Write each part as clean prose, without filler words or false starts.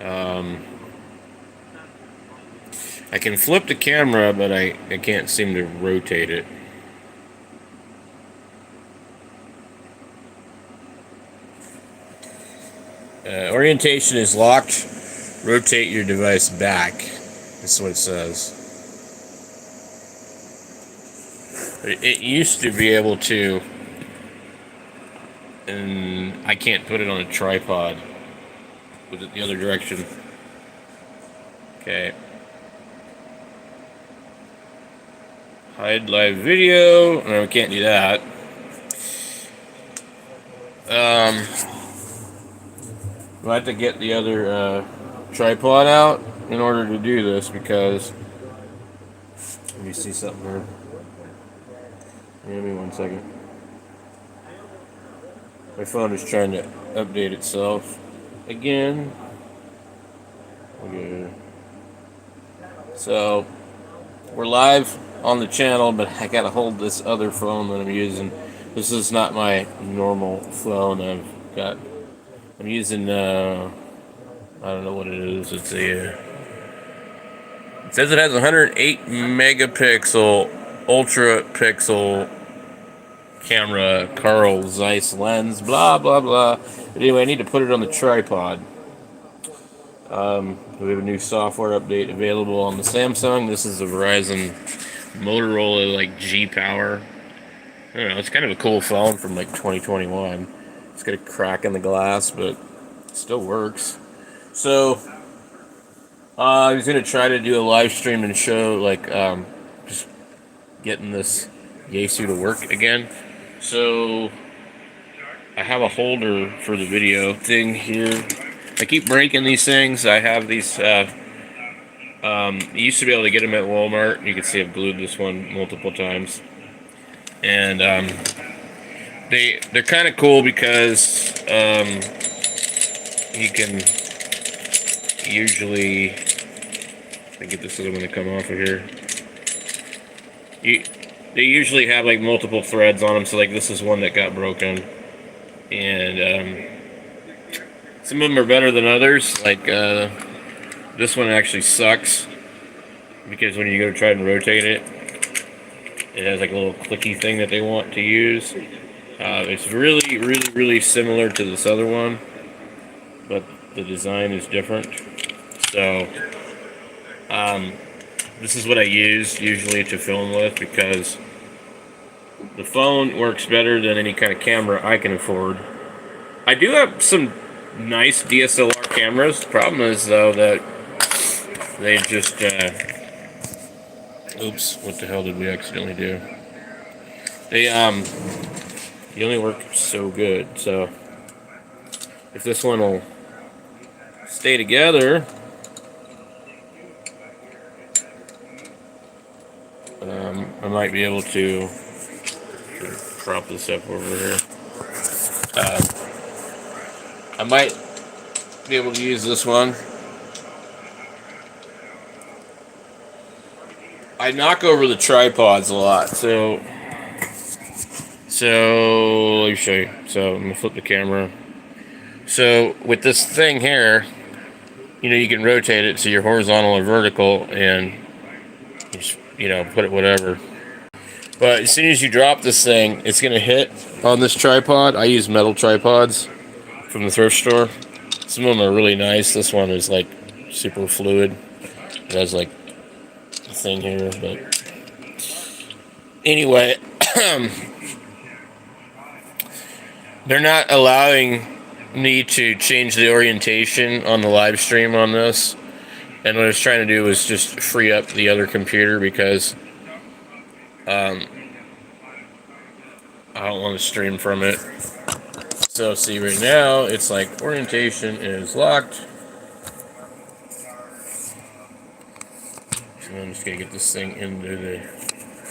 Um, I can flip the camera, but I can't seem to rotate it. Orientation is locked. Rotate your device back. That's what it says. It used to be able to, and I can't put it on a tripod. Put it the other direction. Okay. Hide live video. No, we can't do that. I have to get the other tripod out in order to do this because. Let me see something here. Give me 1 second. My phone is trying to update itself again. Okay. So we're live on the channel, but I gotta hold this other phone that I'm using. This is not my normal phone. I'm using I don't know what it is. It's a it says it has 108 megapixel ultra pixel camera, Carl Zeiss lens, blah blah blah. But anyway, I need to put it on the tripod. We have a new software update available on the Samsung. This is a Verizon Motorola like G Power. I don't know. It's kind of a cool phone from like 2021. It's got a crack in the glass, but it still works. So I was gonna try to do a live stream and show like just getting this Yaesu to work again. So I have a holder for the video thing here. I keep breaking these things. I have these. You used to be able to get them at Walmart. You can see I've glued this one multiple times, and they're kind of cool because you can usually. I get this other one to come off of here. They usually have like multiple threads on them, so like this is one that got broken, and some of them are better than others. Like this one actually sucks because when you go to try and rotate it, it has like a little clicky thing that they want to use. It's really similar to this other one, but the design is different. So this is what I use usually to film with because the phone works better than any kind of camera I can afford. I do have some nice DSLR cameras. The problem is though that they just oops, what the hell did we accidentally do? They only work so good. So if this one will stay together, I might be able to prop this up over here. I might be able to use this one. I knock over the tripods a lot, so let me show you. So I'm gonna flip the camera. So with this thing here, you can rotate it so you're horizontal or vertical, and you just, put it whatever. But as soon as you drop this thing, it's gonna hit on this tripod. I use metal tripods from the thrift store. Some of them are really nice. This one is like super fluid. It has like a thing here, but anyway, they're not allowing me to change the orientation on the live stream on this. And what I was trying to do was just free up the other computer because I don't want to stream from it. So see right now, it's like orientation is locked. So I'm just gonna get this thing into the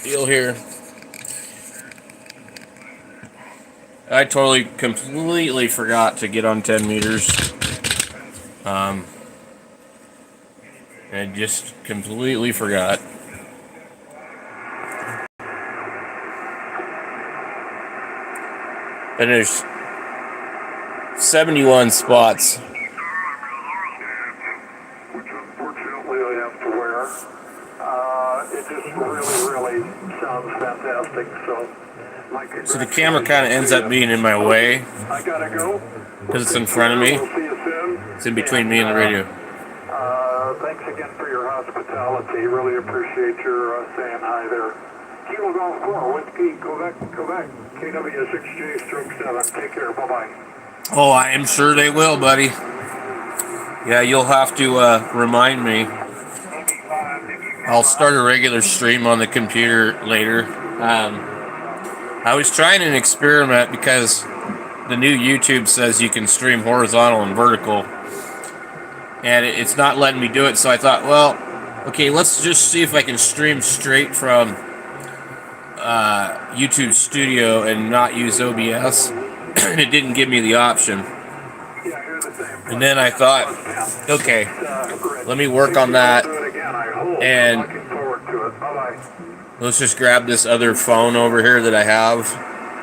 deal here. I totally, completely forgot to get on 10 meters. I just completely forgot. And there's 71 spots it just really sounds fantastic. So the camera kind of ends up being in my way I gotta go. because it's in front of me. We'll see you soon. It's in between me and the radio. Thanks again for your hospitality. Really appreciate your saying hi there. Kilo Golf 4, Whiskey, Quebec, KW6J/7. Take care. Bye-bye. Oh, I am sure they will, buddy. Yeah, you'll have to remind me. I'll start a regular stream on the computer later. I was trying an experiment because the new YouTube says you can stream horizontal and vertical, and it's not letting me do it. So I thought, well, okay, let's just see if I can stream straight from YouTube Studio and not use OBS. And it didn't give me the option. And then I thought, okay, let me work on that, and let's just grab this other phone over here that I have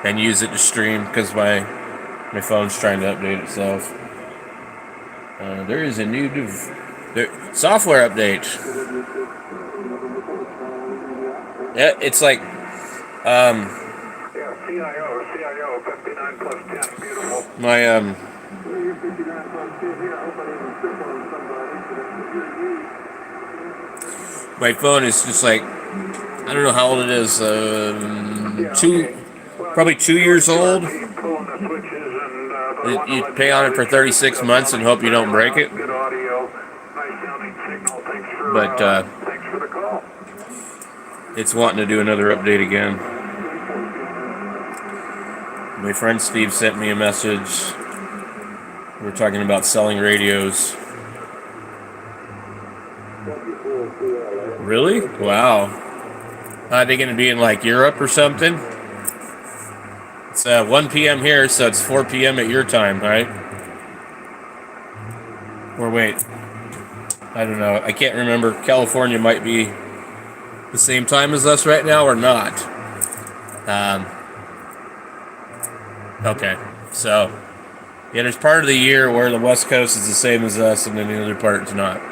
and use it to stream because my phone's trying to update itself. There is a new software update. Yeah, it's like CIO 59 plus 10, beautiful. My phone is just like, I don't know how old it is, probably 2 years old. You pay on it for 36 months and hope you don't break it. But it's wanting to do another update again. My friend Steve sent me a message. We're talking about selling radios. Really? Wow. Are they going to be in like Europe or something? It's 1 p.m. here, so it's 4 p.m. at your time, right? Or wait. I don't know. I can't remember. California might be the same time as us right now or not. Okay. So, yeah, there's part of the year where the West Coast is the same as us, and then the other part is not.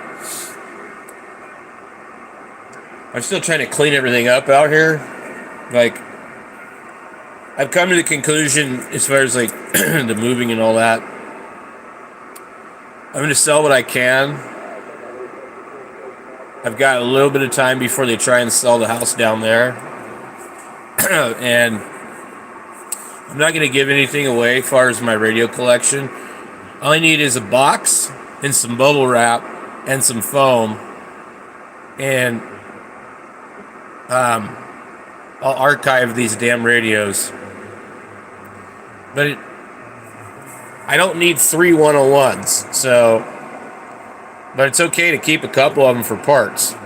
I'm still trying to clean everything up out here. Like, I've come to the conclusion as far as like the moving and all that. I'm going to sell what I can. I've got a little bit of time before they try and sell the house down there. And I'm not going to give anything away as far as my radio collection. All I need is a box and some bubble wrap and some foam. And I'll archive these damn radios. But I don't need 3 101s, so, but it's okay to keep a couple of them for parts.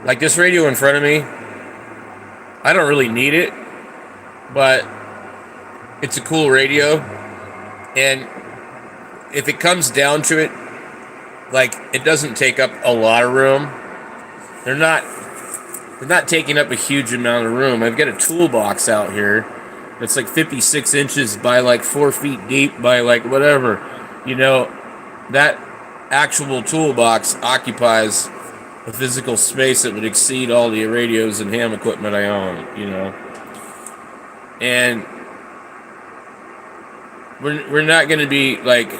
Like this radio in front of me, I don't really need it, but it's a cool radio, and if it comes down to it, like, it doesn't take up a lot of room. They're not taking up a huge amount of room. I've got a toolbox out here. It's like 56 inches by like 4 feet deep by like whatever. You know, that actual toolbox occupies a physical space that would exceed all the radios and ham equipment I own, you know. And we're not going to be like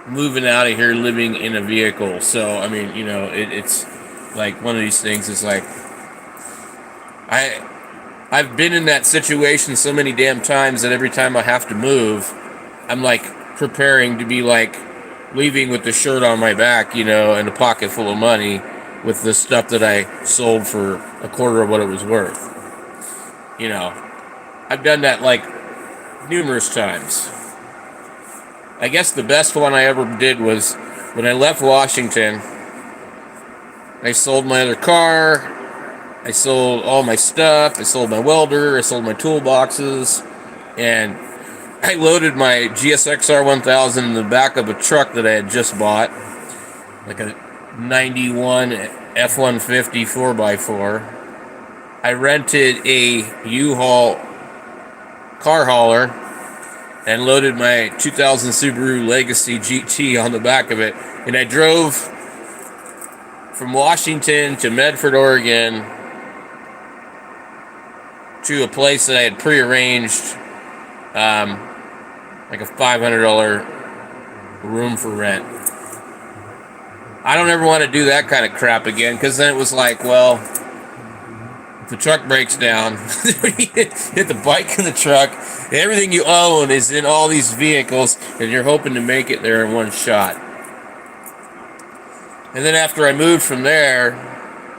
moving out of here living in a vehicle. So, I mean, you know, it's like one of these things is like, I've been in that situation so many damn times that every time I have to move, I'm like preparing to be like leaving with the shirt on my back, you know, and a pocket full of money with the stuff that I sold for a quarter of what it was worth. You know, I've done that like numerous times. I guess the best one I ever did was when I left Washington. I sold my other car. I sold all my stuff. I sold my welder. I sold my toolboxes. And I loaded my GSX-R 1000 in the back of a truck that I had just bought. Like a 91 F-150 4x4. I rented a U-Haul car hauler and loaded my 2000 Subaru Legacy GT on the back of it. And I drove from Washington to Medford, Oregon, to a place that I had prearranged, like a $500 room for rent. I don't ever want to do that kind of crap again, because then it was like, well, if the truck breaks down, hit the bike in the truck, everything you own is in all these vehicles, and you're hoping to make it there in one shot. And then after I moved from there,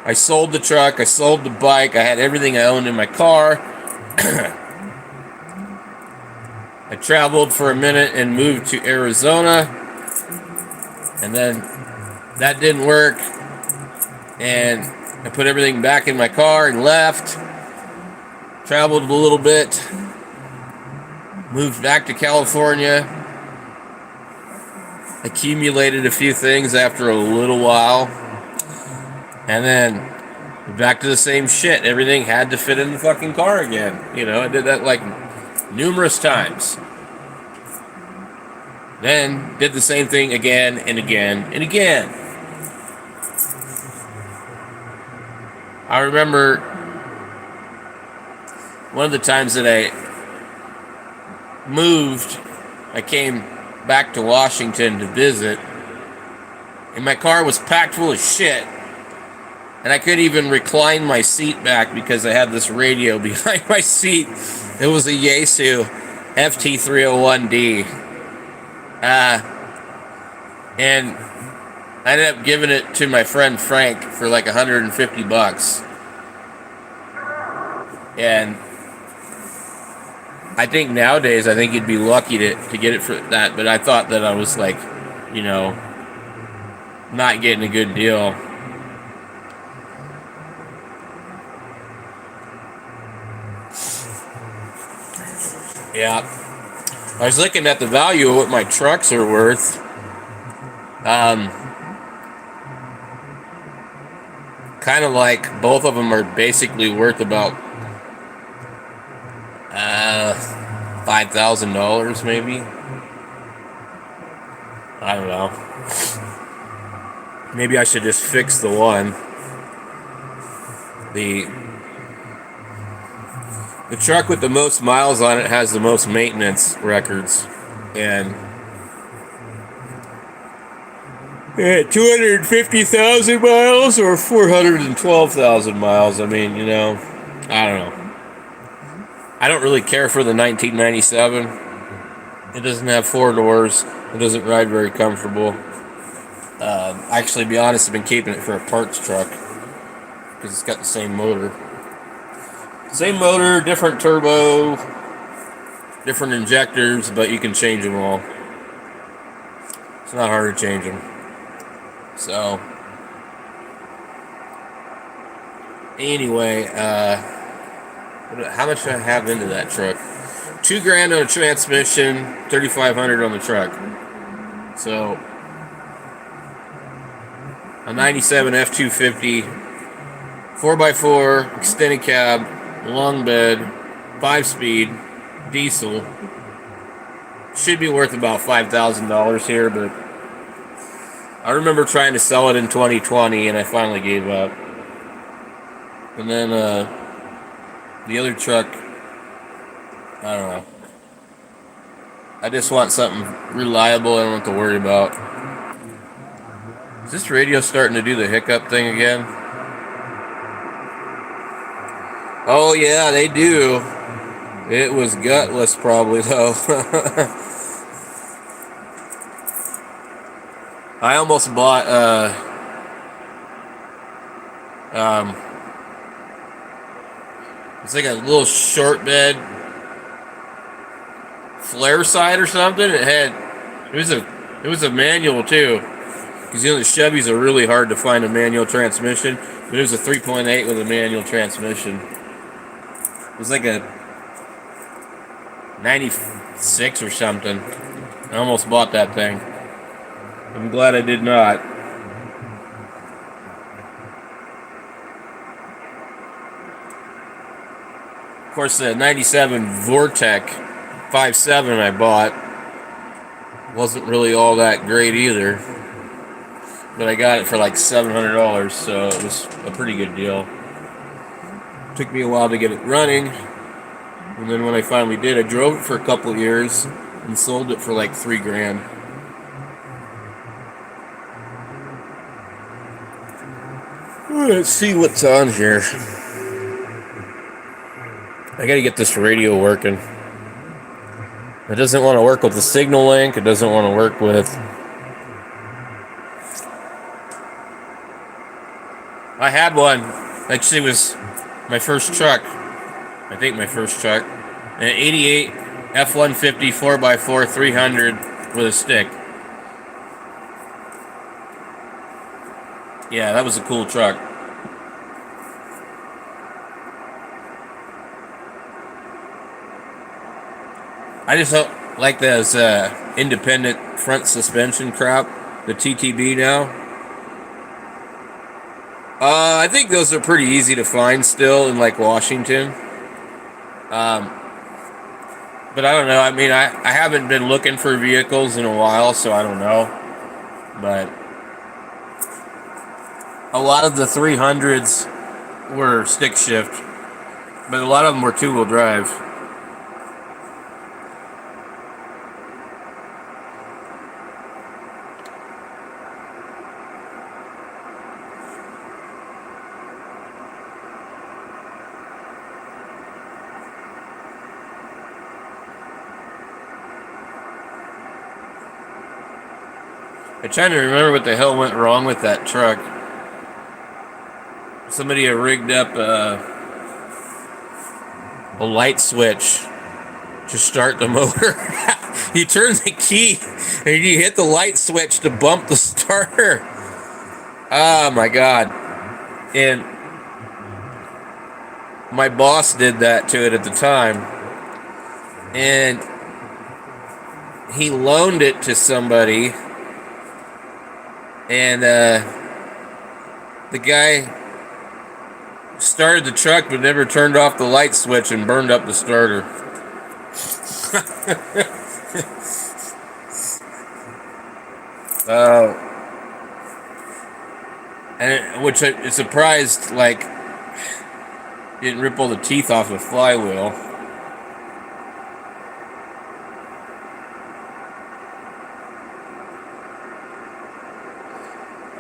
I sold the truck, I sold the bike, I had everything I owned in my car. I traveled for a minute and moved to Arizona, and then that didn't work, and I put everything back in my car and left, traveled a little bit, moved back to California, accumulated a few things after a little while, and then back to the same shit. Everything had to fit in the fucking car again. You know, I did that like numerous times. Then did the same thing again and again and again. I remember one of the times that I moved, I came back to Washington to visit, and my car was packed full of shit, and I couldn't even recline my seat back because I had this radio behind my seat. It was a Yaesu FT301D. And I ended up giving it to my friend Frank for like $150. And I think nowadays, I think you'd be lucky to get it for that. But I thought that I was like, you know, not getting a good deal. Yeah. I was looking at the value of what my trucks are worth. Kind of like both of them are basically worth about $5,000 maybe. I don't know. Maybe I should just fix the one. The truck with the most miles on it has the most maintenance records, and 250,000 miles or 412,000 miles. I mean, you know, I don't know. I don't really care for the 1997. It doesn't have 4 doors. It doesn't ride very comfortable. Actually, to be honest, I've been keeping it for a parts truck because it's got the same motor. Same motor, different turbo, different injectors, but you can change them all. It's not hard to change them. So, anyway, how much do I have into that truck? $2,000 on a transmission, $3,500 on the truck. So, a 97 F250, 4x4, extended cab, long bed, 5-speed, diesel. Should be worth about $5,000 here, but I remember trying to sell it in 2020 and I finally gave up. And then the other truck, I don't know. I just want something reliable I don't have to worry about. Is this radio starting to do the hiccup thing again? Oh yeah, they do. It was gutless probably though. I almost bought it's like a little short bed flare side or something. It was a manual too. Because you know the Chevys are really hard to find a manual transmission. But it was a 3.8 with a manual transmission. It was like a 96 or something. I almost bought that thing. I'm glad I did not. Of course, the 97 Vortec 5.7 I bought wasn't really all that great either. but I got it for like $700, so it was a pretty good deal. Took me a while to get it running, and then when I finally did, I drove it for a couple of years and sold it for like $3,000. Let's see what's on here. I gotta get this radio working. It doesn't want to work with the signal link. It doesn't want to work with... I had one. Actually, it was my first truck. I think my first truck. An 88 F-150 4x4 300 with a stick. Yeah, that was a cool truck. I just don't like those independent front suspension crap, the TTB now. I think those are pretty easy to find still in like Washington. But I don't know. I mean, I haven't been looking for vehicles in a while, so I don't know. But a lot of the 300s were stick shift, but a lot of them were two-wheel drive. I'm trying to remember what the hell went wrong with that truck. Somebody had rigged up a light switch to start the motor. You turn the key and you hit the light switch to bump the starter. Oh my God. And my boss did that to it at the time. And he loaned it to somebody. And the guy started the truck but never turned off the light switch and burned up the starter. Which is surprised, like, didn't rip all the teeth off the flywheel.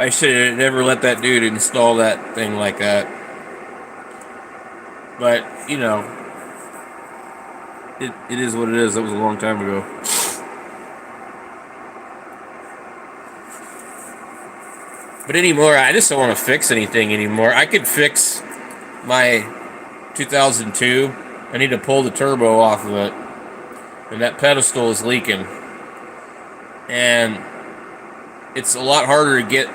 I should have never let that dude install that thing like that. But, you know, it is what it is. That was a long time ago. But anymore, I just don't want to fix anything anymore. I could fix my 2002. I need to pull the turbo off of it. And that pedestal is leaking. And it's a lot harder to get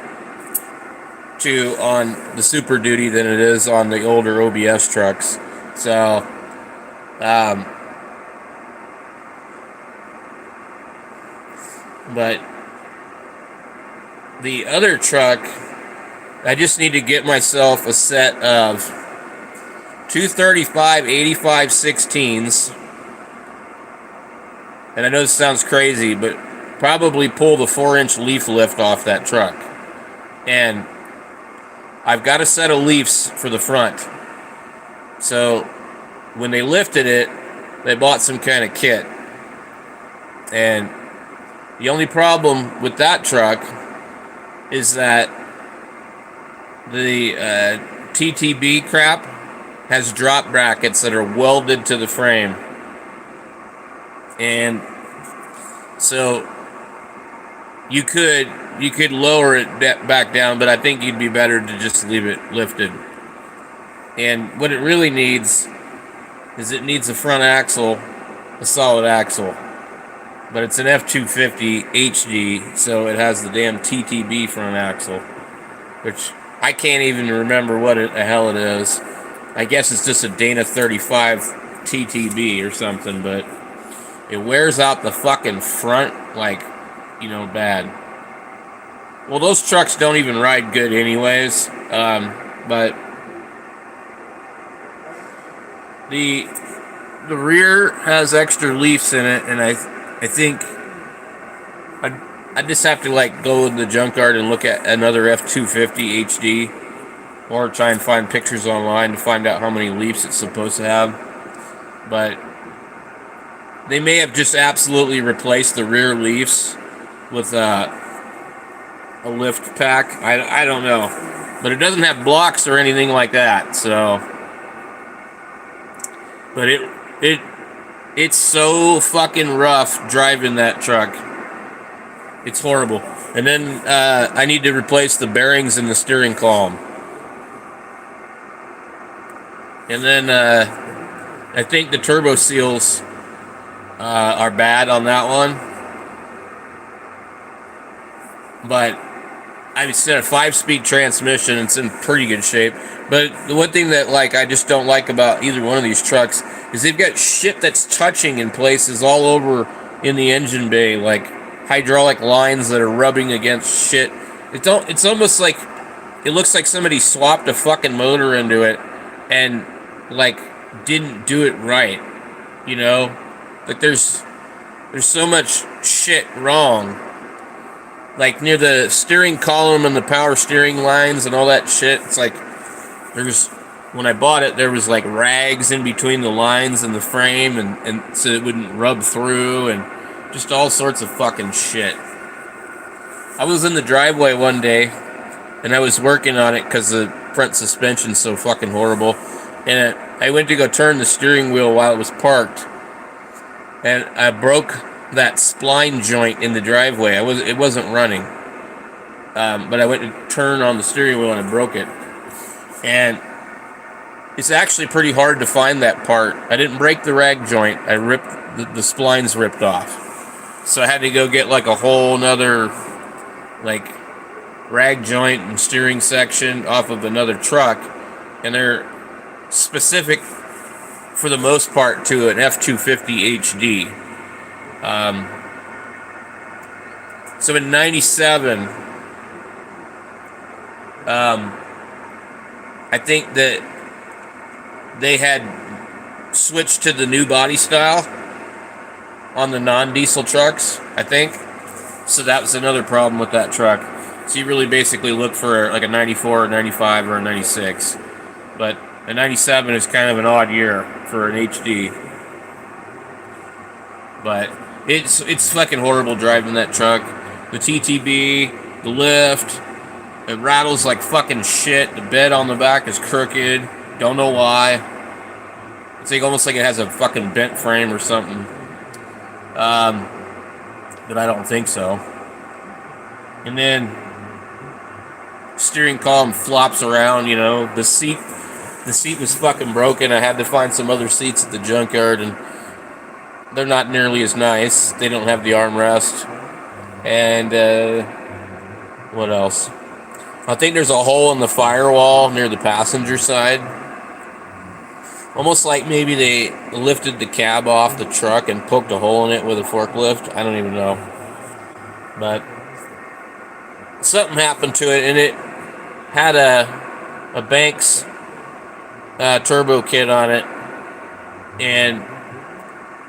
to on the Super Duty than it is on the older OBS trucks. So, but the other truck, I just need to get myself a set of 235 85 16s. And I know this sounds crazy, but probably pull the 4-inch leaf lift off that truck. And I've got a set of leafs for the front. So when they lifted it, they bought some kind of kit. And the only problem with that truck is that the TTB crap has drop brackets that are welded to the frame. And so you could lower it back down, but I think you'd be better to just leave it lifted. And what it really needs is it needs a front axle, a solid axle. But it's an F250 HD, so it has the damn TTB front axle, which I can't even remember what the hell it is. I guess it's just a Dana 35 TTB or something, but it wears out the fucking front like, you know, bad. Well, those trucks don't even ride good anyways, but the rear has extra leaves in it, and I think I just have to like go in the junkyard and look at another F250 HD, or try and find pictures online to find out how many leafs it's supposed to have. But they may have just absolutely replaced the rear leafs with a lift pack. I don't know, but it doesn't have blocks or anything like that. So, but it's so fucking rough driving that truck. It's horrible. And then I need to replace the bearings in the steering column. And then I think the turbo seals are bad on that one. But I said a 5-speed transmission. It's in pretty good shape. But the one thing that like I just don't like about either one of these trucks is they've got shit that's touching in places all over in the engine bay, like hydraulic lines that are rubbing against shit. It's almost like it looks like somebody swapped a fucking motor into it and like didn't do it right. You know, like there's so much shit wrong. Like near the steering column and the power steering lines and all that shit. It's like when I bought it, there was like rags in between the lines and the frame, and so it wouldn't rub through, and just all sorts of fucking shit. I was in the driveway one day, and I was working on it because the front suspension's so fucking horrible. And I went to go turn the steering wheel while it was parked, and I broke that spline joint in the driveway. It wasn't running, but I went to turn on the steering wheel and I broke it. And it's actually pretty hard to find that part. I didn't break the rag joint. I ripped the splines ripped off. So I had to go get like a whole nother like rag joint and steering section off of another truck, and they're specific for the most part to an F250 HD. So in '97, I think that they had switched to the new body style on the non-diesel trucks, I think. So that was another problem with that truck. So you really basically look for like a 94, a 95, or a 96. But a 97 is kind of an odd year for an HD. But it's fucking horrible driving that truck. The TTB, the lift, it rattles like fucking shit. The bed on the back is crooked. Don't know why. It's like almost like it has a fucking bent frame or something. But I don't think so. And then steering column flops around, you know. The seat was fucking broken. I had to find some other seats at the junkyard, and they're not nearly as nice. They don't have the armrest. And what else? I think there's a hole in the firewall near the passenger side. Almost like maybe they lifted the cab off the truck and poked a hole in it with a forklift. I don't even know. But something happened to it, and it had a Banks turbo kit on it. And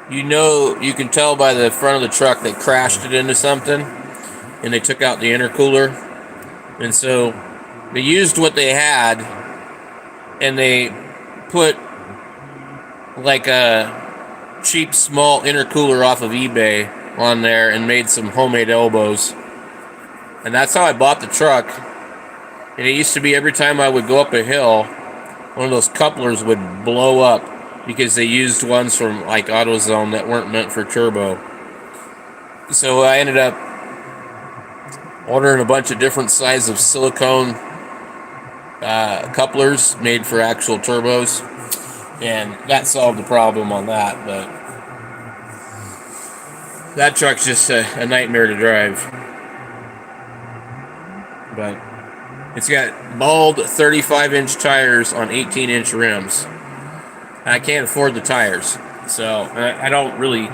you can tell by the front of the truck they crashed it into something, and they took out the intercooler. And so they used what they had, and they put like a cheap small intercooler off of eBay on there and made some homemade elbows. And that's how I bought the truck. And it used to be every time I would go up a hill, one of those couplers would blow up because they used ones from like AutoZone that weren't meant for turbo. So I ended up ordering a bunch of different sizes of silicone couplers made for actual turbos, and that solved the problem on that. But that truck's just a nightmare to drive. But it's got bald 35-inch tires on 18-inch rims. I can't afford the tires, so I don't really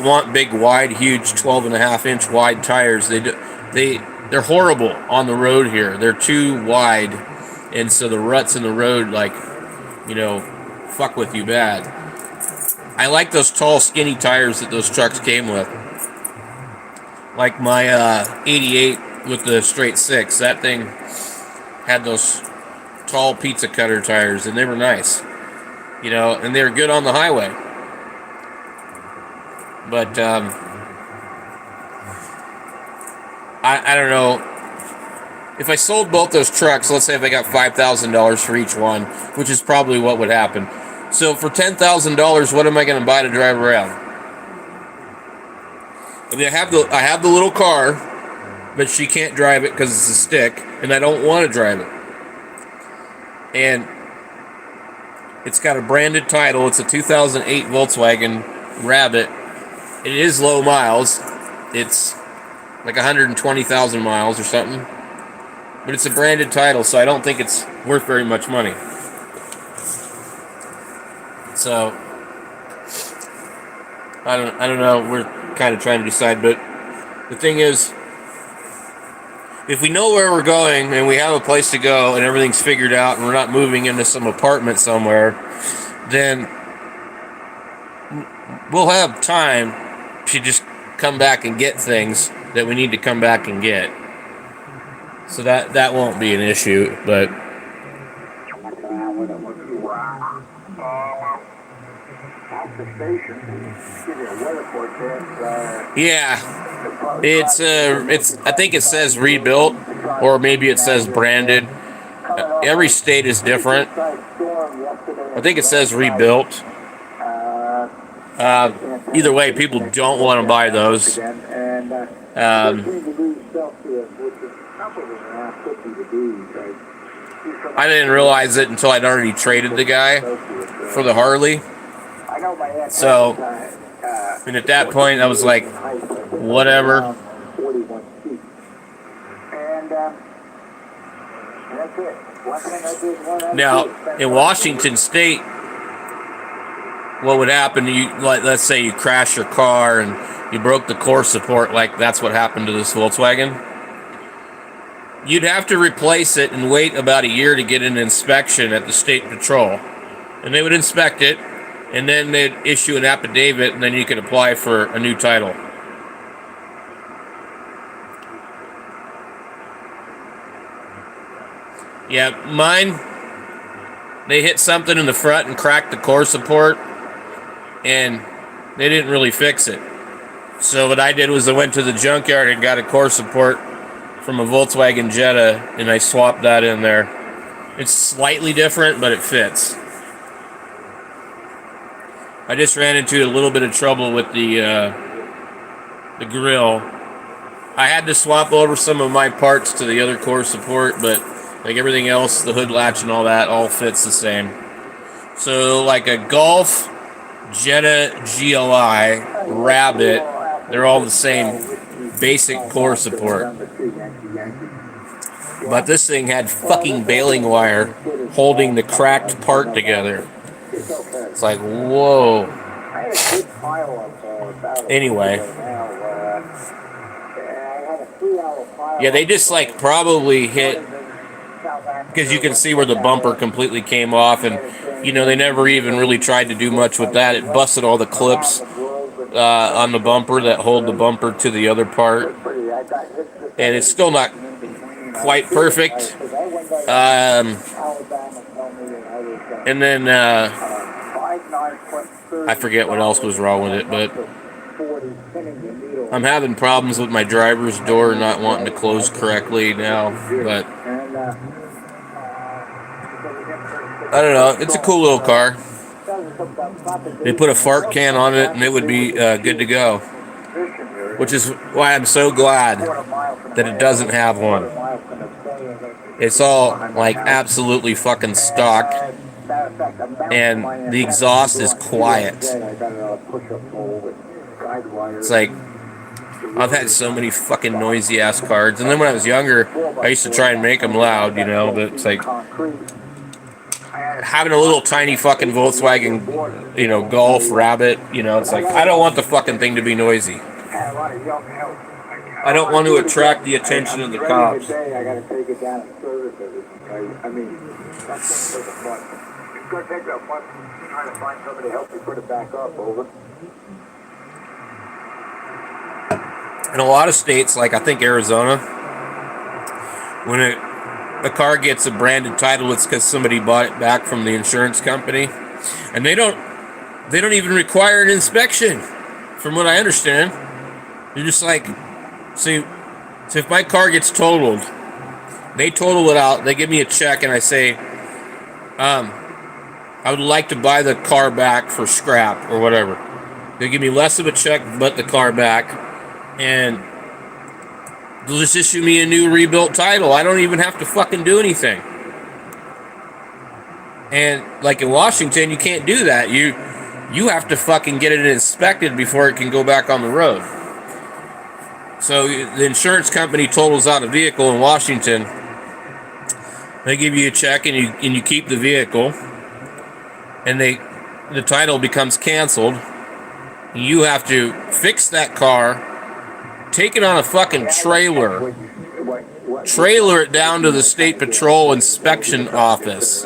want big, wide, huge 12.5-inch wide tires. They're horrible on the road here. They're too wide, and so the ruts in the road, like, you know, fuck with you bad. I like those tall, skinny tires that those trucks came with. Like my 88 with the straight six. That thing had those tall pizza cutter tires, and they were nice. You know, and they were good on the highway. But I don't know. If I sold both those trucks, let's say if I got $5,000 for each one, which is probably what would happen. So for $10,000, what am I going to buy to drive around? I mean, I have the little car, but she can't drive it because it's a stick, and I don't want to drive it. And it's got a branded title. It's a 2008 Volkswagen Rabbit. It is low miles. It's like 120,000 miles or something. But it's a branded title, so I don't think it's worth very much money. So I don't know. We're kind of trying to decide, but the thing is, if we know where we're going and we have a place to go and everything's figured out and we're not moving into some apartment somewhere, then we'll have time to just come back and get things that we need to come back and get. So that won't be an issue, but yeah, it's I think it says rebuilt, or maybe it says branded. Every state is different. I think it says rebuilt. Either way, people don't want to buy those. I didn't realize it until I'd already traded the guy for the Harley. So, and at that point, I was like, whatever. Now, in Washington State, what would happen? Let's say you crash your car and you broke the core support, like that's what happened to this Volkswagen. You'd have to replace it and wait about a year to get an inspection at the state patrol. And they would inspect it, and then they'd issue an affidavit, and then you could apply for a new title. Yeah, mine, they hit something in the front and cracked the core support, and they didn't really fix it. So what I did was I went to the junkyard and got a core support from a Volkswagen Jetta, and I swapped that in there. It's slightly different, but it fits. I just ran into a little bit of trouble with the grill. I had to swap over some of my parts to the other core support, but like everything else, the hood latch and all that, all fits the same. So like a Golf, Jetta GLI, Rabbit, they're all the same basic core support. But this thing had fucking baling wire holding the cracked part together. It's like, whoa. Anyway. Yeah, they just like probably hit, because you can see where the bumper completely came off, and you know, they never even really tried to do much with that. It busted all the clips on the bumper that hold the bumper to the other part, and it's still not quite perfect. And then I forget what else was wrong with it, but I'm having problems with my driver's door not wanting to close correctly now. But I don't know. It's a cool little car. They put a fart can on it, and it would be good to go. Which is why I'm so glad that it doesn't have one. It's all like absolutely fucking stock, and the exhaust is quiet. It's like, I've had so many fucking noisy ass cars, and then when I was younger, I used to try and make them loud, you know, but it's like having a little tiny fucking Volkswagen, you know, Golf, Rabbit, you know, it's like, I don't want the fucking thing to be noisy. I don't want to attract the attention of the cops. I gotta take it down and service it. I mean, that's going to take a month. It's going to take a month trying to find somebody to help me put it back up, over. In a lot of states, like I think Arizona, when a car gets a branded title, it's because somebody bought it back from the insurance company, and they don't even require an inspection, from what I understand. They're just like, so if my car gets totaled, they total it out, they give me a check, and I say, I would like to buy the car back for scrap or whatever. They give me less of a check, but the car back, and they'll just issue me a new rebuilt title. I don't even have to fucking do anything. And like in Washington, you can't do that. You have to fucking get it inspected before it can go back on the road. So the insurance company totals out a vehicle in Washington. They give you a check and you keep the vehicle, and the title becomes canceled. You have to fix that car, take it on a fucking trailer it down to the State Patrol inspection office,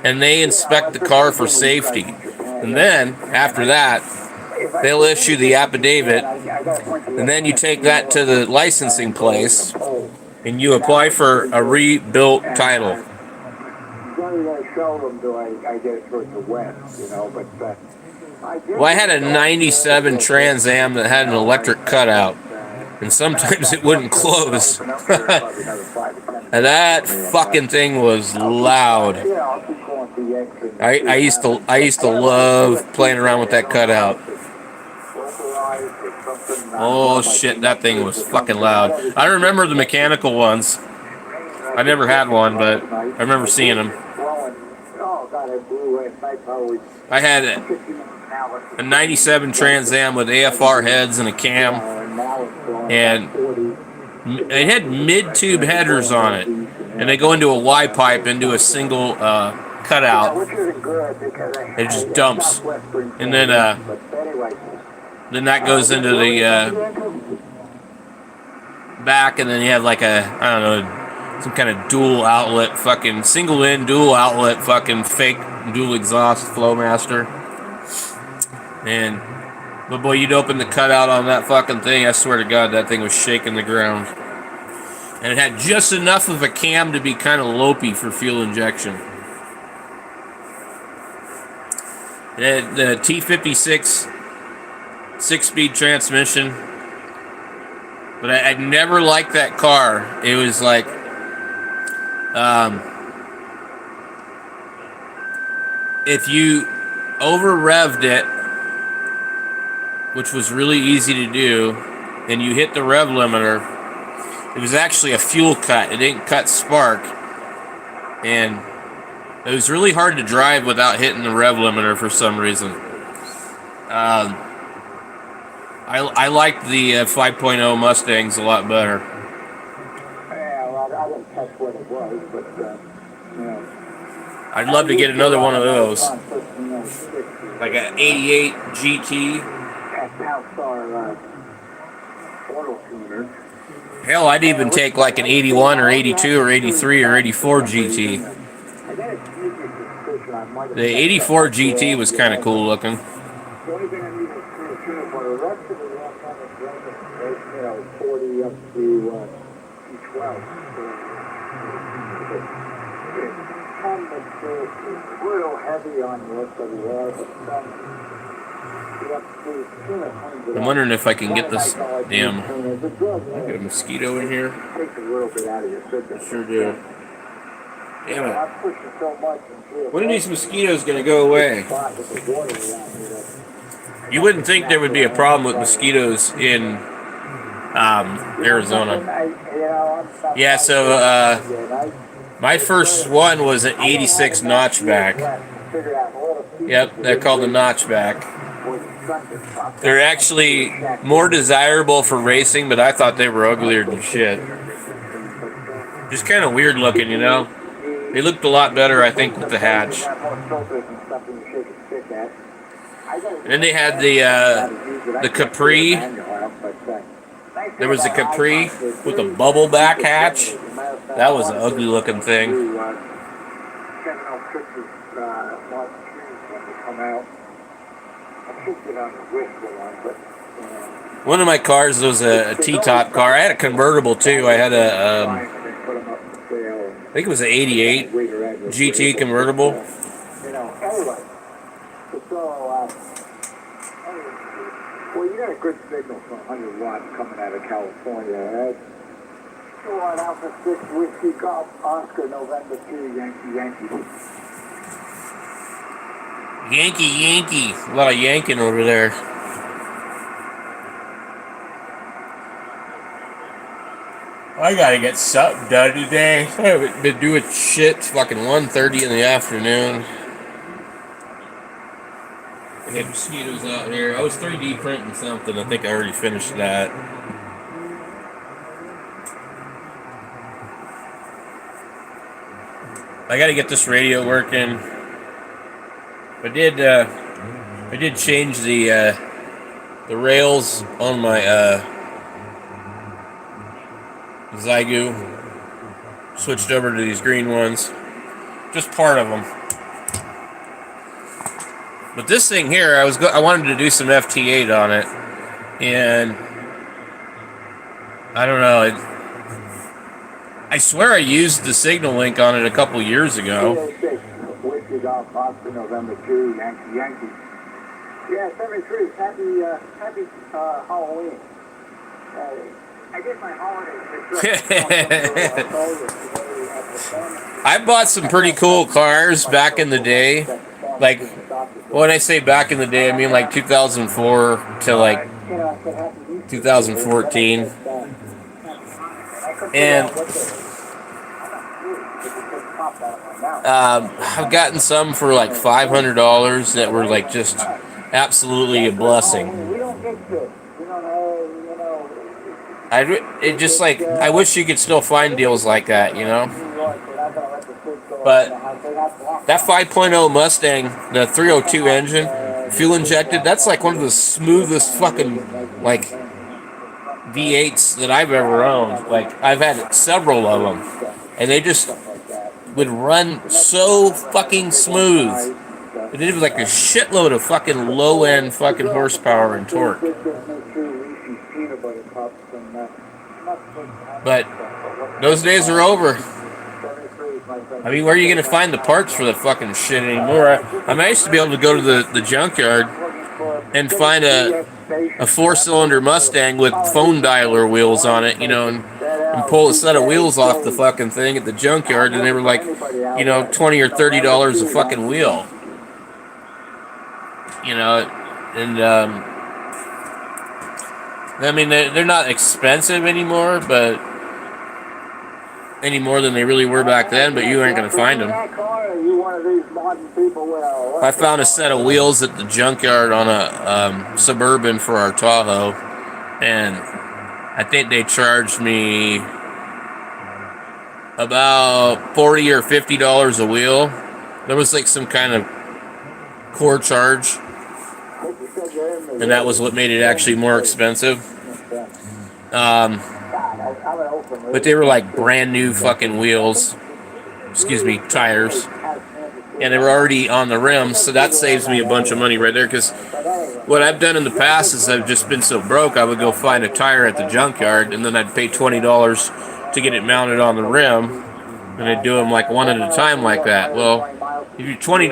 and they inspect the car for safety. And then, after that, they'll issue the affidavit, and then you take that to the licensing place, and you apply for a rebuilt title. Well, I had a 97 Trans Am that had an electric cutout, and sometimes it wouldn't close. And that fucking thing was loud. I used to love playing around with that cutout. Oh shit, that thing was fucking loud. I remember the mechanical ones. I never had one, but I remember seeing them. I had a 97 Trans Am with AFR heads and a cam, and it had mid-tube headers on it, and they go into a Y pipe into a single cutout. It just dumps, and then that goes into the back, and then you have like some kind of dual outlet, fucking single in, dual outlet, fucking fake dual exhaust Flowmaster. But boy, you'd open the cutout on that fucking thing, I swear to God, that thing was shaking the ground. And it had just enough of a cam to be kind of lopey for fuel injection. It had the T56 6-speed transmission, but I never liked that car. It was like, if you over-revved it, which was really easy to do, and you hit the rev limiter, it was actually a fuel cut. It didn't cut spark, and it was really hard to drive without hitting the rev limiter for some reason. I liked the 5.0 Mustangs a lot better. Yeah, well, I didn't catch what it was, but I'd love to get another one of those, like an 88 GT. Hell, I'd even take like an 81 or 82 or 83 or 84 GT. The 84 GT was kind of cool looking. Real heavy on this, I'm wondering if I can get this damn. I got a mosquito in here. I sure do. Damn it. When are these mosquitoes going to go away? You wouldn't think there would be a problem with mosquitoes in Arizona. Yeah, so my first one was an 86 Notchback. Yep, they're called the Notchback. They're actually more desirable for racing, but I thought they were uglier than shit. Just kind of weird looking, you know? They looked a lot better, I think, with the hatch. And then they had the Capri. There was a Capri with a bubble back hatch. That was an ugly looking thing. One of my cars was a T-top car. I had a convertible too. I had a, I think it was an '88 GT convertible. You know, anyway. So, well, you got a good signal for 100 watts coming out of California, right? 2 Alpha 6 Whiskey Golf Oscar November 2 Yankee. Yankee. A lot of yanking over there. I gotta get something done today. I haven't been doing shit. It's fucking 1:30 in the afternoon. I had mosquitoes out here. I was 3D printing something. I think I already finished that. I gotta get this radio working. I did change the rails on my Zygu. Switched over to these green ones. Just part of them. But this thing here, I wanted to do some FT8 on it, and I don't know. I swear I used the signal link on it a couple years ago. Whiskey Golf Oscar November 2 Yankee. Yeah, 73. Happy Halloween. I guess my holiday. I bought some pretty cool cars back in the day. Like, when I say back in the day, I mean like 2004 to like 2014. And I've gotten some for like $500 that were like just absolutely a blessing. It just like, I wish you could still find deals like that, you know? But that 5.0 Mustang, the 302 engine, fuel injected, that's like one of the smoothest fucking like V8s that I've ever owned. Like, I've had several of them, and they just would run so fucking smooth. It was like a shitload of fucking low-end fucking horsepower and torque. But those days are over. I mean, where are you going to find the parts for the fucking shit anymore? I mean, I used to be able to go to the junkyard and find a 4-cylinder Mustang with phone dialer wheels on it, you know, and pull a set of wheels off the fucking thing at the junkyard, and they were like, you know, $20 or $30 a fucking wheel. You know, and I mean, they're not expensive anymore, but any more than they really were back then, but you aren't going to find them. I found a set of wheels at the junkyard on a Suburban for our Tahoe, and I think they charged me about $40 or $50 a wheel. There was like some kind of core charge, and that was what made it actually more expensive. But they were like brand new fucking wheels, tires, and they were already on the rims, so that saves me a bunch of money right there, because what I've done in the past is I've just been so broke, I would go find a tire at the junkyard, and then I'd pay $20 to get it mounted on the rim, and I'd do them like one at a time like that. Well, if you're $20,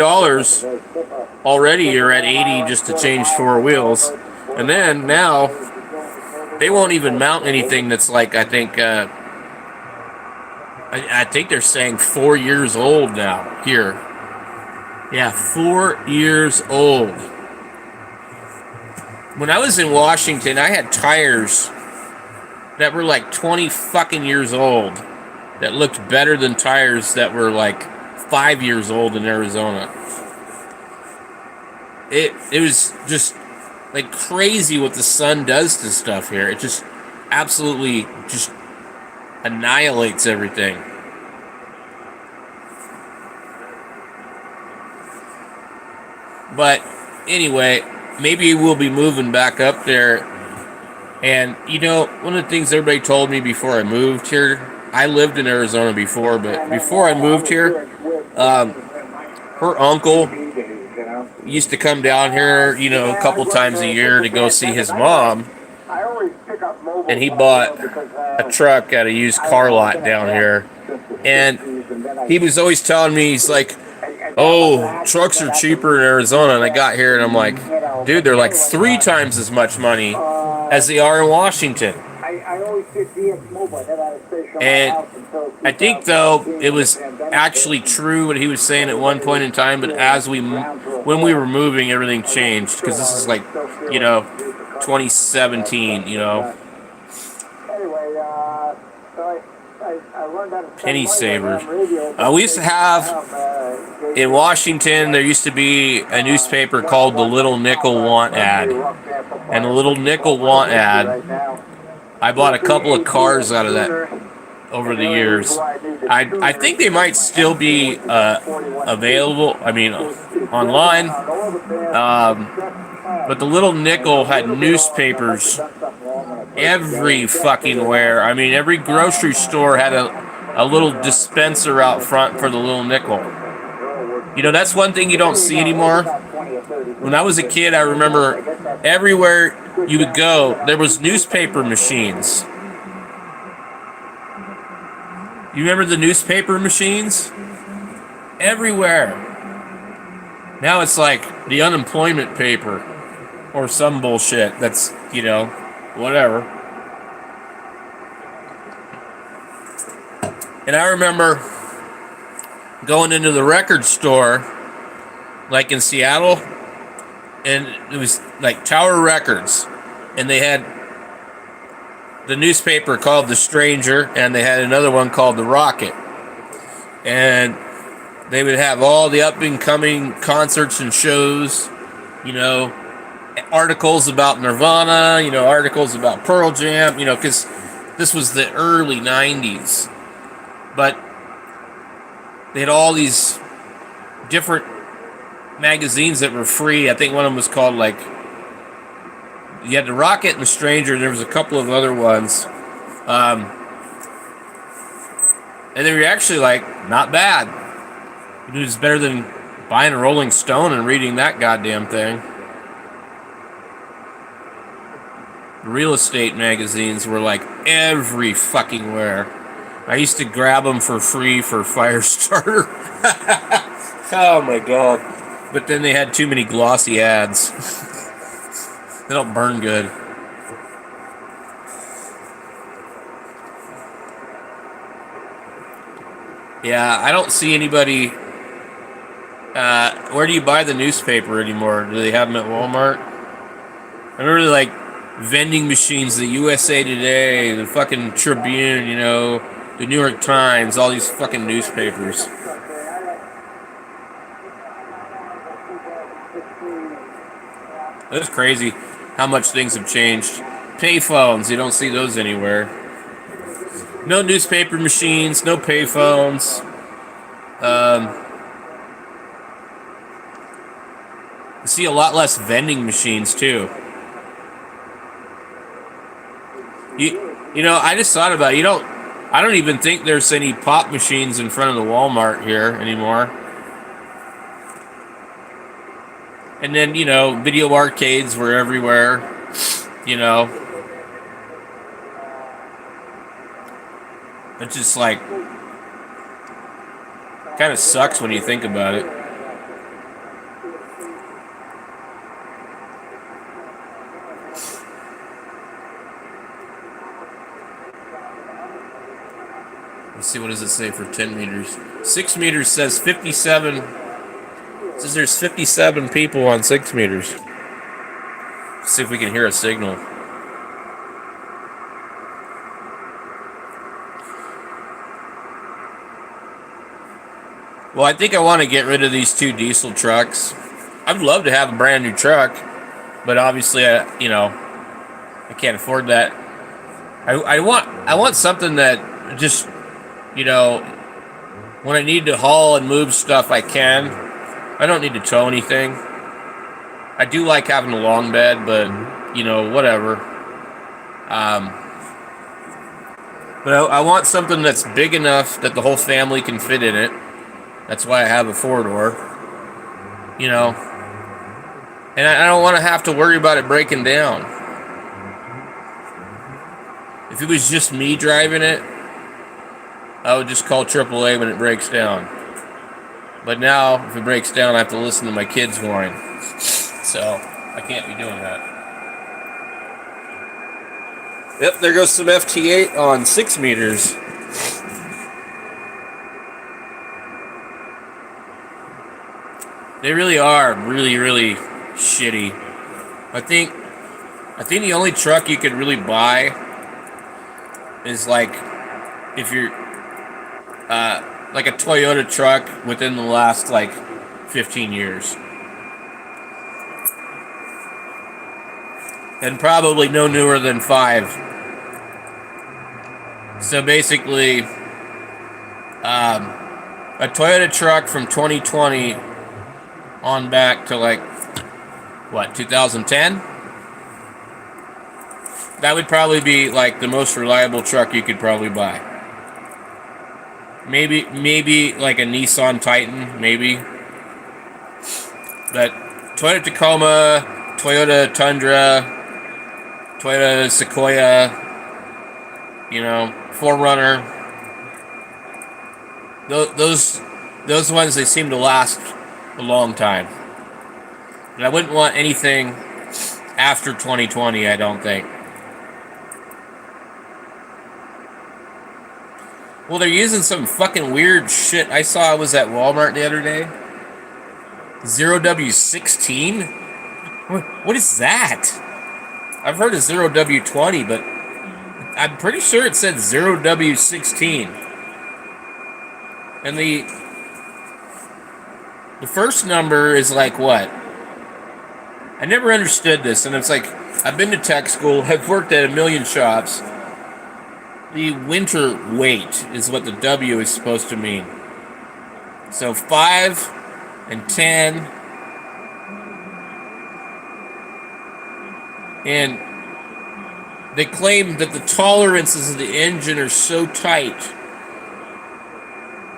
already you're at $80 just to change 4 wheels, and then now they won't even mount anything that's like, I think they're saying 4 years old now here. Yeah, 4 years old. When I was in Washington, I had tires that were like 20 fucking years old that looked better than tires that were like 5 years old in Arizona. It was just like crazy what the sun does to stuff here. It just absolutely just annihilates everything. But anyway, maybe we'll be moving back up there. And you know, one of the things everybody told me before I moved here, I lived in Arizona before, but before I moved here, her uncle used to come down here, you know, a couple times a year to go see his mom. and he bought a truck at a used car lot down here. And he was always telling me, he's like, oh, trucks are cheaper in Arizona. And I got here and I'm like, dude, they're like 3 times as much money as they are in Washington. And I think, though, it was actually true what he was saying at one point in time, but when we were moving, everything changed, because this is like, 2017, Penny saver. We used to have, in Washington, there used to be a newspaper called the Little Nickel Want Ad. And the Little Nickel Want Ad, I bought a couple of cars out of that over the years. I think they might still be available, online. But the Little Nickel had newspapers every fucking where. Every grocery store had a little dispenser out front for the Little Nickel. That's one thing you don't see anymore. When I was a kid, I remember everywhere you would go, there was newspaper machines. You remember the newspaper machines? Everywhere. Now it's like the unemployment paper or some bullshit that's, whatever. And I remember going into the record store, like in Seattle, and it was like Tower Records, and they had the newspaper called The Stranger, and they had another one called The Rocket. And they would have all the up-and-coming concerts and shows, articles about Nirvana, articles about Pearl Jam, because this was the early 90s. But they had all these different magazines that were free. I think one of them was called, you had The Rocket and The Stranger, and there was a couple of other ones. And they were actually, not bad. It was better than buying a Rolling Stone and reading that goddamn thing. Real estate magazines were every fucking where. I used to grab them for free for Firestarter. Oh my god. But then they had too many glossy ads. They don't burn good. Yeah, I don't see anybody. Where do you buy the newspaper anymore? Do they have them at Walmart? I remember vending machines, the USA Today, the fucking Tribune, the New York Times, all these fucking newspapers. It's crazy how much things have changed. Payphones, you don't see those anywhere. No newspaper machines, no payphones. You see a lot less vending machines too. I just thought about it. I don't even think there's any pop machines in front of the Walmart here anymore. And then, video arcades were everywhere, It's just kind of sucks when you think about it. Let's see, what does it say for 10 meters? 6 meters says 57. It says there's 57 people on 6 meters. Let's see if we can hear a signal. Well, I think I want to get rid of these 2 diesel trucks. I'd love to have a brand new truck, but obviously, I can't afford that. I want something that just, when I need to haul and move stuff, I can. I don't need to tow anything. I do like having a long bed, but, whatever. But I want something that's big enough that the whole family can fit in it. That's why I have a 4-door. And I don't want to have to worry about it breaking down. If it was just me driving it, I would just call AAA when it breaks down. But now, if it breaks down, I have to listen to my kids whine. So, I can't be doing that. Yep, there goes some FT8 on 6 meters. They really are really, really shitty. I think the only truck you could really buy is like if you're like a Toyota truck within the last like 15 years. And probably no newer than 5. So basically, a Toyota truck from 2020 on back to like, what, 2010? That would probably be like the most reliable truck you could probably buy. Maybe like a Nissan Titan, maybe. But Toyota Tacoma, Toyota Tundra, Toyota Sequoia, 4Runner. Those ones, they seem to last a long time. And I wouldn't want anything after 2020, I don't think. Well, they're using some fucking weird shit. I saw I was at Walmart the other day. 0W16? What is that? I've heard of 0W20, but I'm pretty sure it said 0W16. And the first number is like what? I never understood this, and it's like, I've been to tech school, I've worked at a million shops. The winter weight is what the W is supposed to mean. So 5 and 10. And they claim that the tolerances of the engine are so tight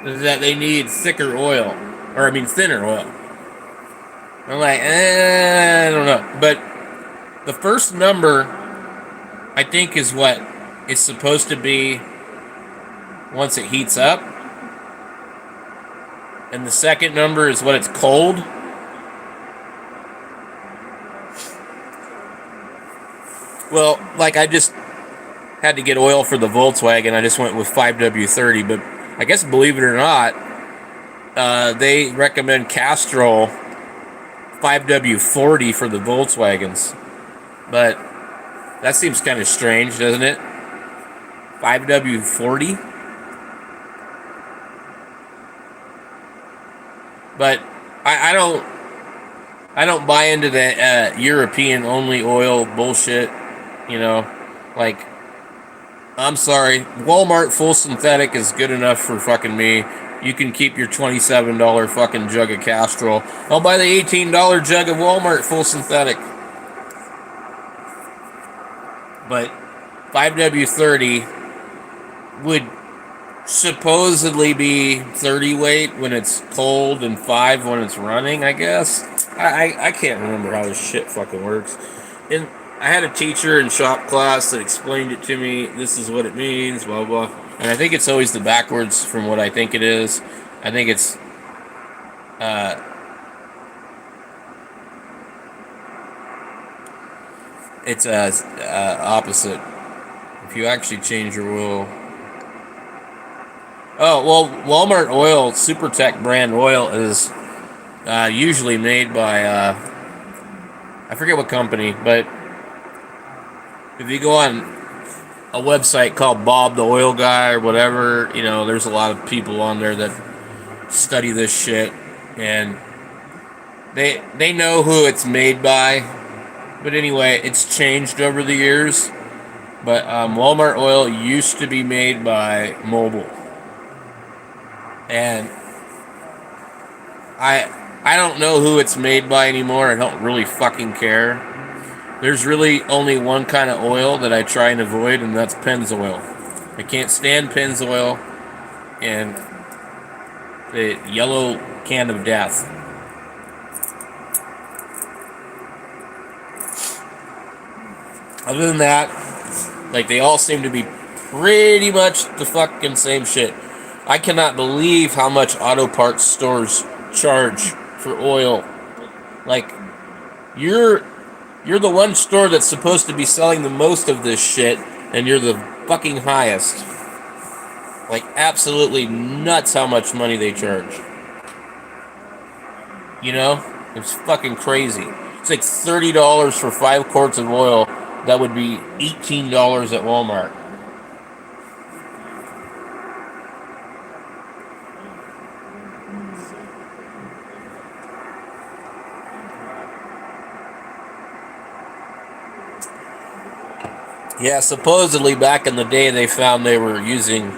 that they need thinner oil. I'm like, I don't know. But the first number, I think, is what it's supposed to be once it heats up. And the second number is what it's cold. Well, like, I just had to get oil for the Volkswagen. I just went with 5W30. But I guess, believe it or not, they recommend Castrol 5W40 for the Volkswagens. But that seems kind of strange, doesn't it? 5W40? But I don't buy into the European only oil bullshit. Like, I'm sorry, Walmart full synthetic is good enough for fucking me. You can keep your $27 fucking jug of Castrol. I'll buy the $18 jug of Walmart full synthetic. But 5W30 would supposedly be 30 weight when it's cold and 5 when it's running, I guess. I can't remember how this shit fucking works. And I had a teacher in shop class that explained it to me. This is what it means, blah, blah. And I think it's always the backwards from what I think it is. I think it's opposite. If you actually change your oil. Oh, well, Walmart oil, Supertech brand oil, is usually made by, I forget what company, but if you go on a website called Bob the Oil Guy or whatever, there's a lot of people on there that study this shit, and they know who it's made by. But anyway, it's changed over the years. But Walmart oil used to be made by Mobil. And I don't know who it's made by anymore. I don't really fucking care. There's really only one kind of oil that I try and avoid, and that's Pennzoil. I can't stand Pennzoil and the yellow can of death. Other than that, Like, they all seem to be pretty much the fucking same shit. I cannot believe how much auto parts stores charge for oil. Like, you're the one store that's supposed to be selling the most of this shit, and you're the fucking highest. Like, absolutely nuts how much money they charge. You know? It's fucking crazy. It's like $30 for 5 quarts of oil. That would be $18 at Walmart. Yeah, supposedly back in the day they found they were using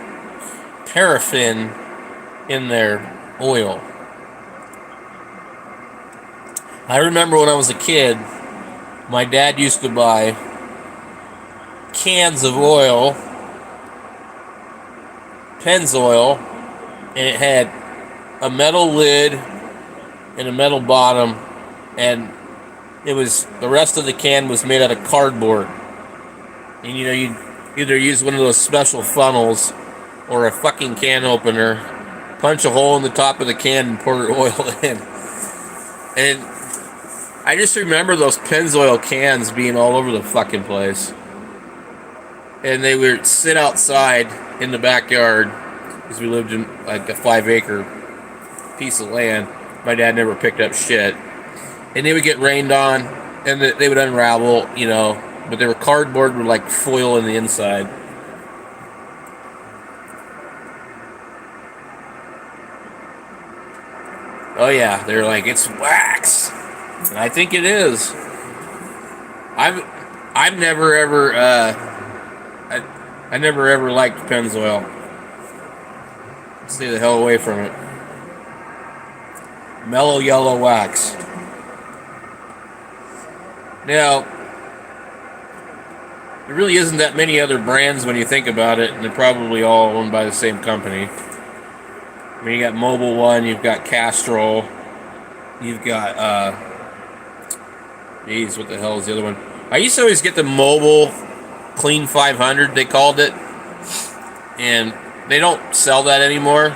paraffin in their oil. I remember when I was a kid, my dad used to buy cans of oil, Pennzoil, and it had a metal lid and a metal bottom, and it was, the rest of the can was made out of cardboard. And you know, you'd either use one of those special funnels or a fucking can opener, punch a hole in the top of the can and pour your oil in. And I just remember those Pennzoil cans being all over the fucking place. And they would sit outside in the backyard, because we lived in like a 5-acre piece of land. My dad never picked up shit. And they would get rained on, and they would unravel, you know, but they were cardboard with like foil in the inside. Oh yeah, they're like, it's wax. And I think it is. I've never ever I never ever liked Pennzoil. Stay the hell away from it. Mellow yellow wax. Now, there really isn't that many other brands when you think about it, and they're probably all owned by the same company. I mean, you got Mobil One, you've got Castrol, you've got, geez, what the hell is the other one? I used to always get the Mobil Clean 500, they called it, and they don't sell that anymore.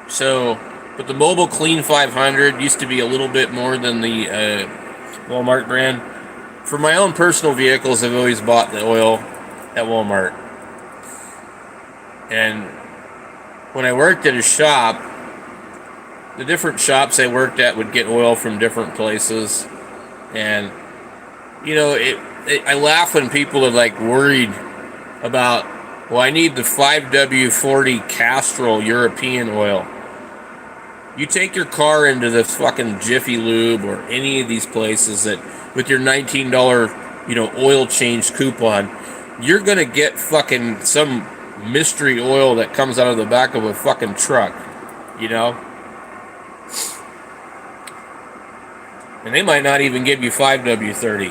So, but the Mobil Clean 500 used to be a little bit more than the Walmart brand. For my own personal vehicles, I've always bought the oil at Walmart. And when I worked at a shop, the different shops I worked at would get oil from different places. And, you know, I laugh when people are like worried about, well, I need the 5W40 Castrol European oil. You take your car into the fucking Jiffy Lube or any of these places that with your $19, you know, oil change coupon, you're gonna get fucking some mystery oil that comes out of the back of a fucking truck, you know? And they might not even give you 5W30.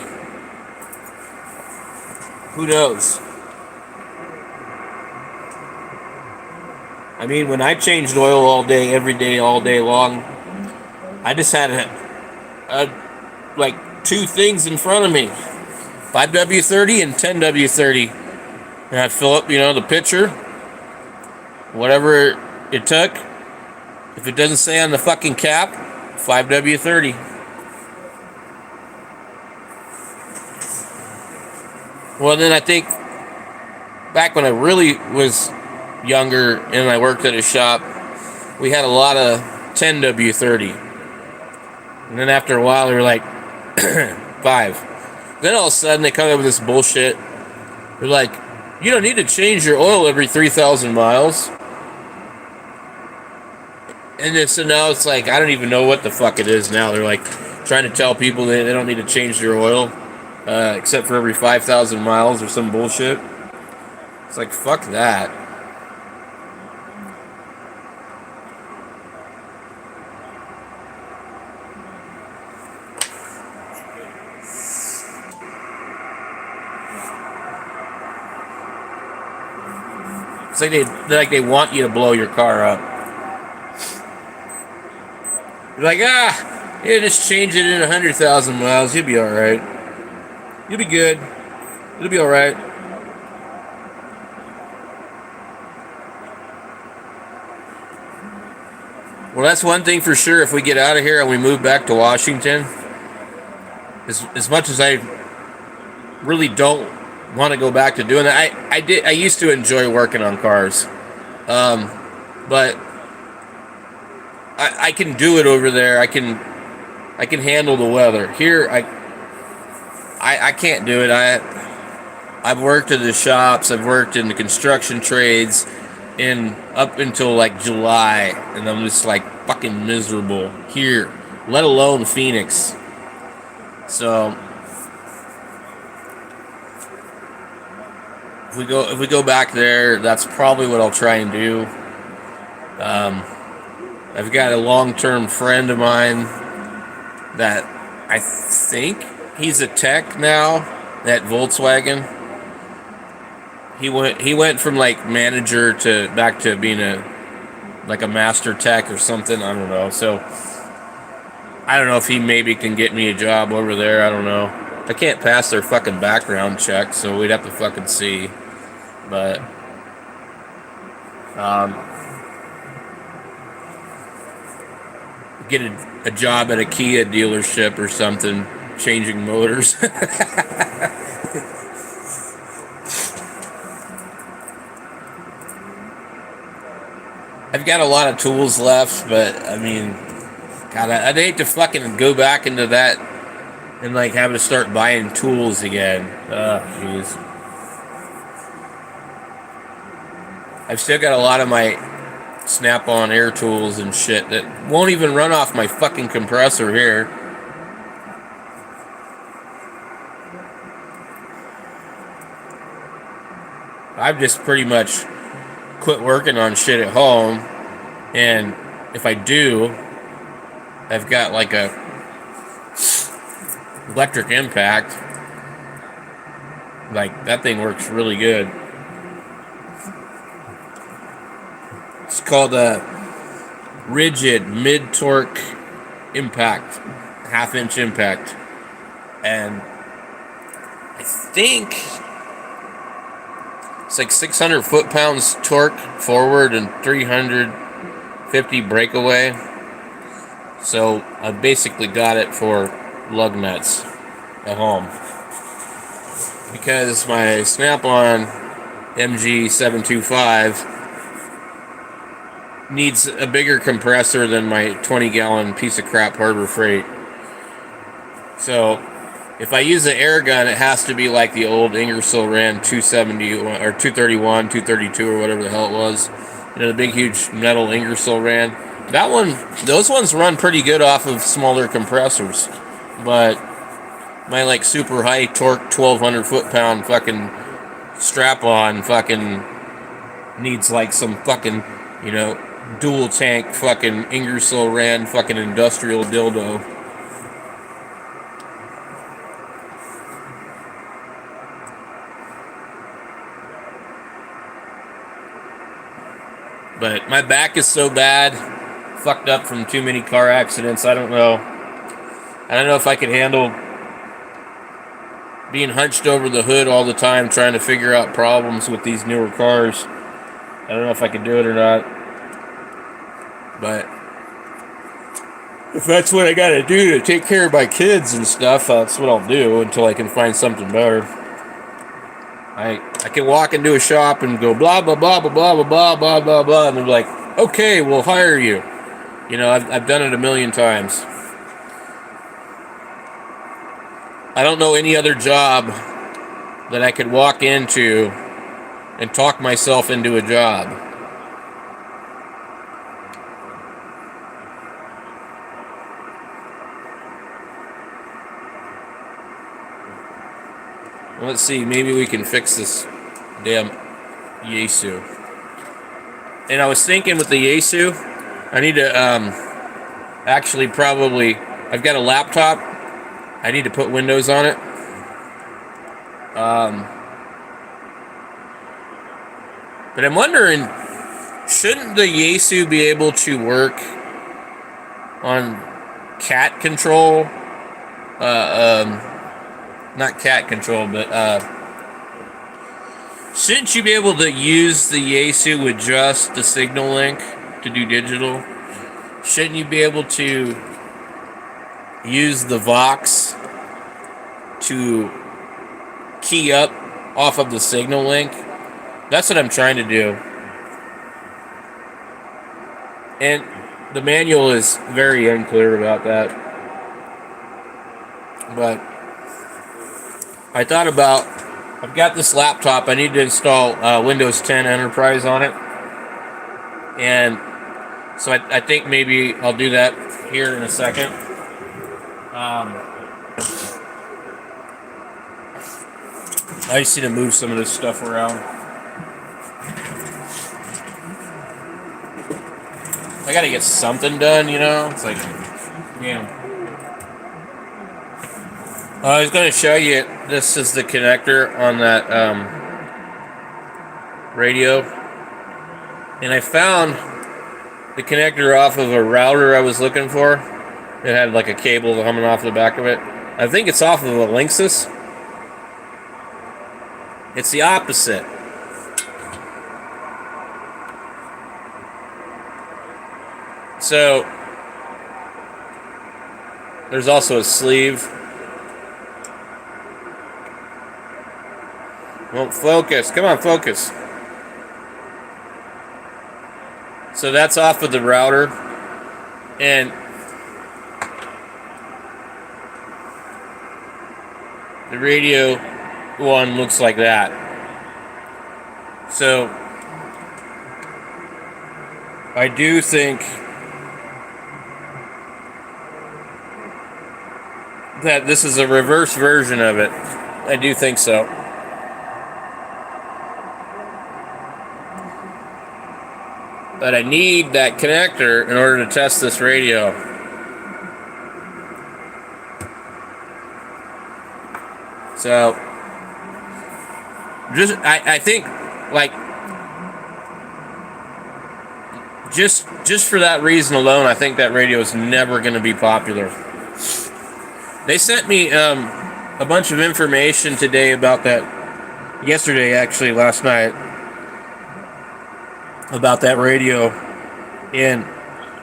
Who knows? I mean, when I changed oil all day, every day, all day long, I just had like two things in front of me, 5W30 and 10W30. And I'd fill up, you know, the pitcher, whatever it took. If it doesn't say on the fucking cap, 5W30. Well, then I think back when I really was younger and I worked at a shop, we had a lot of 10W30. And then after a while, they were like, 5. Then all of a sudden, they come up with this bullshit. They're like, you don't need to change your oil every 3,000 miles. And then, so now it's like, I don't even know what the fuck it is now. They're like trying to tell people that they don't need to change their oil except for every 5,000 miles or some bullshit. It's like, fuck that. It's like they want you to blow your car up. You're like, yeah, just change it in 100,000 miles. You'll be all right. You'll be good. It'll be all right. Well, that's one thing for sure. If we get out of here and we move back to Washington, as much as I really don't want to go back to doing that, I used to enjoy working on cars, but I can do it over there. I can handle the weather. Here, I can't do it. I've worked in the shops. I've worked in the construction trades, in up until like July, and I'm just like fucking miserable here, let alone Phoenix. So if we go back there, that's probably what I'll try and do. I've got a long-term friend of mine that I think he's a tech now at Volkswagen. He went from like manager to back to being a master tech or something. I don't know. So I don't know if he maybe can get me a job over there. I don't know. I can't pass their fucking background check, so we'd have to fucking see. But get a job at a Kia dealership or something, changing motors. I've got a lot of tools left, but I mean, God, I'd hate to fucking go back into that and like having to start buying tools again. Jeez. I've still got a lot of my Snap-on air tools and shit that won't even run off my fucking compressor here. I've just pretty much quit working on shit at home, and if I do, I've got like a electric impact. Like, that thing works really good. It's called a rigid mid-torque impact, half-inch impact, and I think it's like 600 foot-pounds torque forward and 350 breakaway. So I basically got it for lug nuts at home, because my Snap-on MG725 needs a bigger compressor than my 20-gallon piece of crap Harbor Freight. So if I use an air gun, it has to be like the old Ingersoll Rand 270 or 231, 232 or whatever the hell it was. You know, the big, huge metal Ingersoll Rand. That one, those ones run pretty good off of smaller compressors. But my like super high torque 1200 foot-pound fucking strap-on fucking needs like some fucking, you know, dual tank fucking Ingersoll Rand fucking industrial dildo. But my back is so bad, fucked up from too many car accidents. I don't know if I could handle being hunched over the hood all the time trying to figure out problems with these newer cars. I don't know if I could do it or not. But if that's what I gotta do to take care of my kids and stuff, that's what I'll do until I can find something better. I can walk into a shop and go blah blah blah blah blah blah blah blah blah, and they're like, okay, we'll hire you. You know, I've done it a million times. I don't know any other job that I could walk into and talk myself into a job. Let's see, maybe we can fix this damn Yaesu. And I was thinking with the Yaesu, I need to actually probably, I've got a laptop, I need to put Windows on it. But I'm wondering, shouldn't the Yaesu be able to work on cat control? Not cat control, but Shouldn't you be able to use the Yaesu with just the signal link to do digital? Shouldn't you be able to use the Vox to key up off of the signal link? That's what I'm trying to do. And the manual is very unclear about that. But I thought about, I've got this laptop, I need to install Windows 10 Enterprise on it. And so I think maybe I'll do that here in a second. I just need to move some of this stuff around. I gotta get something done, you know? It's like, yeah. I was gonna show you, this is the connector on that radio. And I found the connector off of a router I was looking for. It had like a cable coming off the back of it. I think it's off of a Linksys. It's the opposite. So there's also a sleeve. Won't focus. Come on, focus. So that's off of the router. And the radio one looks like that. So I do think that this is a reverse version of it. I do think so. But I need that connector in order to test this radio. So, I think, like, just for that reason alone, I think that radio is never going to be popular. They sent me a bunch of information today about that, yesterday actually, last night, about that radio, and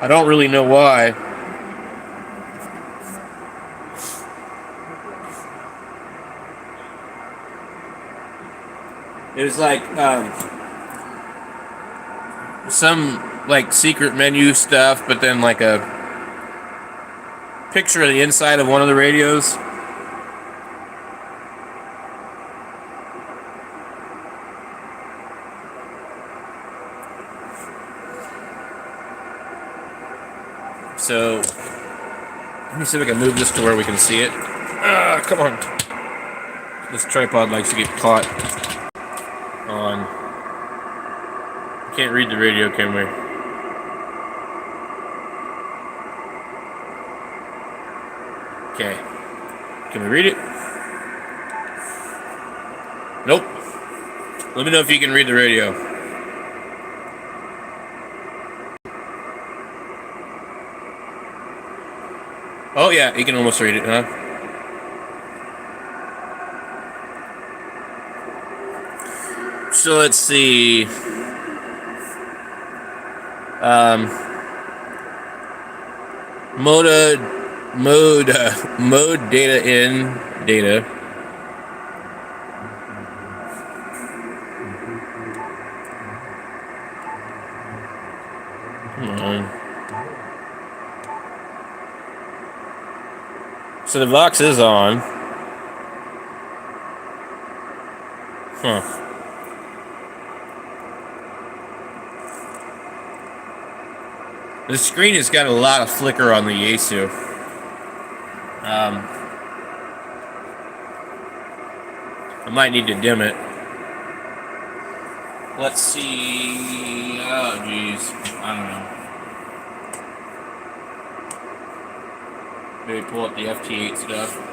I don't really know why. It was like some like secret menu stuff, but then like a picture of the inside of one of the radios. So let me see if I can move this to where we can see it. Come on. This tripod likes to get caught on. Can't read the radio, can we? Okay. Can we read it? Nope. Let me know if you can read the radio. Oh yeah, you can almost read it, huh? So let's see. Mode data in data. Come on. So the Vox is on. Huh. The screen has got a lot of flicker on the Yaesu. I might need to dim it. Let's see. Oh, geez. I don't know. Maybe pull up the FT8 stuff.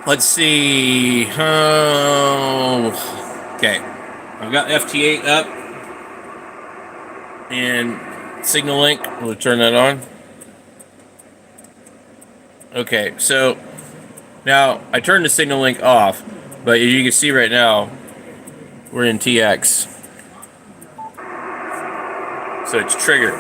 Let's see. Oh, okay. I've got FT8 up and Signal Link. We'll turn that on. Okay, so now I turned the Signal Link off, but as you can see right now, we're in TX. So it's triggered.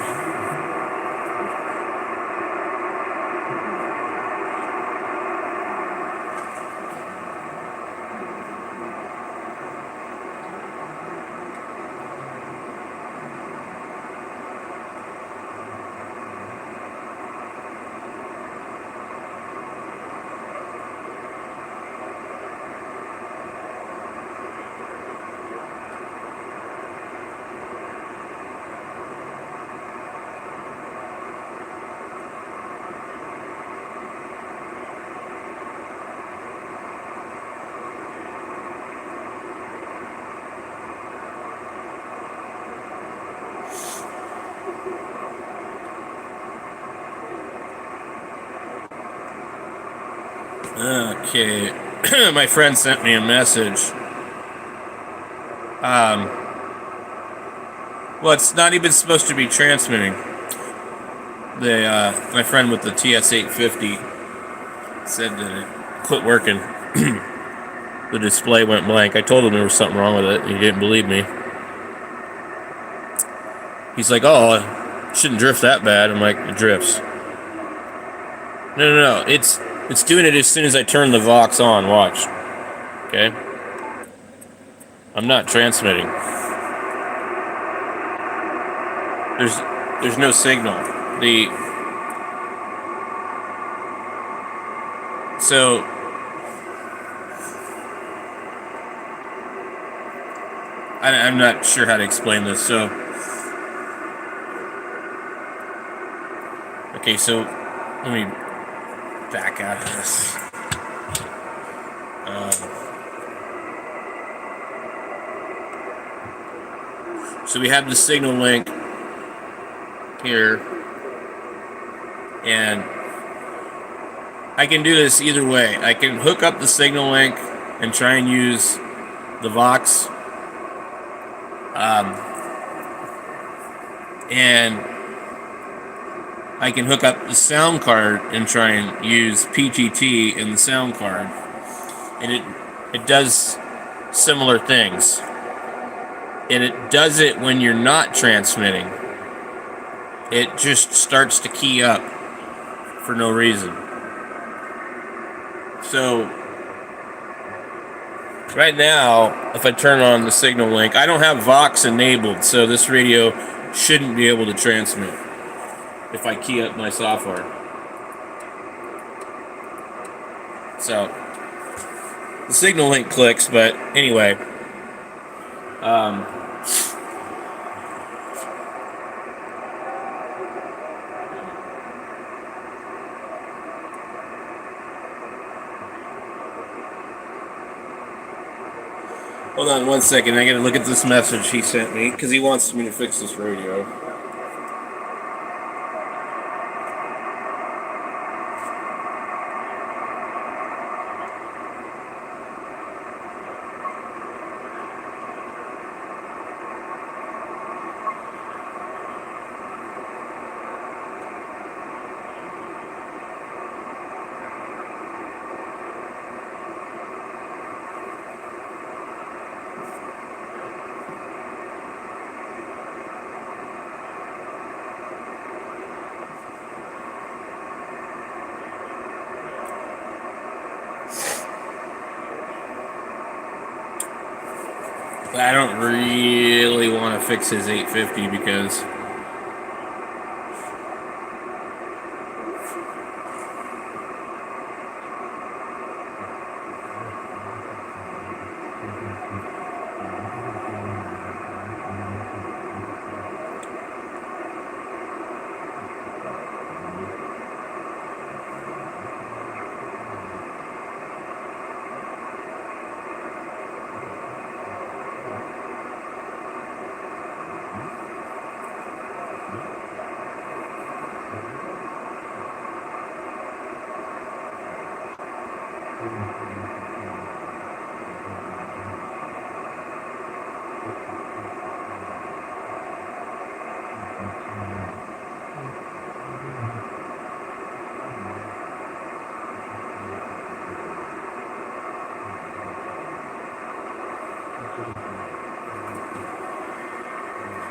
Okay, my friend sent me a message. Well, it's not even supposed to be transmitting. My friend with the TS850 said that it quit working. The display went blank. I told him there was something wrong with it. He didn't believe me. He's like, "Oh, it shouldn't drift that bad." I'm like, "It drifts." No. It's doing it as soon as I turn the Vox on. Watch. Okay. I'm not transmitting. There's no signal. So I'm not sure how to explain this. So okay, so let me back out of this. So we have the Signal Link here, and I can do this either way. I can hook up the Signal Link and try and use the Vox, and I can hook up the sound card and try and use PTT in the sound card, and it does similar things. And it does it when you're not transmitting. It just starts to key up for no reason. So right now, if I turn on the Signal Link, I don't have Vox enabled, so this radio shouldn't be able to transmit if I key up my software. So the Signal Link clicks, but anyway, hold on one second. I gotta look at this message he sent me because he wants me to fix this radio. I don't really want to fix his 850 because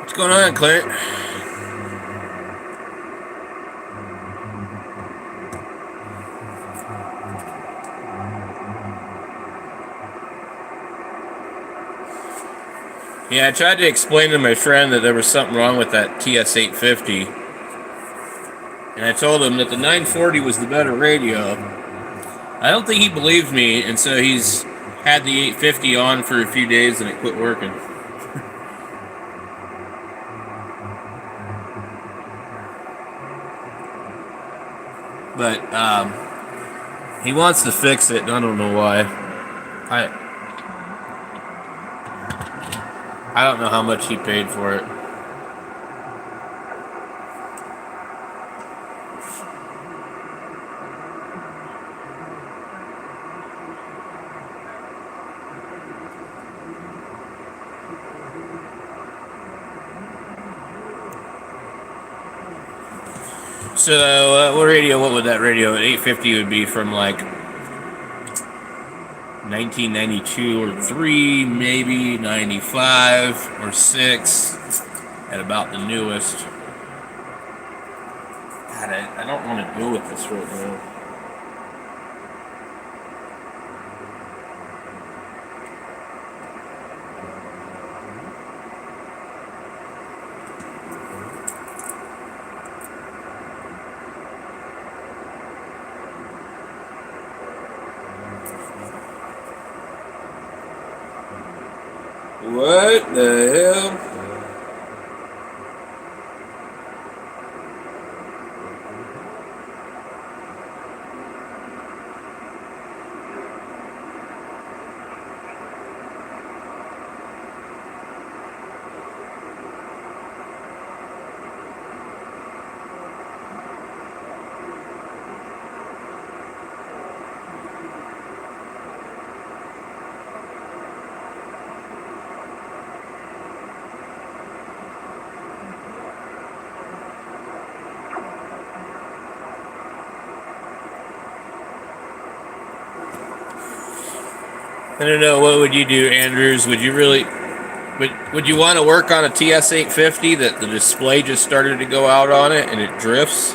What's going on, Clint? Yeah, I tried to explain to my friend that there was something wrong with that TS850. And I told him that the 940 was the better radio. I don't think he believed me, and so he's had the 850 on for a few days and it quit working. But he wants to fix it, and I don't know why. I don't know how much he paid for it. So, what would that radio? 850 would be from like 1992 or 3, maybe 95 or 6, at about the newest. God, I don't want to deal with this right now. What the hell? I don't know. What would you do, Andrews? Would you really, would you want to work on a TS850 that the display just started to go out on it and it drifts?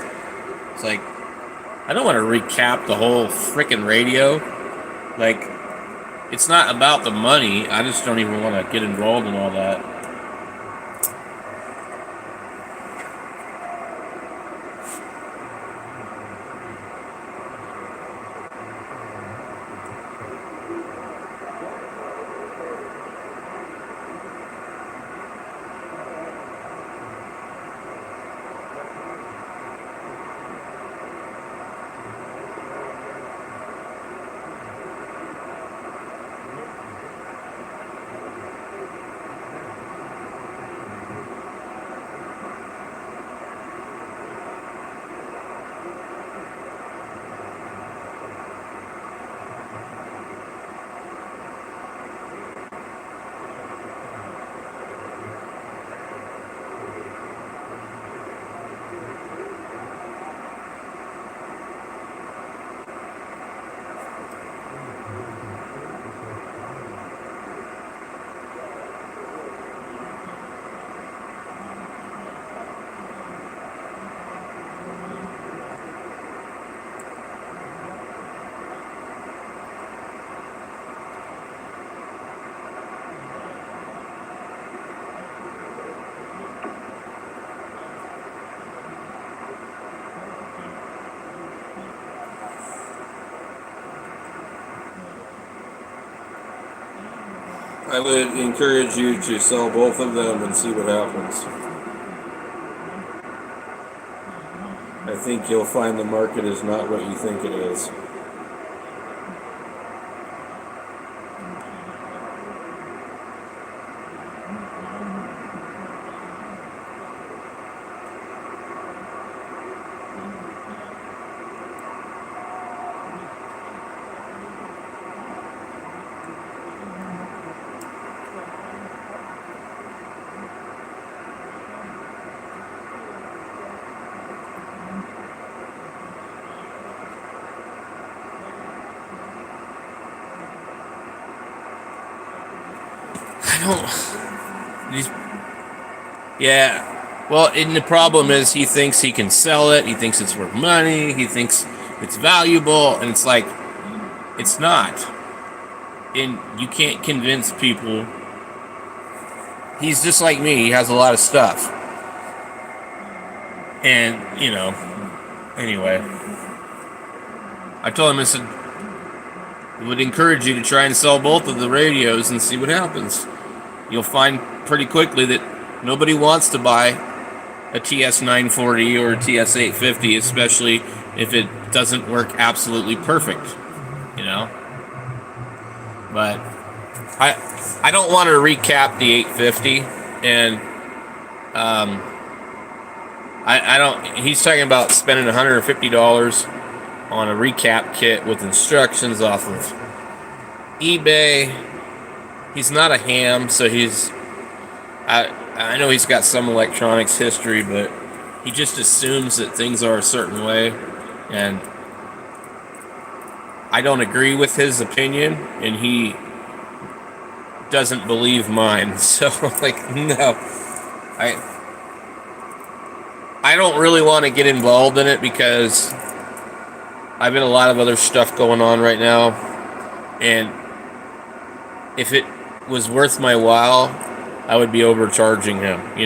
It's like, I don't want to recap the whole freaking radio. Like, it's not about the money. I just don't even want to get involved in all that. I would encourage you to sell both of them and see what happens. I think you'll find the market is not what you think it is. Yeah. Well, and the problem is he thinks he can sell it. He thinks it's worth money. He thinks it's valuable. And it's like, it's not. And you can't convince people. He's just like me. He has a lot of stuff. And, anyway. I told him, I said, it would encourage you to try and sell both of the radios and see what happens. You'll find pretty quickly that nobody wants to buy a TS940 or a TS850, especially if it doesn't work absolutely perfect, But I don't want to recap the 850, and I don't. He's talking about spending $150 on a recap kit with instructions off of eBay. He's not a ham, so I know he's got some electronics history, but he just assumes that things are a certain way, and I don't agree with his opinion, and he doesn't believe mine. So, no. I don't really want to get involved in it because I've got a lot of other stuff going on right now, and if it was worth my while, I would be overcharging him,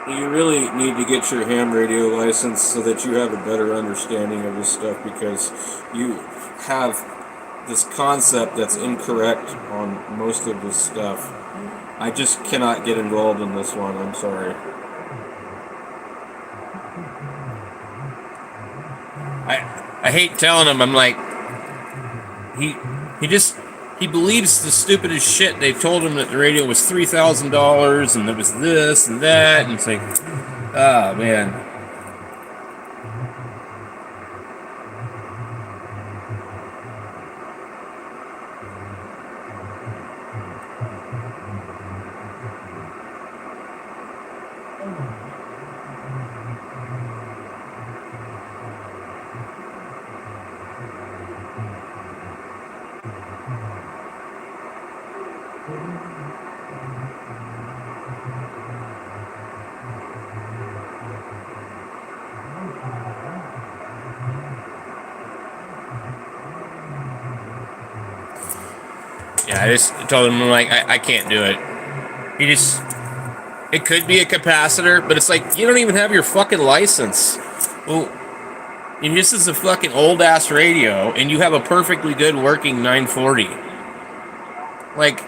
You really need to get your ham radio license so that you have a better understanding of this stuff, because you have this concept that's incorrect on most of this stuff. I just cannot get involved in this one. I'm sorry. I hate telling him. I'm like, he believes the stupidest shit. They told him that the radio was $3,000 and there was this and that, and it's like, oh man. Yeah, I just told him, like, I can't do it. It could be a capacitor, but it's like, you don't even have your fucking license. Well, and this is a fucking old ass radio, and you have a perfectly good working 940. Like,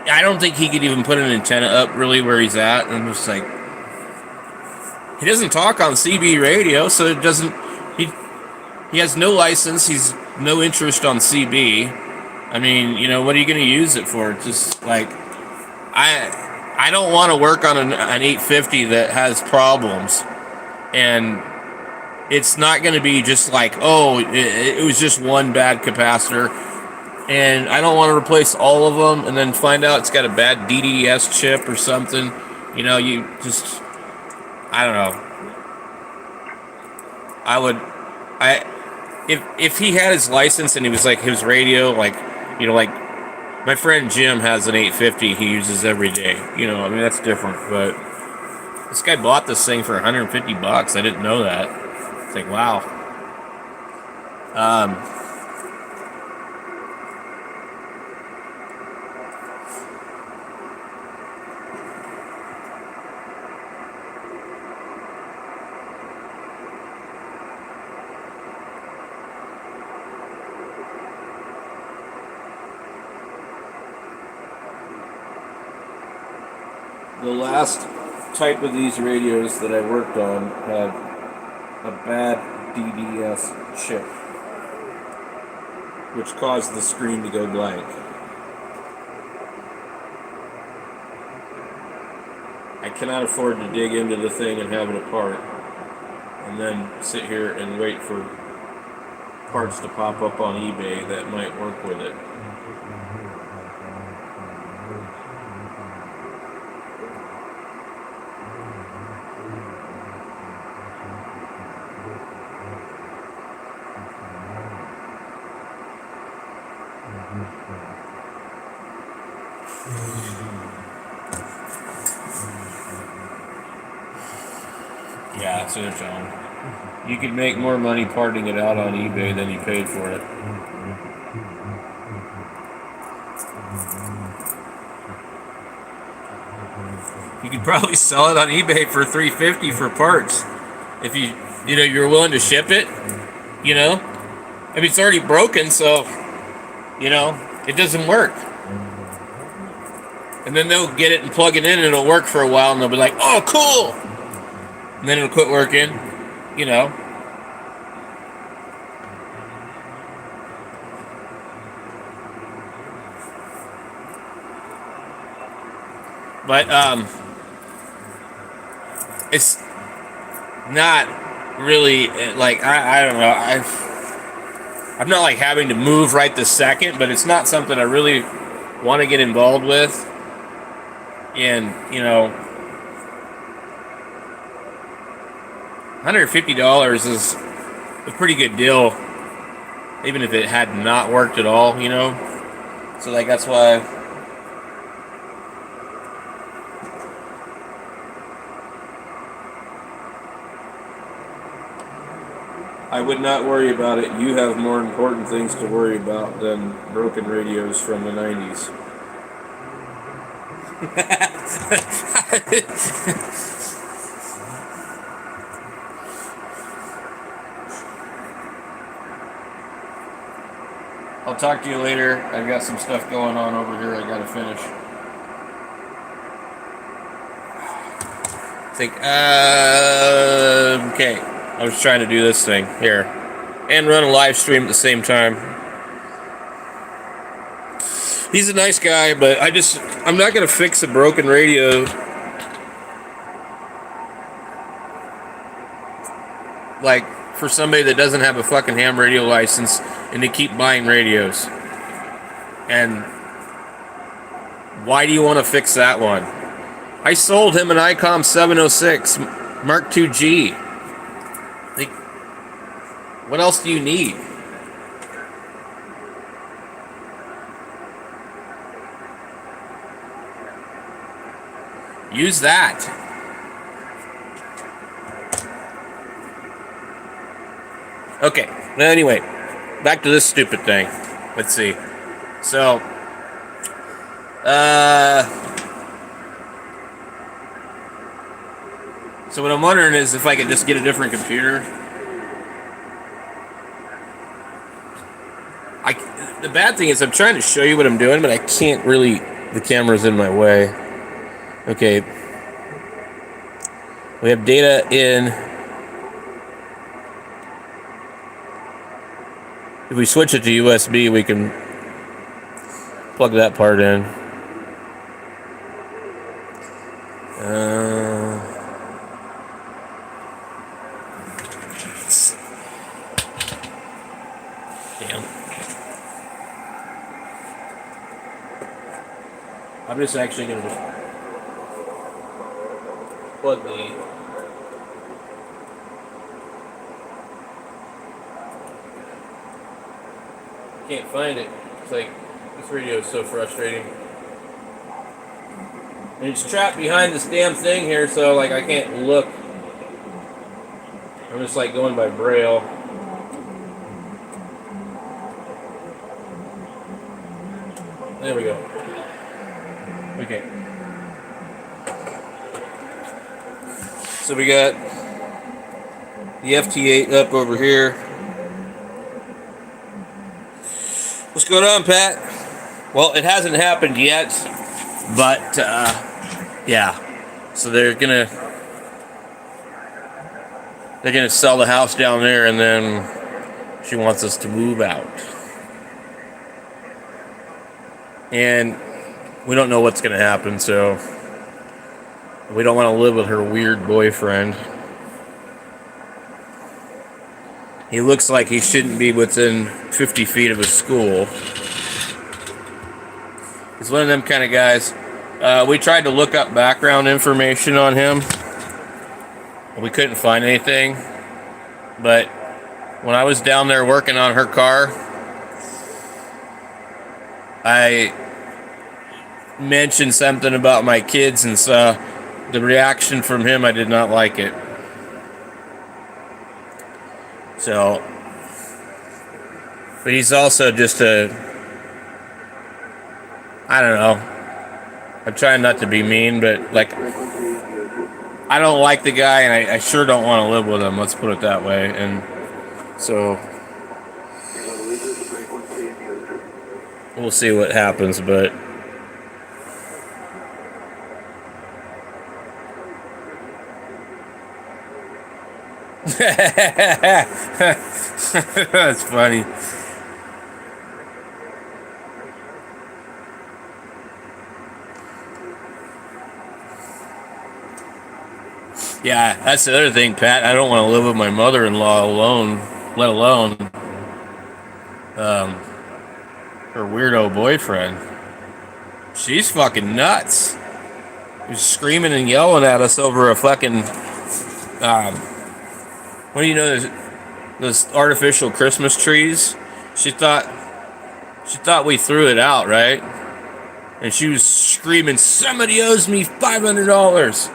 I don't think he could even put an antenna up really where he's at. And I'm just like, he doesn't talk on CB radio, so it doesn't. He has no license. He's no interest on CB. I mean, what are you going to use it for? It's just like, I don't want to work on an 850 that has problems, and it's not going to be just like, oh, it was just one bad capacitor, and I don't want to replace all of them and then find out it's got a bad DDS chip or something. You just, I don't know. If he had his license and he was like his radio, like my friend Jim has an 850 he uses every day. I mean, that's different. But this guy bought this thing for $150. I didn't know that. It's like, wow. The last type of these radios that I worked on had a bad DDS chip, which caused the screen to go blank. I cannot afford to dig into the thing and have it apart, and then sit here and wait for parts to pop up on eBay that might work with it. Yeah, that's what I'm telling. You could make more money parting it out on eBay than you paid for it. You could probably sell it on eBay for $350 for parts if you're willing to ship it. You know, I mean, it's already broken, so it doesn't work. And then they'll get it and plug it in, and it'll work for a while, and they'll be like, "Oh, cool," and then it'll quit working. But it's not really like I don't know. I'm not like having to move right this second, but it's not something I really want to get involved with. And $150 is a pretty good deal, even if it had not worked at all. So like that's why. I would not worry about it. You have more important things to worry about than broken radios from the 90s. I'll talk to you later. I've got some stuff going on over here I gotta finish. Okay. I was trying to do this thing here and run a live stream at the same time. He's a nice guy, but I'm not going to fix a broken radio like for somebody that doesn't have a fucking ham radio license and they keep buying radios. And why do you want to fix that one? I sold him an ICOM 706 Mark II-G. Like, what else do you need? Use that. Okay. Now, anyway, back to this stupid thing. Let's see. So, so what I'm wondering is if I could just get a different computer. The bad thing is I'm trying to show you what I'm doing, but I can't really. The camera's in my way. Okay. We have data in. If we switch it to USB, we can plug that part in. Damn. I'm just actually going to plug the. Can't find it. It's like this radio is so frustrating. And it's trapped behind this damn thing here, so like I can't look. I'm just like going by braille. There we go. Okay. So we got the FT8 up over here. What's going on, Pat? Well, it hasn't happened yet, but yeah. So they're gonna sell the house down there, and then she wants us to move out. And we don't know what's gonna happen, so we don't want to live with her weird boyfriend. He looks like he shouldn't be within 50 feet of a school. He's one of them kind of guys. We tried to look up background information on him. We couldn't find anything. But when I was down there working on her car, I mentioned something about my kids, and so the reaction from him, I did not like it. So, but he's also just I don't know. I'm trying not to be mean, but like, I don't like the guy, and I sure don't want to live with him. Let's put it that way. And so we'll see what happens, but that's funny. Yeah, that's the other thing, Pat. I don't want to live with my mother-in-law alone, let alone her weirdo boyfriend. She's fucking nuts. She's screaming and yelling at us over a fucking what do you know? Those artificial Christmas trees. She thought we threw it out, right? And she was screaming, "Somebody owes me $500."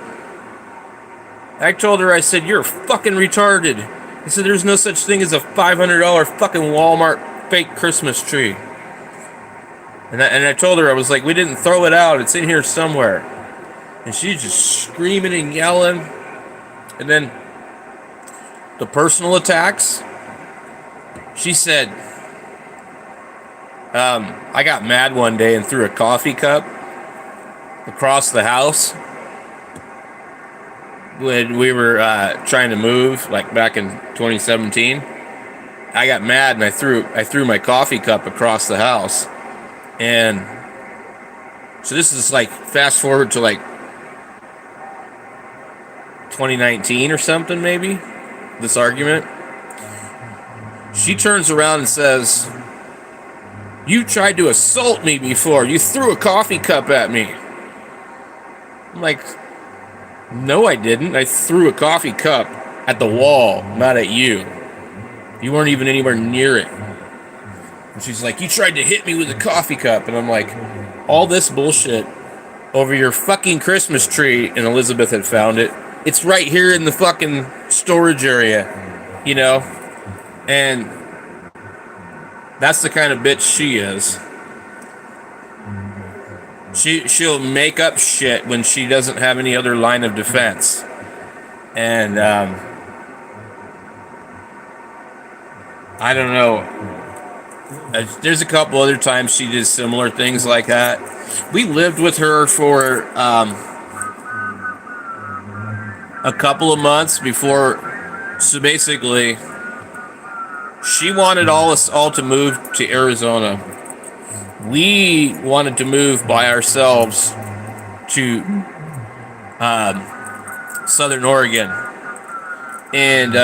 I told her, I said, "You're fucking retarded." I said, "There's no such thing as a $500 fucking Walmart fake Christmas tree." And I told her, I was like, "We didn't throw it out. It's in here somewhere." And she's just screaming and yelling. And then the personal attacks. She said, I got mad one day and threw a coffee cup across the house when we were trying to move, like back in 2017. I got mad and I threw my coffee cup across the house. And so this is like fast forward to like 2019 or something, maybe, this argument. She turns around and says, "You tried to assault me before. You threw a coffee cup at me." I'm like, "No, I didn't. I threw a coffee cup at the wall, not at you. You weren't even anywhere near it." And she's like, "You tried to hit me with a coffee cup." And I'm like, all this bullshit over your fucking Christmas tree, and Elizabeth had found it. It's right here in the fucking storage area, you know? And that's the kind of bitch she is. She'll make up shit when she doesn't have any other line of defense. And I don't know. There's a couple other times she did similar things like that. We lived with her for a couple of months before. So basically, she wanted us all to move to Arizona. We wanted to move by ourselves to Southern Oregon. And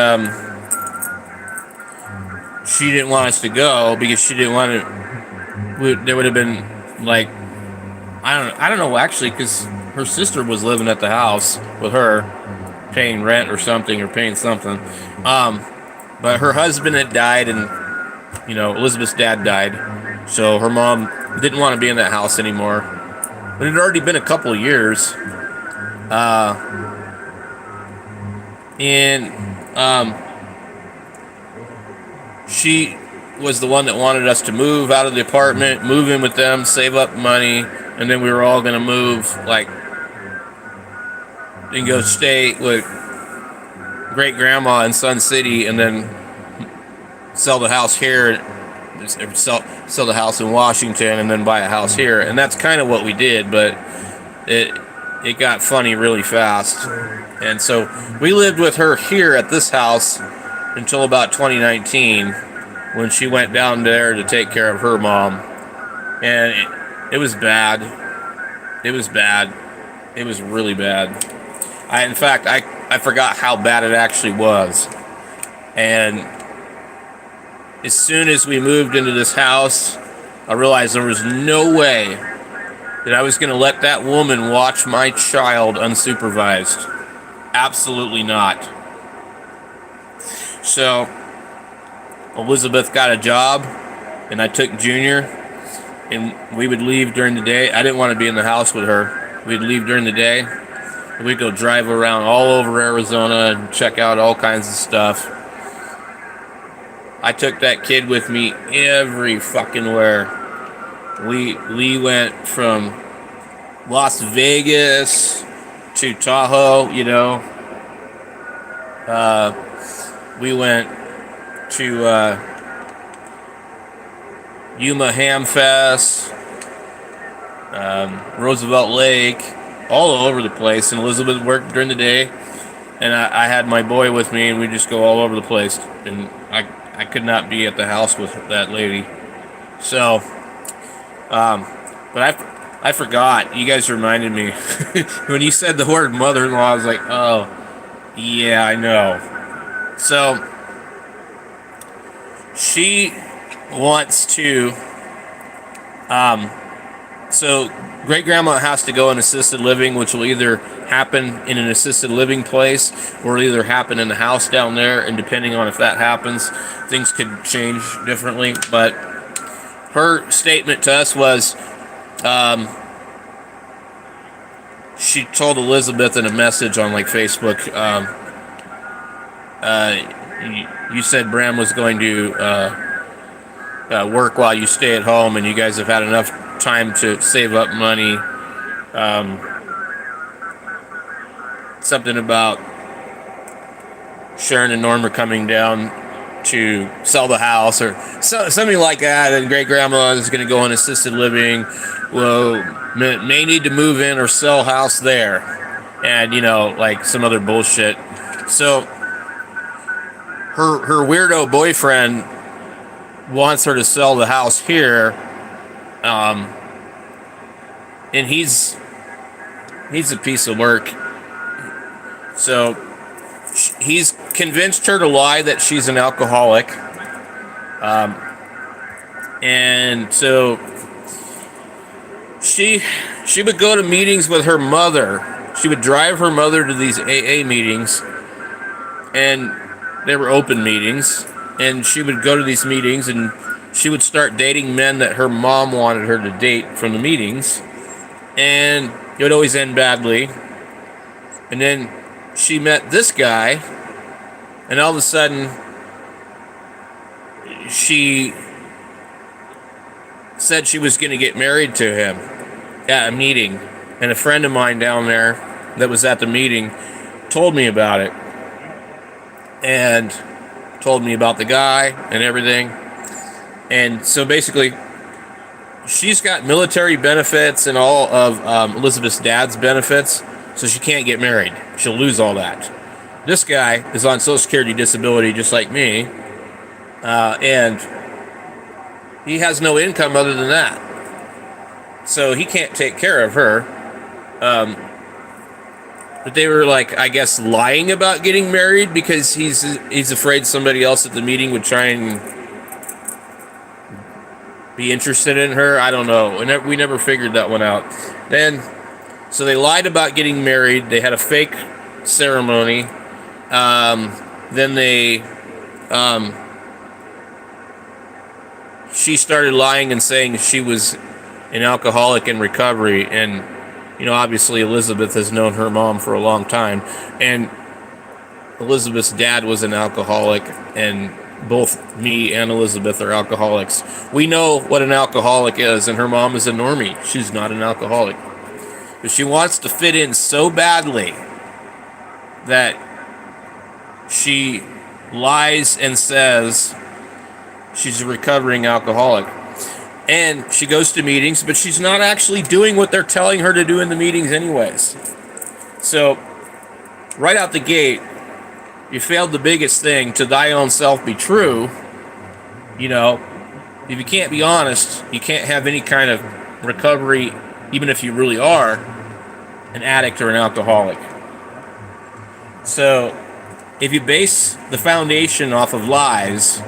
she didn't want us to go because she didn't want to. There would have been like, I don't know actually, because her sister was living at the house with her, paying rent or something, or paying something. But her husband had died, and Elizabeth's dad died, so her mom didn't want to be in that house anymore. But it had already been a couple of years, and she was the one that wanted us to move out of the apartment, move in with them, save up money, and then we were all going to move, like, and go stay with great grandma in Sun City, and then sell the house here, sell the house in Washington, and then buy a house here. And that's kind of what we did, but it got funny really fast. And so we lived with her here at this house until about 2019 when she went down there to take care of her mom. And it was bad. It was bad. It was really bad. In fact, I forgot how bad it actually was. And as soon as we moved into this house, I realized there was no way that I was going to let that woman watch my child unsupervised. Absolutely not. So Elizabeth got a job, and I took Junior, and we would leave during the day. I didn't want to be in the house with her. We'd leave during the day. We'd go drive around all over Arizona and check out all kinds of stuff. I took that kid with me every fucking where. We went from Las Vegas to Tahoe, you know. We went to Yuma Ham Fest, Roosevelt Lake, all over the place. And Elizabeth worked during the day, and I had my boy with me, and we just go all over the place. And I could not be at the house with that lady. So, but I forgot. You guys reminded me. When you said the word mother-in-law, I was like, oh, yeah, I know. So, she wants to, so great-grandma has to go in assisted living, which will either happen in an assisted living place or either happen in the house down there, and depending on if that happens, things could change differently. But her statement to us was, she told Elizabeth in a message on like Facebook, you said Bram was going to work while you stay at home, and you guys have had enough time to save up money. Something about Sharon and Norm are coming down to sell the house or something like that, and great grandma is going to go on assisted living. Well, may need to move in or sell house there, and you know, like some other bullshit. So her weirdo boyfriend wants her to sell the house here, and he's a piece of work. So he's convinced her to lie that she's an alcoholic, and so she would go to meetings with her mother. She would drive her mother to these AA meetings, and they were open meetings, and she would go to these meetings, and she would start dating men that her mom wanted her to date from the meetings, and it would always end badly. And then she met this guy, and all of a sudden she said she was going to get married to him at a meeting, and a friend of mine down there that was at the meeting told me about it, and told me about the guy and everything. And so basically she's got military benefits and all of Elizabeth's dad's benefits, so she can't get married. She'll lose all that. This guy is on Social Security disability just like me, and he has no income other than that, so he can't take care of her. But they were like, I guess, lying about getting married because he's afraid somebody else at the meeting would try and be interested in her. I don't know. We never figured that one out. So they lied about getting married. They had a fake ceremony. Then she started lying and saying she was an alcoholic in recovery. And, you know, obviously Elizabeth has known her mom for a long time. And Elizabeth's dad was an alcoholic, and both me and Elizabeth are alcoholics. We know what an alcoholic is, and her mom is a normie. She's not an alcoholic. But she wants to fit in so badly that she lies and says she's a recovering alcoholic. And she goes to meetings, but she's not actually doing what they're telling her to do in the meetings anyways. So, right out the gate, you failed the biggest thing, to thy own self be true. You know, if you can't be honest, you can't have any kind of recovery, even if you really are an addict or an alcoholic. So, if you base the foundation off of lies,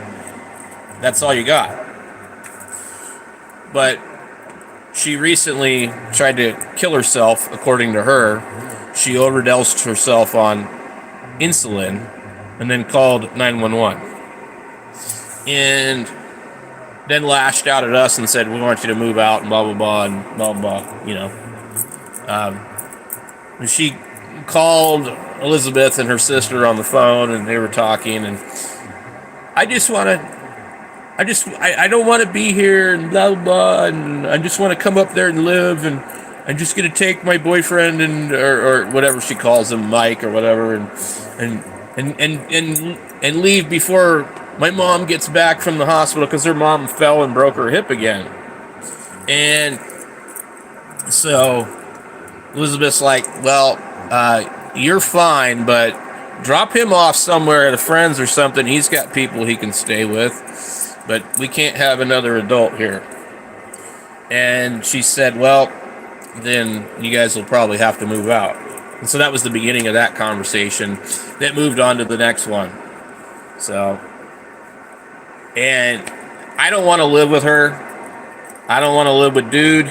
that's all you got. But she recently tried to kill herself, according to her. She overdosed herself on insulin and then called 911. And then lashed out at us and said, we want you to move out and blah, blah, blah, and blah, blah, you know. She called Elizabeth and her sister on the phone, and they were talking, and I don't want to be here, and blah, blah, blah, and I just want to come up there and live, and I'm just going to take my boyfriend and or whatever she calls him, Mike or whatever, and leave before my mom gets back from the hospital, because her mom fell and broke her hip again. And so Elizabeth's like, well, you're fine, but drop him off somewhere at a friend's or something. He's got people he can stay with. But we can't have another adult here. And she said, well, then you guys will probably have to move out. And so that was the beginning of that conversation. That moved on to the next one. So, and I don't want to live with her. I don't want to live with dude.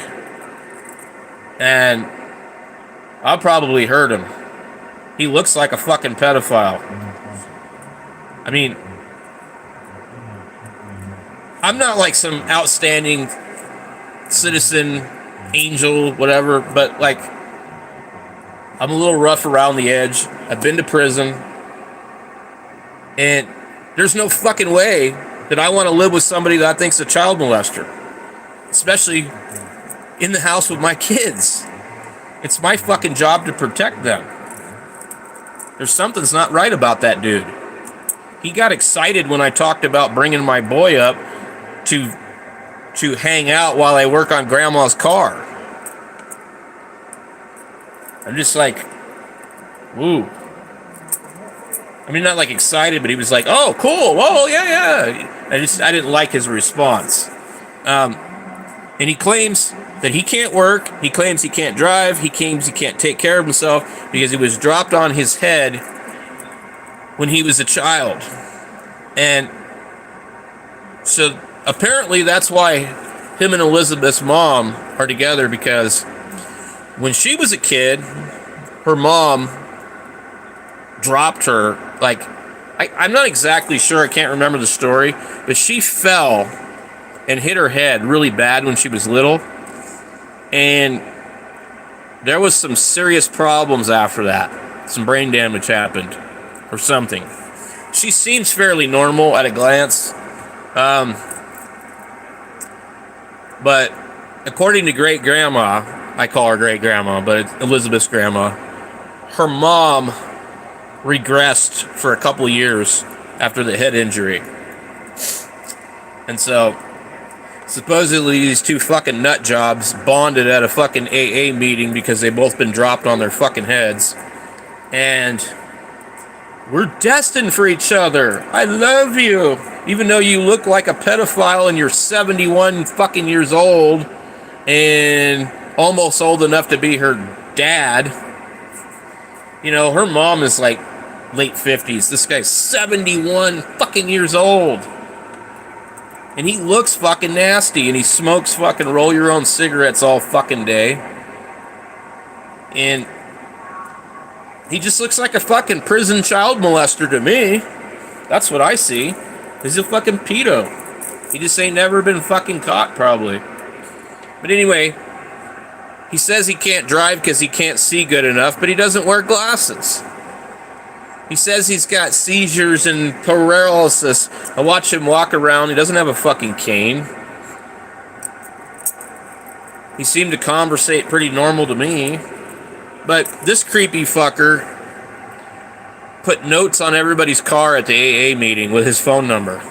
And I'll probably hurt him. He looks like a fucking pedophile. I mean, I'm not like some outstanding citizen, angel, whatever, but like, I'm a little rough around the edge. I've been to prison. And there's no fucking way that I want to live with somebody that I think's a child molester. Especially in the house with my kids. It's my fucking job to protect them. There's something's not right about that dude. He got excited when I talked about bringing my boy up to hang out while I work on grandma's car. I'm just like, woo. I mean, not like excited, but he was like, oh, cool, whoa, yeah. I didn't like his response. And he claims that he can't work, he claims he can't drive, he claims he can't take care of himself because he was dropped on his head when he was a child. And so apparently that's why him and Elizabeth's mom are together, because when she was a kid, her mom dropped her, like, I'm not exactly sure, I can't remember the story, but she fell and hit her head really bad when she was little, and there was some serious problems after that. Some brain damage happened, or something. She seems fairly normal at a glance, but according to great grandma, I call her great grandma, but it's Elizabeth's grandma, her mom regressed for a couple of years after the head injury. And so supposedly these two fucking nut jobs bonded at a fucking AA meeting because they both been dropped on their fucking heads. And we're destined for each other. I love you. Even though you look like a pedophile and you're 71 fucking years old and almost old enough to be her dad. You know, her mom is like late 50s. This guy's 71 fucking years old. And he looks fucking nasty, and he smokes fucking roll your own cigarettes all fucking day. And he just looks like a fucking prison child molester to me. That's what I see. He's a fucking pedo. He just ain't never been fucking caught, probably. But anyway, he says he can't drive because he can't see good enough, but he doesn't wear glasses. He says he's got seizures and paralysis. I watch him walk around. He doesn't have a fucking cane. He seemed to conversate pretty normal to me. But this creepy fucker put notes on everybody's car at the AA meeting with his phone number.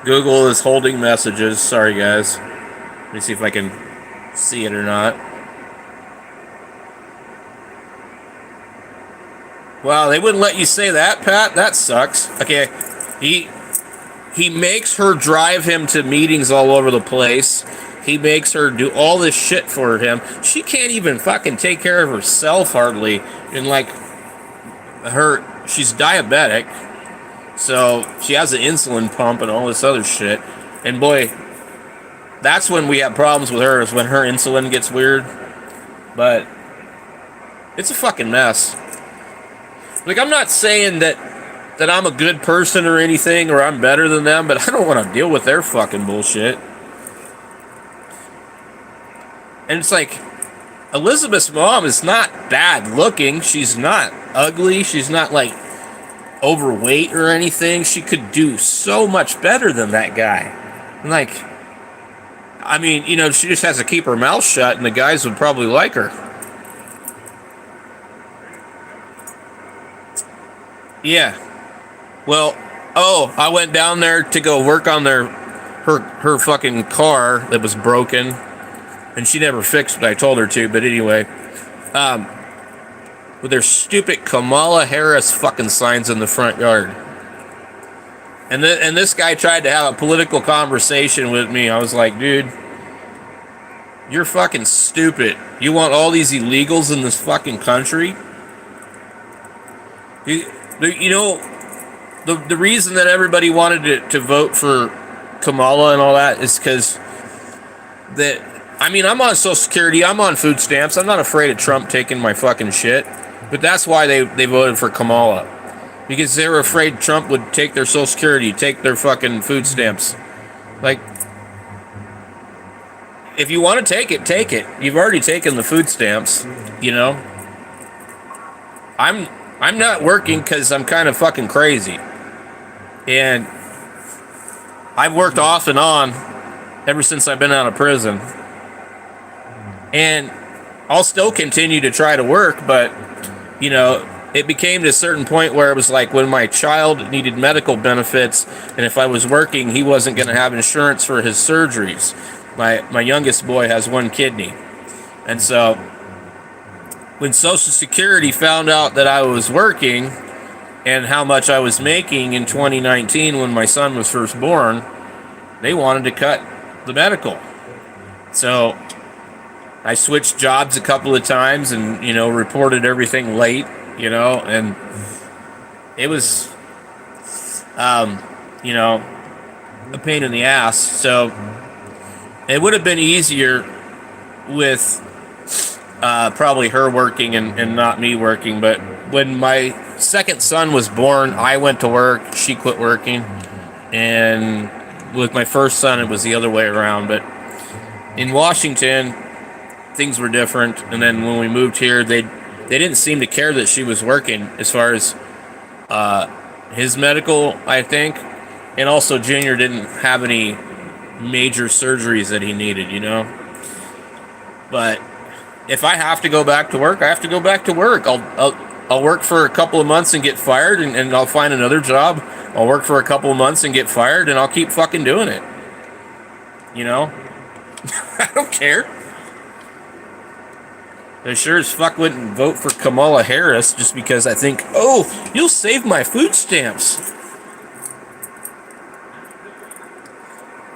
Google is holding messages. Sorry, guys. Let me see if I can see it or not. Wow, they wouldn't let you say that, Pat? That sucks. Okay, he makes her drive him to meetings all over the place. He makes her do all this shit for him. She can't even fucking take care of herself hardly. And like she's diabetic, so she has an insulin pump and all this other shit. And boy, that's when we have problems with her, is when her insulin gets weird. But it's a fucking mess. Like, I'm not saying that I'm a good person or anything, or I'm better than them, but I don't want to deal with their fucking bullshit. And it's like, Elizabeth's mom is not bad looking. She's not ugly. She's not, like, overweight or anything. She could do so much better than that guy. And, like, I mean, you know, she just has to keep her mouth shut, and the guys would probably like her. Yeah. Well, I went down there to go work on her fucking car that was broken, and she never fixed it. I told her to, but anyway, with their stupid Kamala Harris fucking signs in the front yard. And this guy tried to have a political conversation with me. I was like, dude, you're fucking stupid. You want all these illegals in this fucking country? You know, the reason that everybody wanted to vote for Kamala and all that is because I mean, I'm on Social Security, I'm on food stamps, I'm not afraid of Trump taking my fucking shit, but that's why they voted for Kamala. Because they were afraid Trump would take their Social Security, take their fucking food stamps. Like, if you want to take it, take it. You've already taken the food stamps, you know? I'm not working because I'm kind of fucking crazy. And I've worked off and on ever since I've been out of prison. And I'll still continue to try to work, but, you know, it became to a certain point where it was like when my child needed medical benefits, and if I was working, he wasn't going to have insurance for his surgeries. My youngest boy has one kidney. And so when Social Security found out that I was working and how much I was making in 2019 when my son was first born, they wanted to cut the medical. So I switched jobs a couple of times and, you know, reported everything late, you know, and it was, you know, a pain in the ass. So it would have been easier with probably her working and not me working, but when my second son was born, I went to work, she quit working, and with my first son, it was the other way around. But in Washington, things were different, and then when we moved here, they didn't seem to care that she was working as far as his medical, I think, and also Junior didn't have any major surgeries that he needed, you know. But if I have to go back to work, I have to go back to work. I'll work for a couple of months and get fired, and I'll find another job. I'll work for a couple of months and get fired, and I'll keep fucking doing it. You know? I don't care. I sure as fuck wouldn't vote for Kamala Harris just because I think, oh, you'll save my food stamps.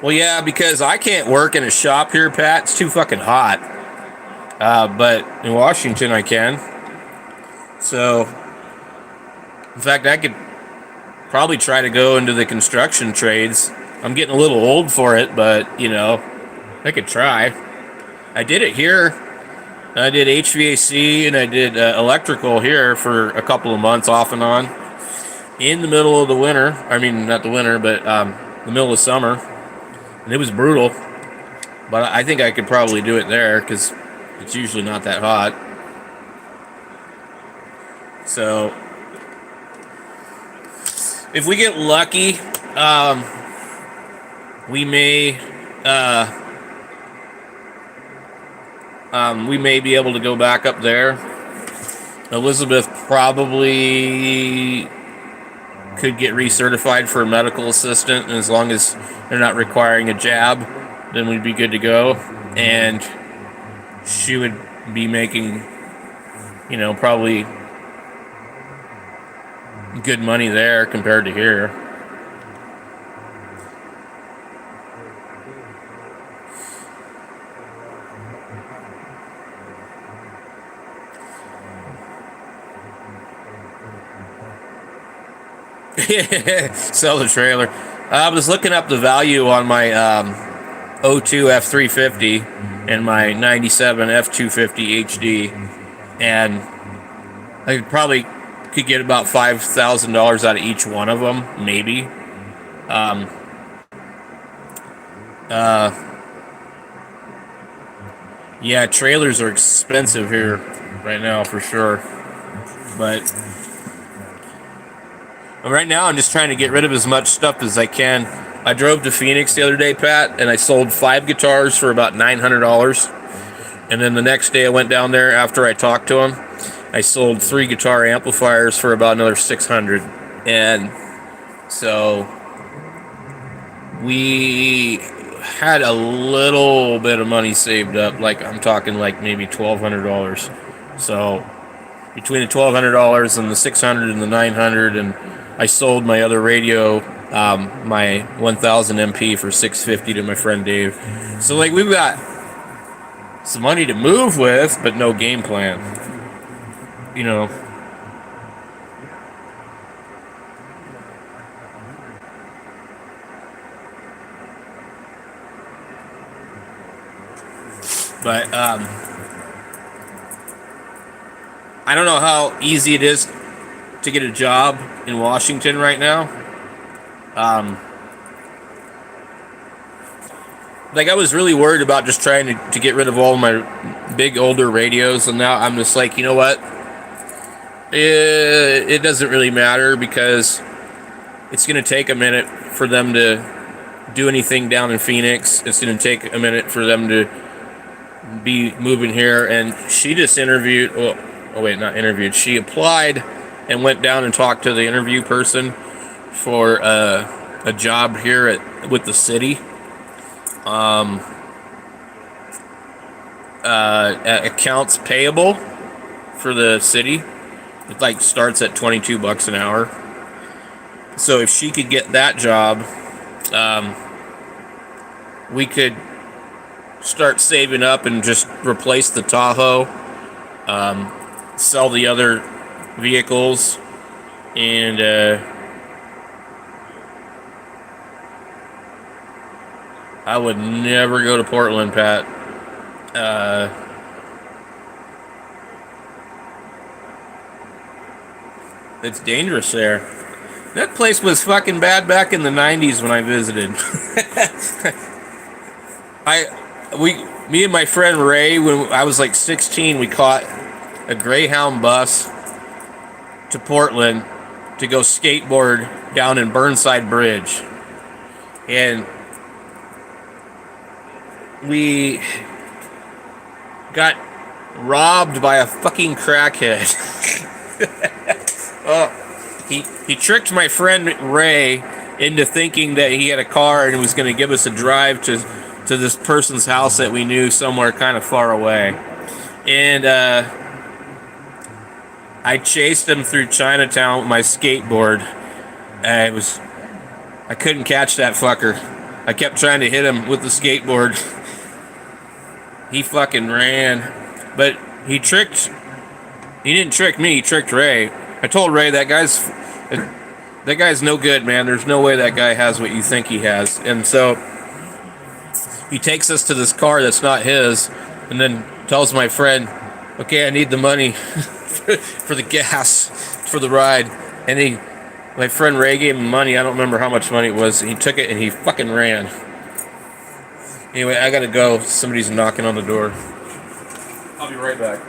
Well, yeah, because I can't work in a shop here, Pat. It's too fucking hot. But in Washington, I can. So, in fact, I could probably try to go into the construction trades. I'm getting a little old for it, but, you know, I could try. I did it here. I did HVAC and I did electrical here for a couple of months off and on in the middle of the winter. I mean, not the winter, but the middle of summer. And it was brutal. But I think I could probably do it there because it's usually not that hot. So, if we get lucky, we may be able to go back up there. Elizabeth probably could get recertified for a medical assistant, and as long as they're not requiring a jab, then we'd be good to go. And she would be making, probably good money there compared to here. Sell the trailer. I was looking up the value on my 02 F350 and my 97 F250 HD, and I probably could get about $5,000 out of each one of them, maybe. Yeah, trailers are expensive here right now for sure, but right now I'm just trying to get rid of as much stuff as I can. I drove to Phoenix the other day, Pat, and I sold 5 guitars for about $900. And then the next day I went down there after I talked to him. I sold 3 guitar amplifiers for about another $600. And so we had a little bit of money saved up. Like, I'm talking like maybe $1,200. So between the $1,200 and the $600 and the $900, and I sold my other radio, my 1000 MP for $650 to my friend Dave. So like, we've got some money to move with, but no game plan. But I don't know how easy it is to get a job in Washington right now. Like, I was really worried about just trying to get rid of all my big older radios, and now I'm just like, you know what? It doesn't really matter, because it's going to take a minute for them to do anything down in Phoenix. It's going to take a minute for them to be moving here. And she just interviewed, she applied and went down and talked to the interview person for a job here with the city. Accounts payable for the city. It like starts at $22 an hour. So if she could get that job, we could start saving up and just replace the Tahoe, sell the other vehicles, and I would never go to Portland, Pat. It's dangerous there. That place was fucking bad back in the 90s when I visited. Me and my friend Ray, when I was like 16, we caught a Greyhound bus to Portland to go skateboard down in Burnside Bridge. And we got robbed by a fucking crackhead. He tricked my friend Ray into thinking that he had a car and was going to give us a drive to this person's house that we knew somewhere kind of far away. And I chased him through Chinatown with my skateboard. I couldn't catch that fucker. I kept trying to hit him with the skateboard. He fucking ran. But he didn't trick me, he tricked Ray. I told Ray, that guy's no good, man. There's no way that guy has what you think he has. And so he takes us to this car that's not his, and then tells my friend, okay, I need the money for the gas, for the ride. And my friend Ray gave him money. I don't remember how much money it was. He took it and he fucking ran. Anyway, I gotta go. Somebody's knocking on the door. I'll be right back.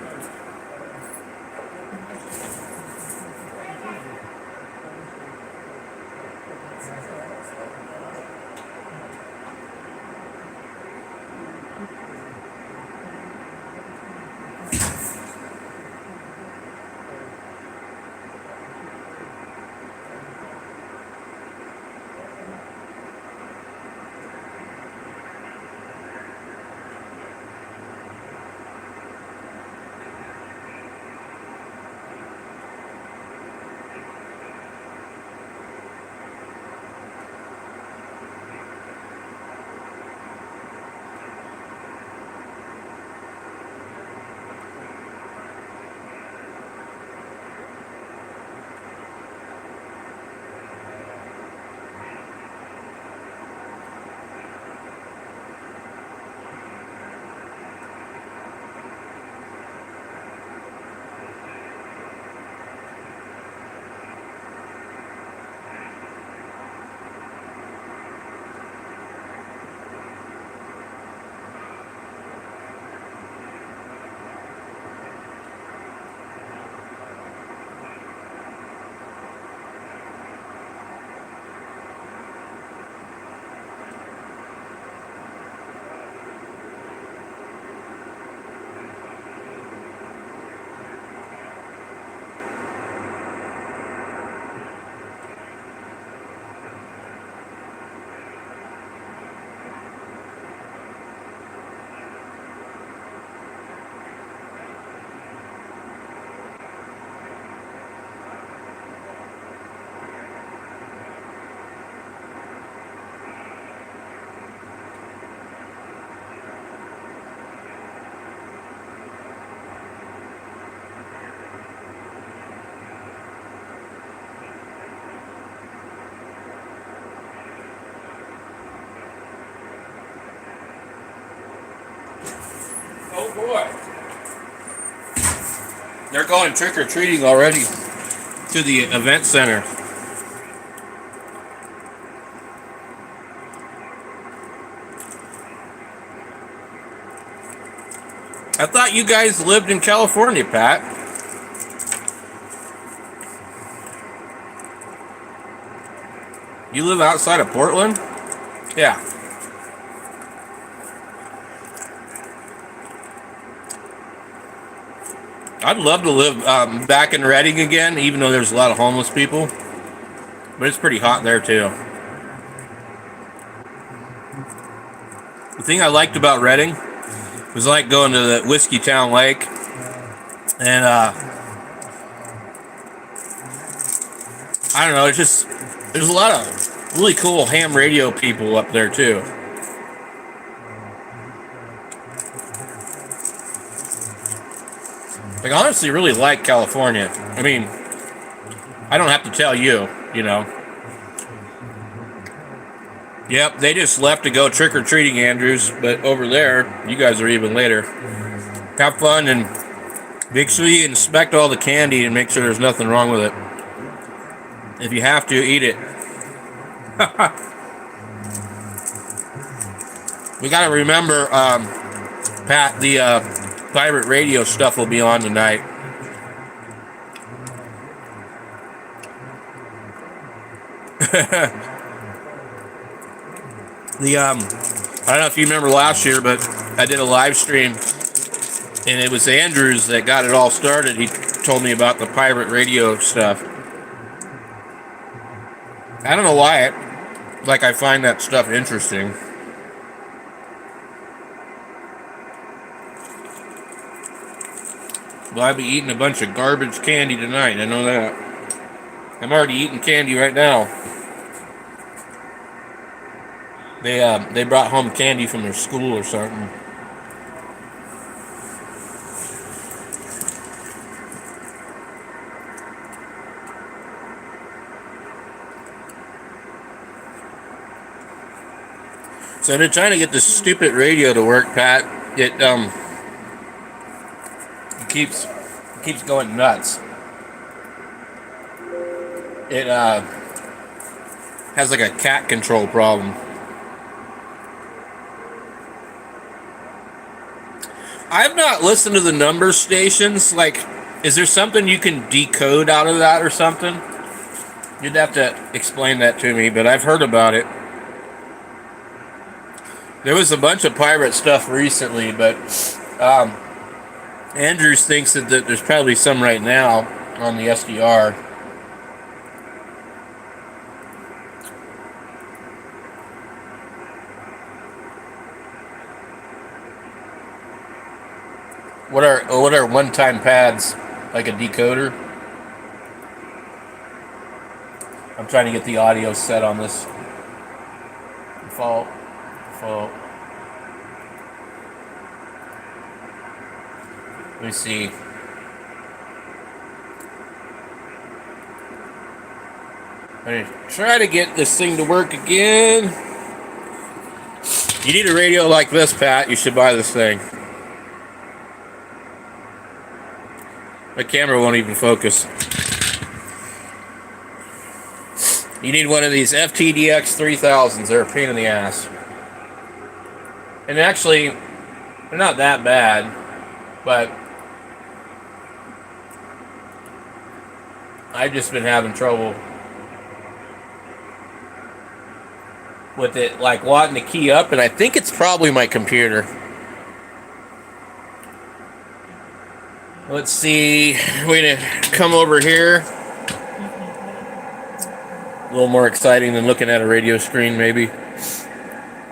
Oh boy. They're going trick-or-treating already to the event center. I thought you guys lived in California, Pat. You live outside of Portland? Yeah. I'd love to live back in Redding again, even though there's a lot of homeless people. But it's pretty hot there, too. The thing I liked about Redding was like going to the Whiskey Town Lake. And, I don't know, it's just, there's a lot of really cool ham radio people up there, too. Like, I honestly really like California. I mean, I don't have to tell you, you know. Yep, they just left to go trick-or-treating, Andrews, but over there, you guys are even later. Have fun and make sure you inspect all the candy and make sure there's nothing wrong with it. If you have to, eat it. We gotta remember, Pat, the pirate radio stuff will be on tonight. I don't know if you remember last year, but I did a live stream, and it was Andrews that got it all started. He told me about the pirate radio stuff. I don't know why, I find that stuff interesting. Well, I'll be eating a bunch of garbage candy tonight, I know that. I'm already eating candy right now. They brought home candy from their school or something. So I've been trying to get this stupid radio to work, Pat. It keeps going nuts. It has like a cat control problem. I've not listened to the number stations. Like, is there something you can decode out of that or something? You'd have to explain that to me, but I've heard about it. There was a bunch of pirate stuff recently, but Andrews thinks that there's probably some right now on the SDR. What are one-time pads? Like a decoder? I'm trying to get the audio set on this. Default. Let me see. I'm gonna try to get this thing to work again. You need a radio like this, Pat. You should buy this thing. My camera won't even focus. You need one of these FTDX 3000s. They're a pain in the ass. And actually, they're not that bad, but I've just been having trouble with it, like wanting to key up, and I think it's probably my computer. Let's see, we're gonna come over here. A little more exciting than looking at a radio screen, maybe.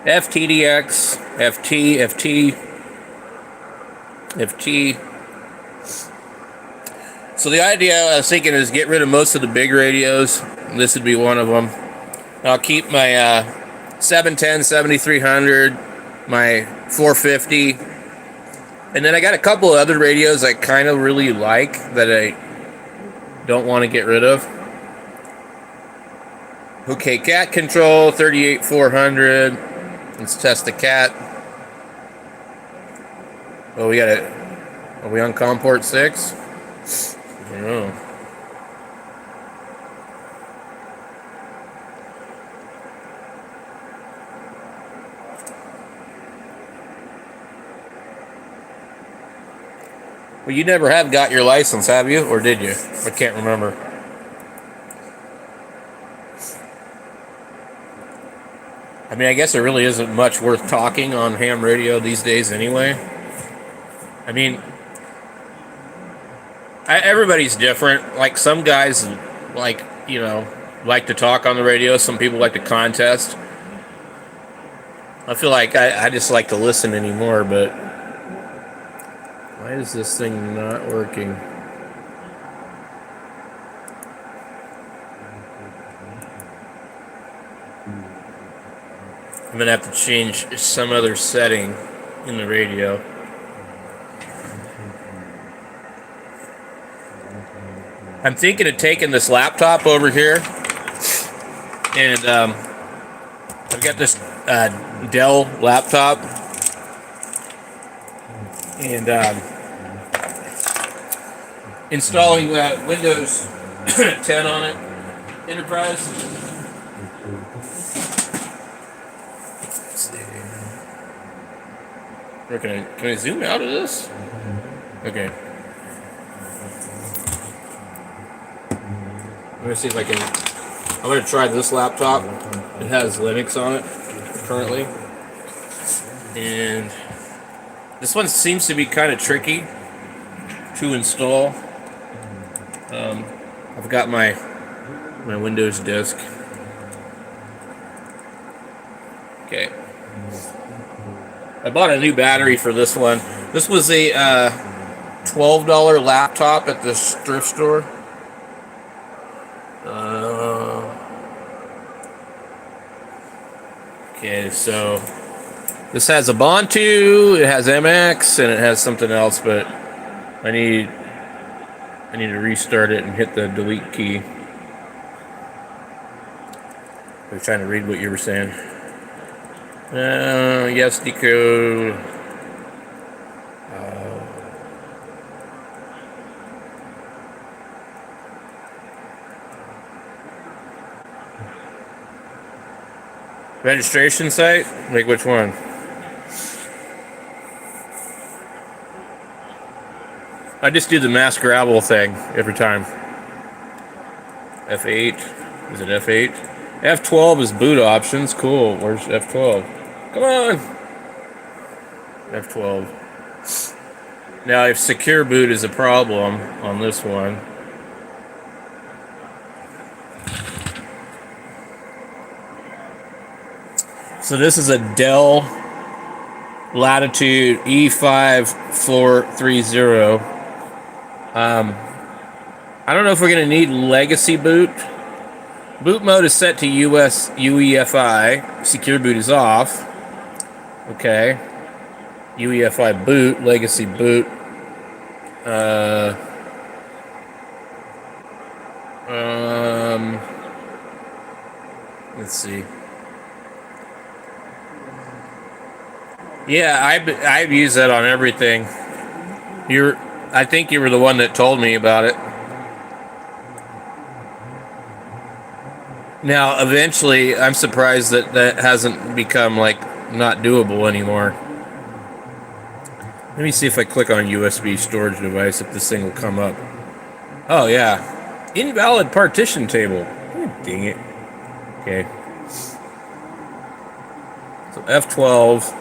FTDX, FT. So the idea I was thinking is get rid of most of the big radios. This would be one of them. I'll keep my 710, 7300, my 450. And then I got a couple of other radios I kind of really like that I don't want to get rid of. Okay, cat control, 38400. Let's test the cat. Oh, we got it. Are we on COM port 6? I don't know. Well, you never have got your license, have you? Or did you? I can't remember. I mean, I guess there really isn't much worth talking on ham radio these days anyway. I mean, everybody's different. Like, some guys, like, you know, like to talk on the radio. Some people like to contest. I feel like I just like to listen anymore, but why is this thing not working? I'm gonna have to change some other setting in the radio. I'm thinking of taking this laptop over here, and I've got this Dell laptop, and installing Windows 10 on it, Enterprise. Or can I zoom out of this? Okay. I'm gonna see if I can. I'm gonna try this laptop. It has Linux on it currently, and this one seems to be kind of tricky to install. I've got my Windows disk. Okay. I bought a new battery for this one. This was a $12 laptop at the thrift store. Okay, so this has Ubuntu, it has MX, and it has something else, but I need to restart it and hit the delete key. I was trying to read what you were saying. Yes, decode. Registration site? Like which one? I just do the mass gravel thing every time. F8. Is it F8? F12 is boot options. Cool. Where's F12? Come on! F12. Now, if secure boot is a problem on this one, so this is a Dell Latitude E5430. I don't know if we're going to need legacy boot. Boot mode is set to UEFI. Secure boot is off. Okay. UEFI boot, legacy boot. Let's see. Yeah, I've used that on everything. I think you were the one that told me about it. Now, eventually, I'm surprised that hasn't become, like, not doable anymore. Let me see if I click on USB storage device, if this thing will come up. Oh, yeah. Invalid partition table. Oh, dang it. Okay. So F12.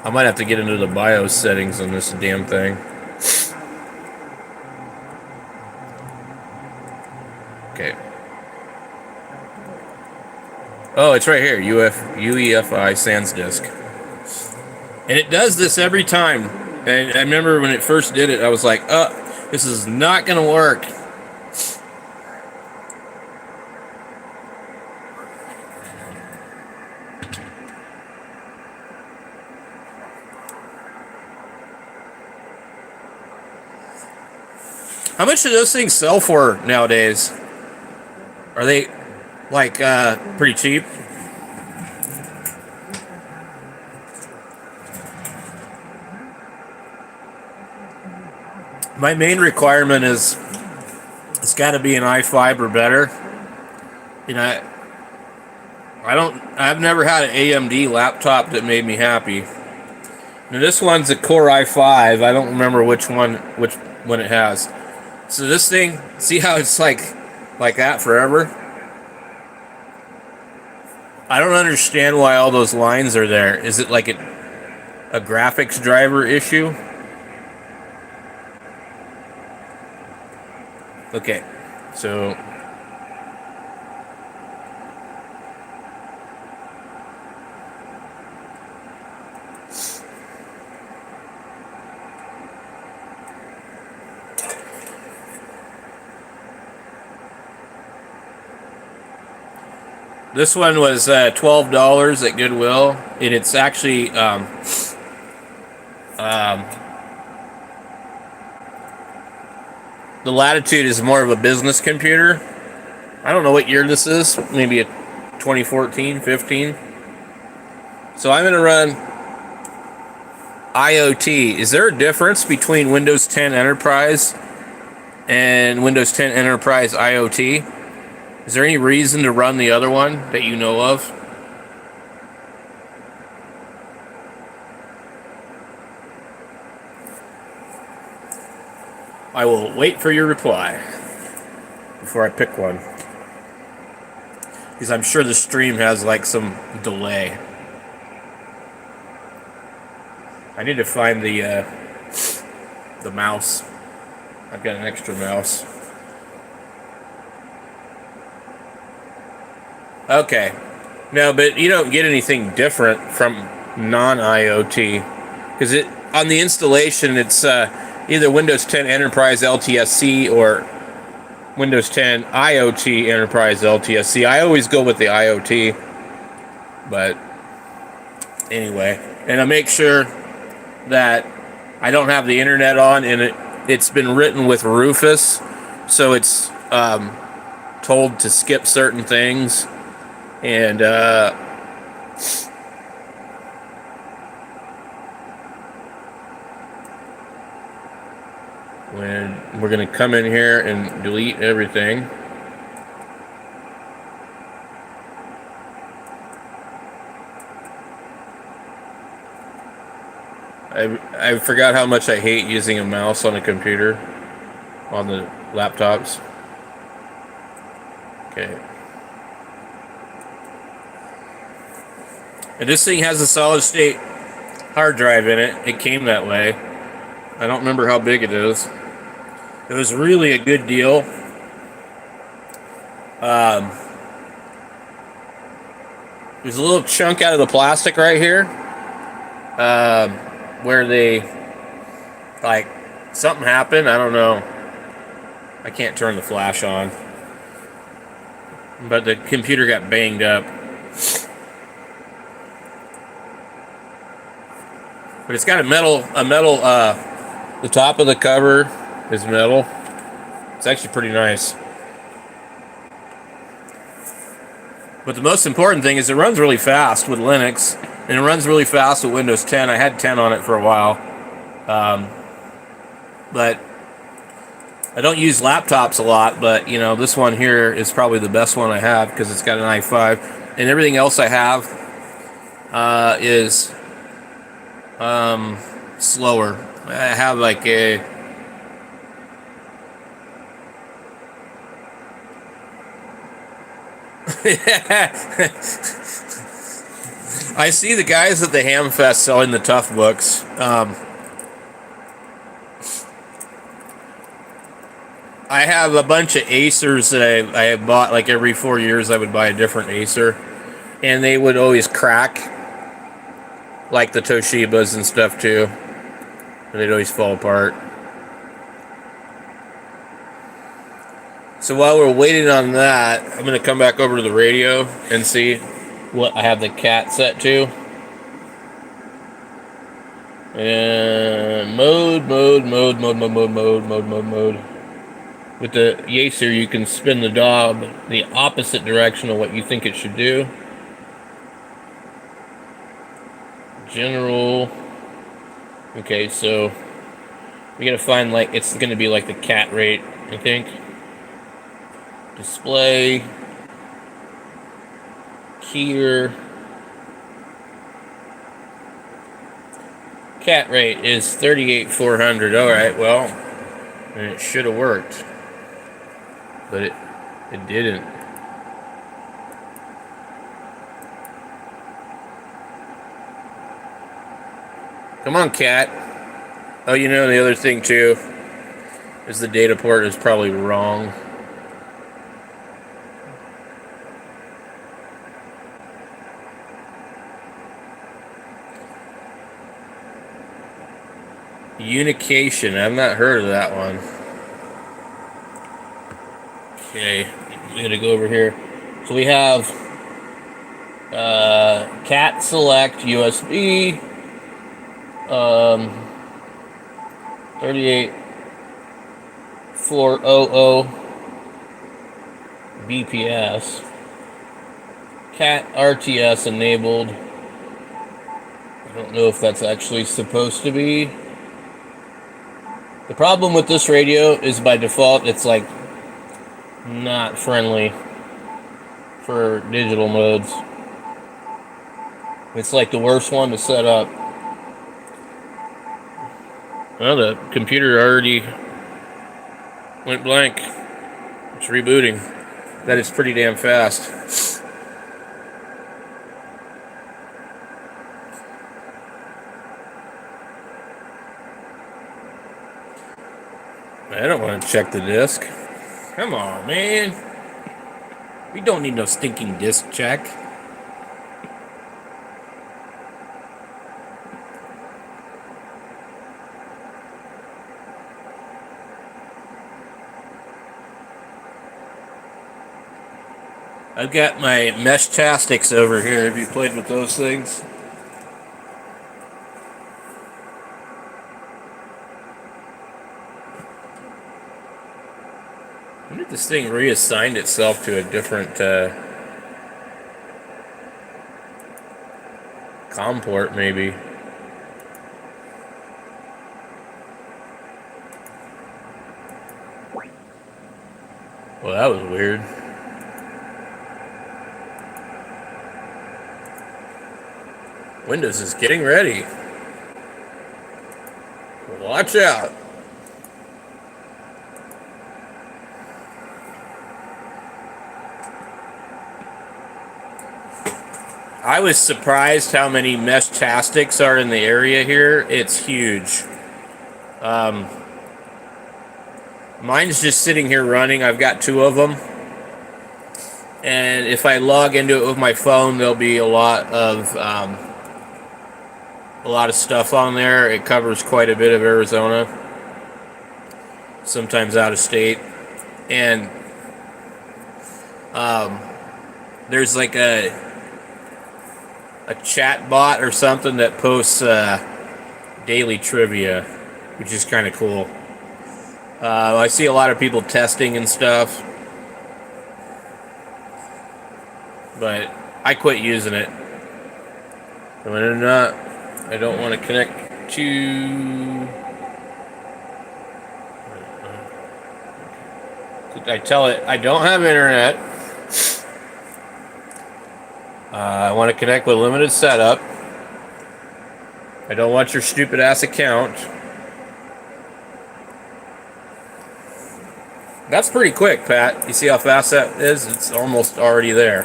I might have to get into the BIOS settings on this damn thing. Okay. Oh, it's right here. UEFI SansDisk. And it does this every time. And I remember when it first did it, I was like, this is not going to work. How much do those things sell for nowadays? Are they, like, pretty cheap? My main requirement is it's got to be an i5 or better. You know, I've never had an AMD laptop that made me happy. Now this one's a Core i5. I don't remember which one it has. So this thing, see how it's like that forever? I don't understand why all those lines are there. Is it like a graphics driver issue? Okay, so this one was $12 at Goodwill, and it's actually the Latitude is more of a business computer. I don't know what year this is, maybe a 2014, 15. So I'm going to run IoT. Is there a difference between Windows 10 Enterprise and Windows 10 Enterprise IoT? Is there any reason to run the other one that you know of? I will wait for your reply before I pick one, because I'm sure the stream has like some delay. I need to find the mouse. I've got an extra mouse. Okay. No, but you don't get anything different from non-IoT, because on the installation it's either Windows 10 Enterprise LTSC or Windows 10 IoT Enterprise LTSC. I always go with the IoT, but anyway, and I make sure that I don't have the internet on, and it's been written with Rufus, so it's told to skip certain things, and when we're going to come in here and delete everything. I forgot how much I hate using a mouse on a computer, on the laptops. Okay. And this thing has a solid state hard drive in it. It came that way. I don't remember how big it is. It was really a good deal. There's a little chunk out of the plastic right here, where they, like, something happened. I don't know. I can't turn the flash on, but the computer got banged up. But it's got a metal. The top of the cover is metal. It's actually pretty nice. But the most important thing is it runs really fast with Linux, and it runs really fast with Windows 10. I had 10 on it for a while. But I don't use laptops a lot, but you know, this one here is probably the best one I have because it's got an i5, and everything else I have is slower. I have like a I see the guys at the Hamfest selling the Tough books. I have a bunch of Acers that I have bought. Like every 4 years I would buy a different Acer, and they would always crack, like the Toshibas and stuff too, and they'd always fall apart. So while we're waiting on that, I'm going to come back over to the radio and see what I have the cat set to. And mode. With the Acer, you can spin the knob the opposite direction of what you think it should do. General. Okay, so We gotta find, like, it's gonna be like the cat rate, I think. Display. Here. Cat rate is 38,400. Alright, well, and it should have worked. But it didn't. Come on, cat. Oh, you know, the other thing, too, is the data port is probably wrong. Unication. I've not heard of that one. Okay, I'm gonna go over here. So we have cat select USB 38400 BPS. Cat RTS enabled. I don't know if that's actually supposed to be. The problem with this radio is by default it's like not friendly for digital modes. It's like the worst one to set up. Well, the computer already went blank. It's rebooting. That is pretty damn fast. I don't want to check the disk. Come on, man. We don't need no stinking disk check. I've got my Mesh-Tastics over here. Have you played with those things? When did this thing reassign itself to a different COM port, maybe? Well, that was weird. Windows is getting ready. Watch out. I was surprised how many Mesh-Tastics are in the area here. It's huge. Mine's just sitting here running. I've got 2 of them. And if I log into it with my phone, there'll be a lot of stuff on there. It covers quite a bit of Arizona. Sometimes out of state. And there's like a chat bot or something that posts daily trivia, which is kind of cool. I see a lot of people testing and stuff, but I quit using it. I don't want to connect to. I tell it I don't have internet. I want to connect with limited setup. I don't want your stupid ass account. That's pretty quick, Pat. You see how fast that is? It's almost already there.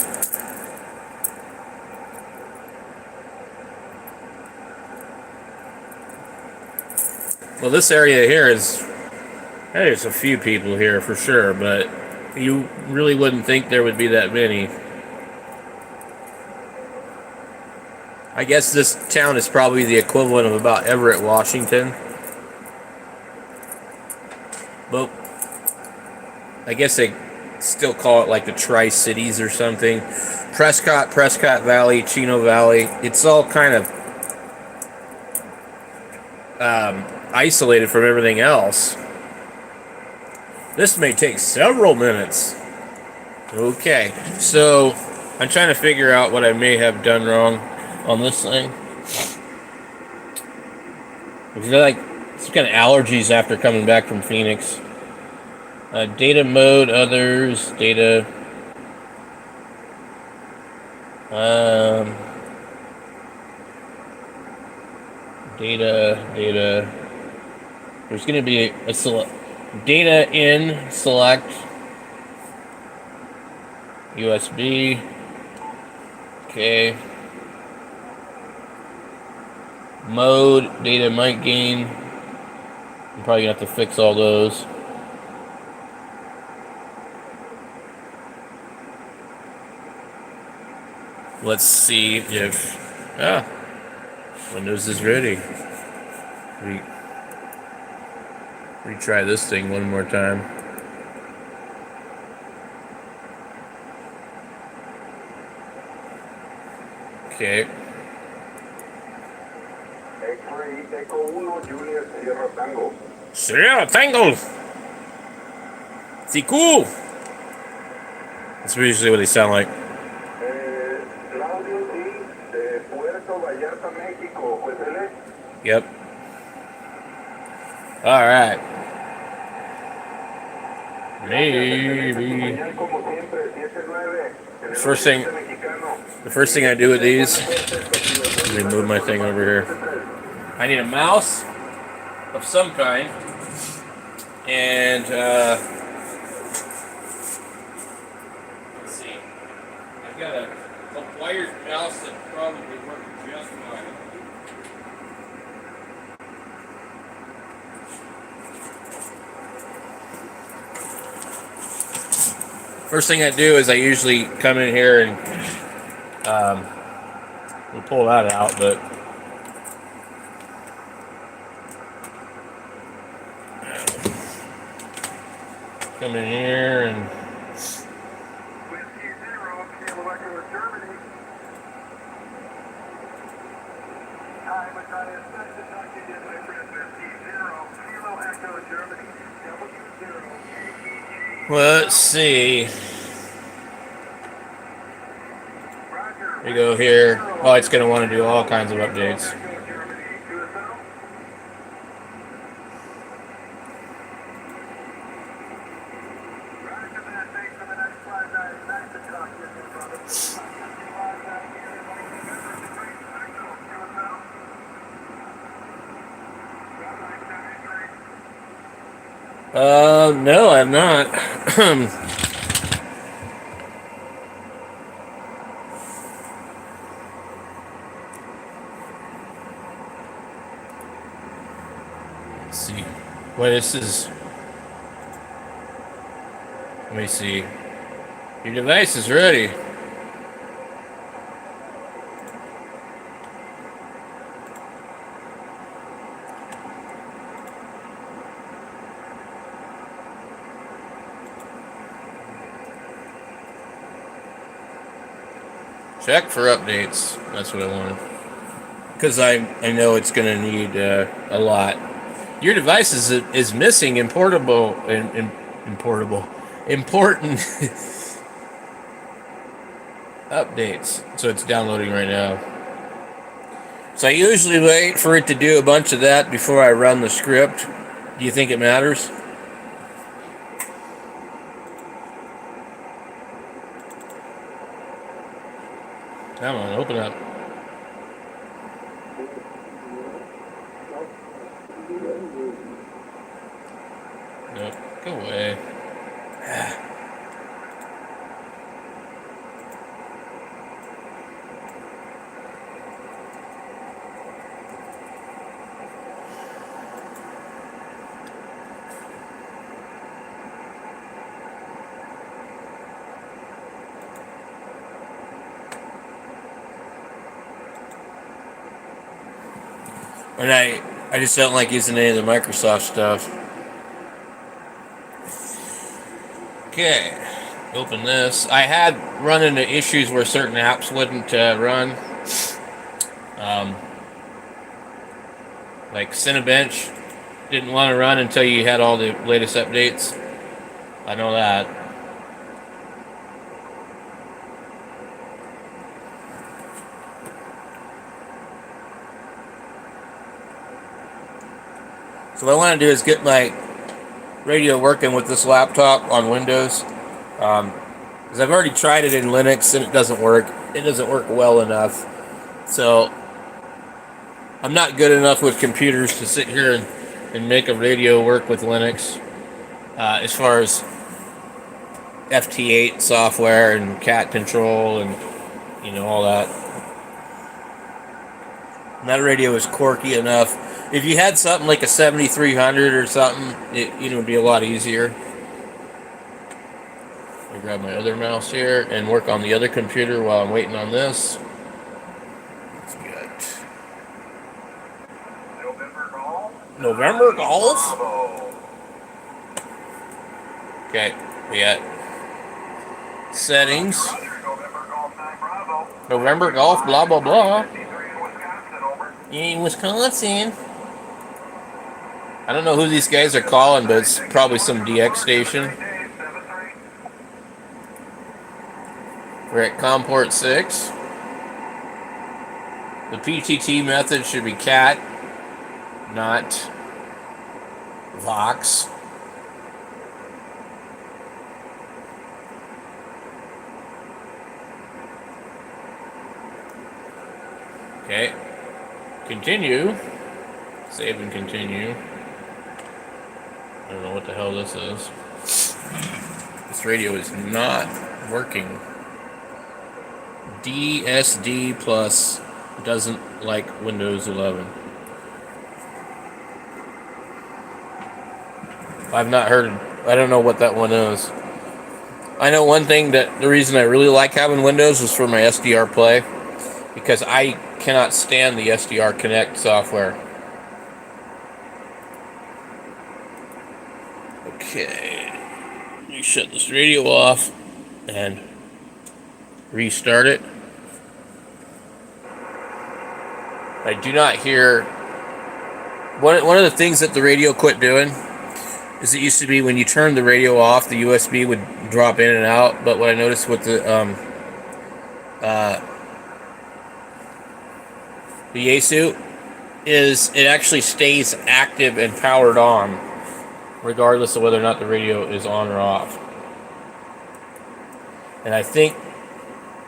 Well, this area here is... There's a few people here for sure, but you really wouldn't think there would be that many. I guess this town is probably the equivalent of about Everett, Washington. But I guess they still call it like the Tri-Cities or something. Prescott Valley, Chino Valley. It's all kind of isolated from everything else. This may take several minutes. Okay, so I'm trying to figure out what I may have done wrong on this thing. Like, some kind of allergies after coming back from Phoenix. Data mode, others, data. Data. There's going to be a select data in select USB. Okay. Mode, data might gain. I'm probably gonna have to fix all those. Let's see if Windows is ready. Retry this thing one more time. Okay. X-Ray Echo 1, Juliet Sierra Tango. Sierra Tango! See, cool! That's usually what they sound like. Claudio D. de Puerto Vallarta, México. ¿Cuéntele? Yep. Alright. Maybe. The first thing I do with these, let me move my thing over here. I need a mouse of some kind, and let's see. I've got a wired mouse that probably works just fine. First thing I do is I usually come in here and we'll pull that out, but come in here and Whiskey 0, Kilo Echo Germany. Hi, Matthias. Nice to talk to you, my friend. Whiskey 0, Kilo Echo Germany. W0, let's see. We go here. Oh, it's going to want to do all kinds of updates. No, I'm not. Let's see. What this is. Let me see. Your device is ready. Check for updates. That's what I wanted. Because I know it's going to need a lot. Your device is missing important updates. So it's downloading right now. So I usually wait for it to do a bunch of that before I run the script. Do you think it matters? Come on, open up. Nope, go away. And I just don't like using any of the Microsoft stuff. Okay, open this. I had run into issues where certain apps wouldn't run. Like Cinebench didn't want to run until you had all the latest updates. I know that. So what I want to do is get my radio working with this laptop on Windows. Because I've already tried it in Linux and it doesn't work. It doesn't work well enough. So I'm not good enough with computers to sit here and make a radio work with Linux. As far as FT8 software and cat control and all that. And that radio is quirky enough. If you had something like a 7300 or something, it would be a lot easier. I grab my other mouse here and work on the other computer while I'm waiting on this. Let's get November Golf. Okay, we got settings. November Golf, blah blah blah. In Wisconsin. I don't know who these guys are calling, but it's probably some DX station. We're at ComPort 6. The PTT method should be cat, not Vox. Okay. Continue. Save and continue. I don't know what the hell this is. This radio is not working. DSD Plus doesn't like Windows 11. I've not heard. I don't know what that one is. I know one thing, that the reason I really like having Windows is for my SDR play, because I cannot stand the SDR Connect software. Okay, let me shut this radio off and restart it. I do not hear. One of the things that the radio quit doing is, it used to be when you turned the radio off, the USB would drop in and out. But what I noticed with the Yaesu is it actually stays active and powered on, regardless of whether or not the radio is on or off. And I think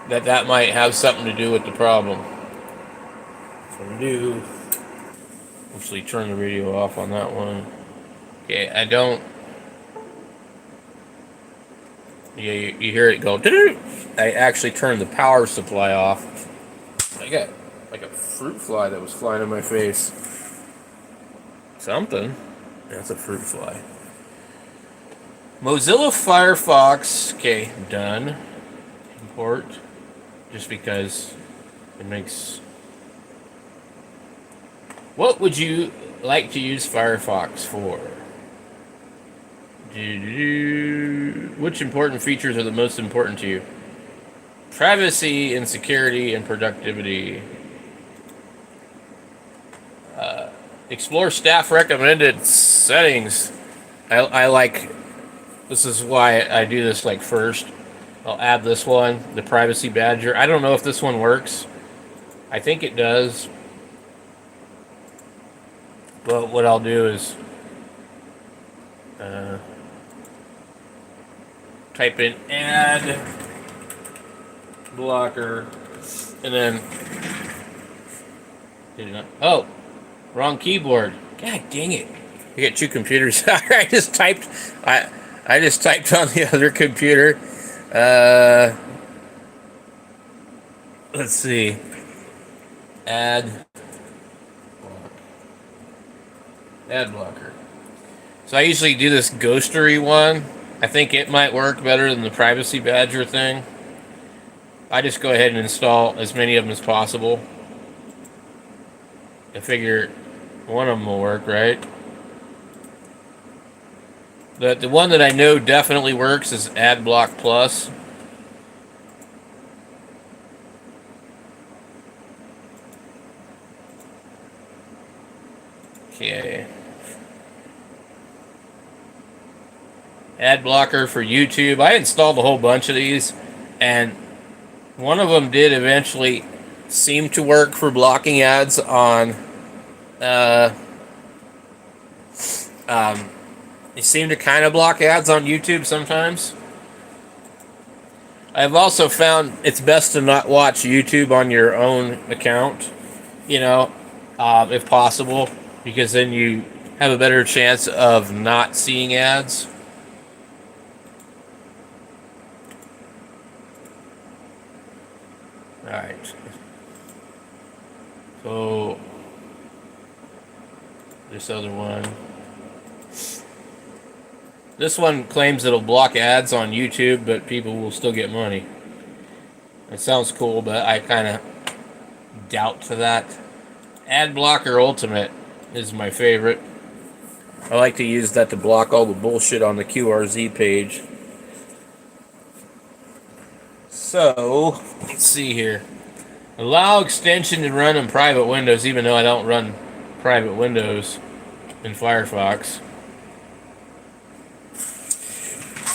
that might have something to do with the problem. So we do actually turn the radio off on that one. Okay, I don't. Yeah, you hear it go. I actually turned the power supply off. I got like a fruit fly that was flying in my face. Something. That's a fruit fly. Mozilla Firefox. Okay, done. Import. Just because it makes. What would you like to use Firefox for? Which important features are the most important to you? Privacy and security and productivity. Explore staff recommended settings. I like. This is why I do this like first. I'll add this one, the Privacy Badger. I don't know if this one works. I think it does. But what I'll do is type in add blocker, and then oh, wrong keyboard. God dang it! I got two computers. I just typed on the other computer. Let's see. Ad blocker. So I usually do this Ghostery one. I think it might work better than the Privacy Badger thing. I just go ahead and install as many of them as possible. I figure one of them will work, right? The one that I know definitely works is AdBlock Plus. Okay. Ad blocker for YouTube. I installed a whole bunch of these, and one of them did eventually seem to work for blocking ads on They seem to kind of block ads on YouTube sometimes. I've also found it's best to not watch YouTube on your own account, if possible, because then you have a better chance of not seeing ads. Alright. So, this other one. This one claims it'll block ads on YouTube, but people will still get money. It sounds cool, but I kind of doubt to that. Ad Blocker Ultimate is my favorite. I like to use that to block all the bullshit on the QRZ page. So, let's see here. Allow extension to run in private windows, even though I don't run private windows in Firefox.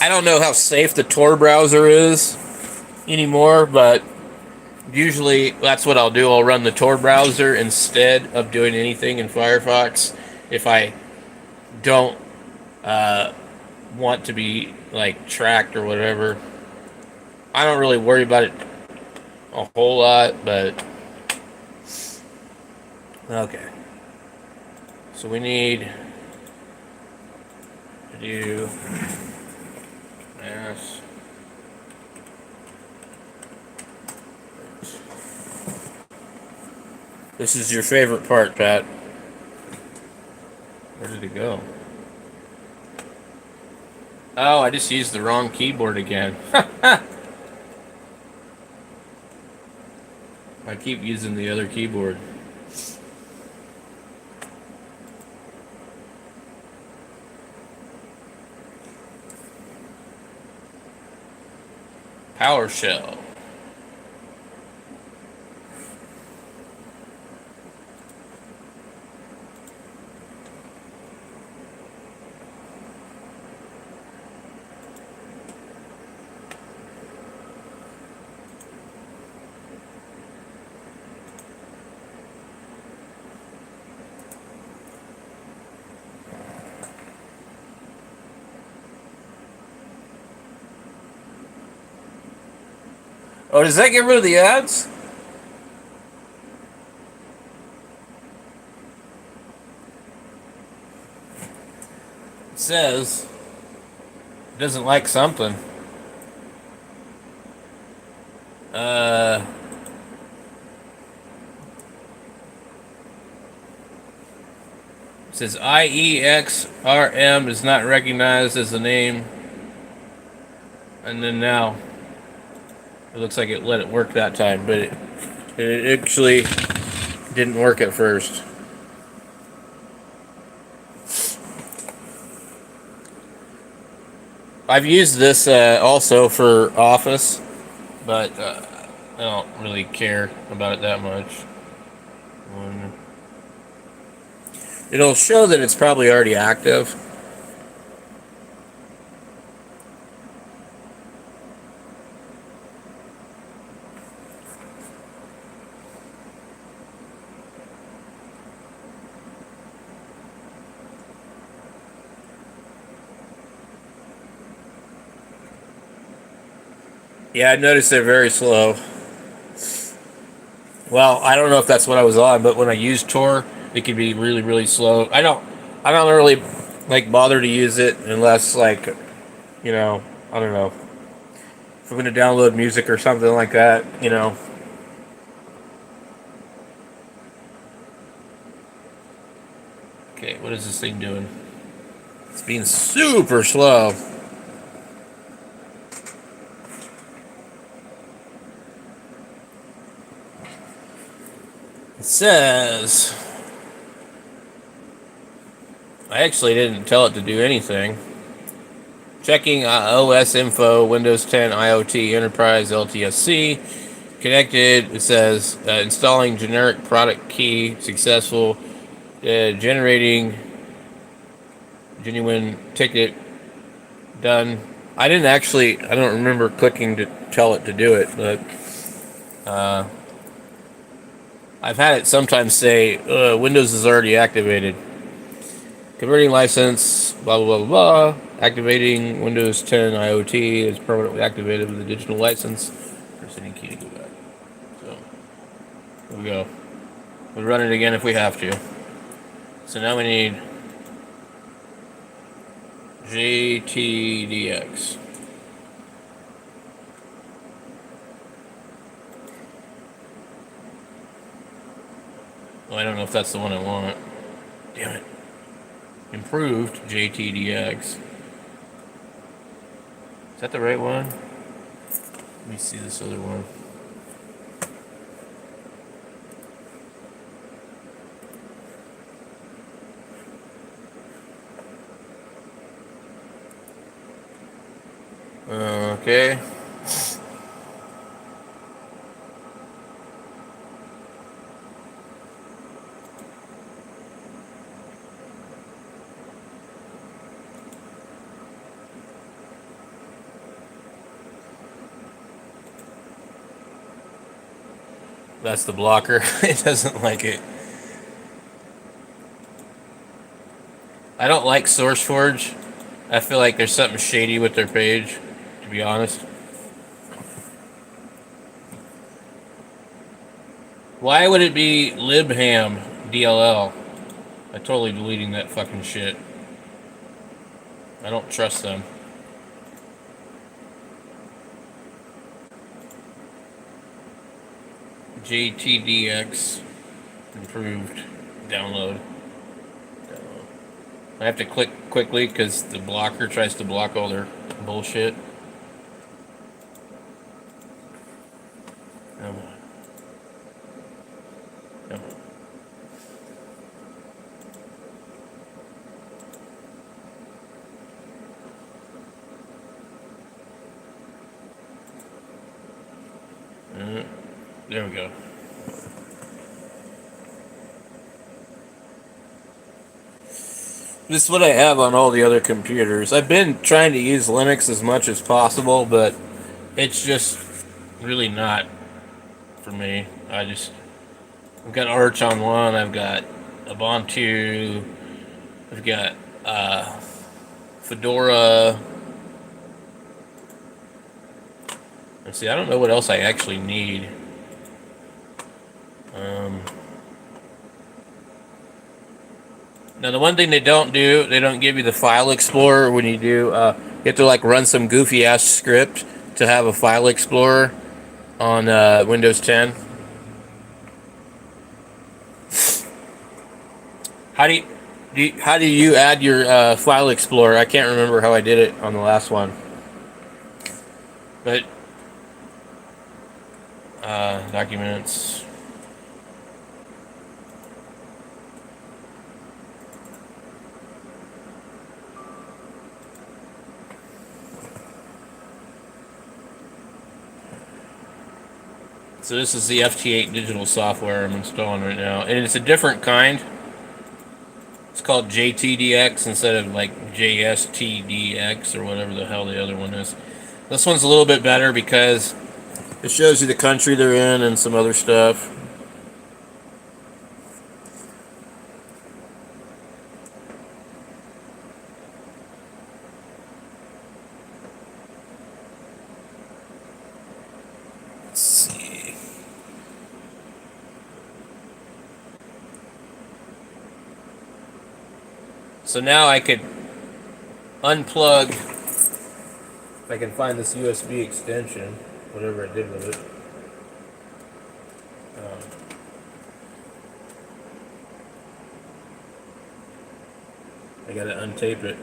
I don't know how safe the Tor browser is anymore, but usually that's what I'll do. I'll run the Tor browser instead of doing anything in Firefox if I don't want to be like tracked or whatever. I don't really worry about it a whole lot, but okay. So we need to do this. This is your favorite part, Pat. Where did it go? Oh, I just used the wrong keyboard again. I keep using the other keyboard. PowerShell. Oh, does that get rid of the ads? It says it doesn't like something. It says IEXRM is not recognized as the name. And then now it looks like it let it work that time, but it actually didn't work at first. I've used this also for Office, but I don't really care about it that much. It'll show that it's probably already active. Yeah, I noticed they're very slow. Well, I don't know if that's what I was on, but when I use Tor, it can be really, really slow. I don't really bother to use it unless I don't know. If I'm going to download music or something like that, Okay, what is this thing doing? It's being super slow. It says, I actually didn't tell it to do anything. Checking OS info, Windows 10 IoT Enterprise LTSC. Connected, it says installing generic product key successful. Generating genuine ticket done. I don't remember clicking to tell it to do it, but I've had it sometimes say Windows is already activated. converting license, blah, blah, blah, blah, blah. Activating Windows 10 IoT is permanently activated with a digital license. Press any key to go back. So, here we go. We'll run it again if we have to. So now we need JTDX. Well, I don't know if that's the one I want. Damn it. Improved JTDX. Is that the right one? Let me see this other one. Okay. That's the blocker. It doesn't like it. I don't like SourceForge. I feel like there's something shady with their page, to be honest. Why would it be libham DLL? I'm totally deleting that fucking shit. I don't trust them. JTDX improved download. I have to click quickly because the blocker tries to block all their bullshit. Come on. Come on. There we go. This is what I have on all the other computers. I've been trying to use Linux as much as possible, but it's just really not for me. I've got Arch on one, I've got Ubuntu, I've got Fedora. Let's see, I don't know what else I actually need. Now the one thing they don't do, they don't give you the file explorer when you do, you have to like run some goofy ass script to have a file explorer on Windows 10. How do you add your file explorer? I can't remember how I did it on the last one. But documents. So this is the FT8 digital software I'm installing right now, and it's a different kind. It's called JTDX instead of like JSTDX or whatever the hell the other one is. This one's a little bit better because it shows you the country they're in and some other stuff. Let's see. So now I could unplug, if I can find this USB extension, whatever I did with it. I gotta untape it.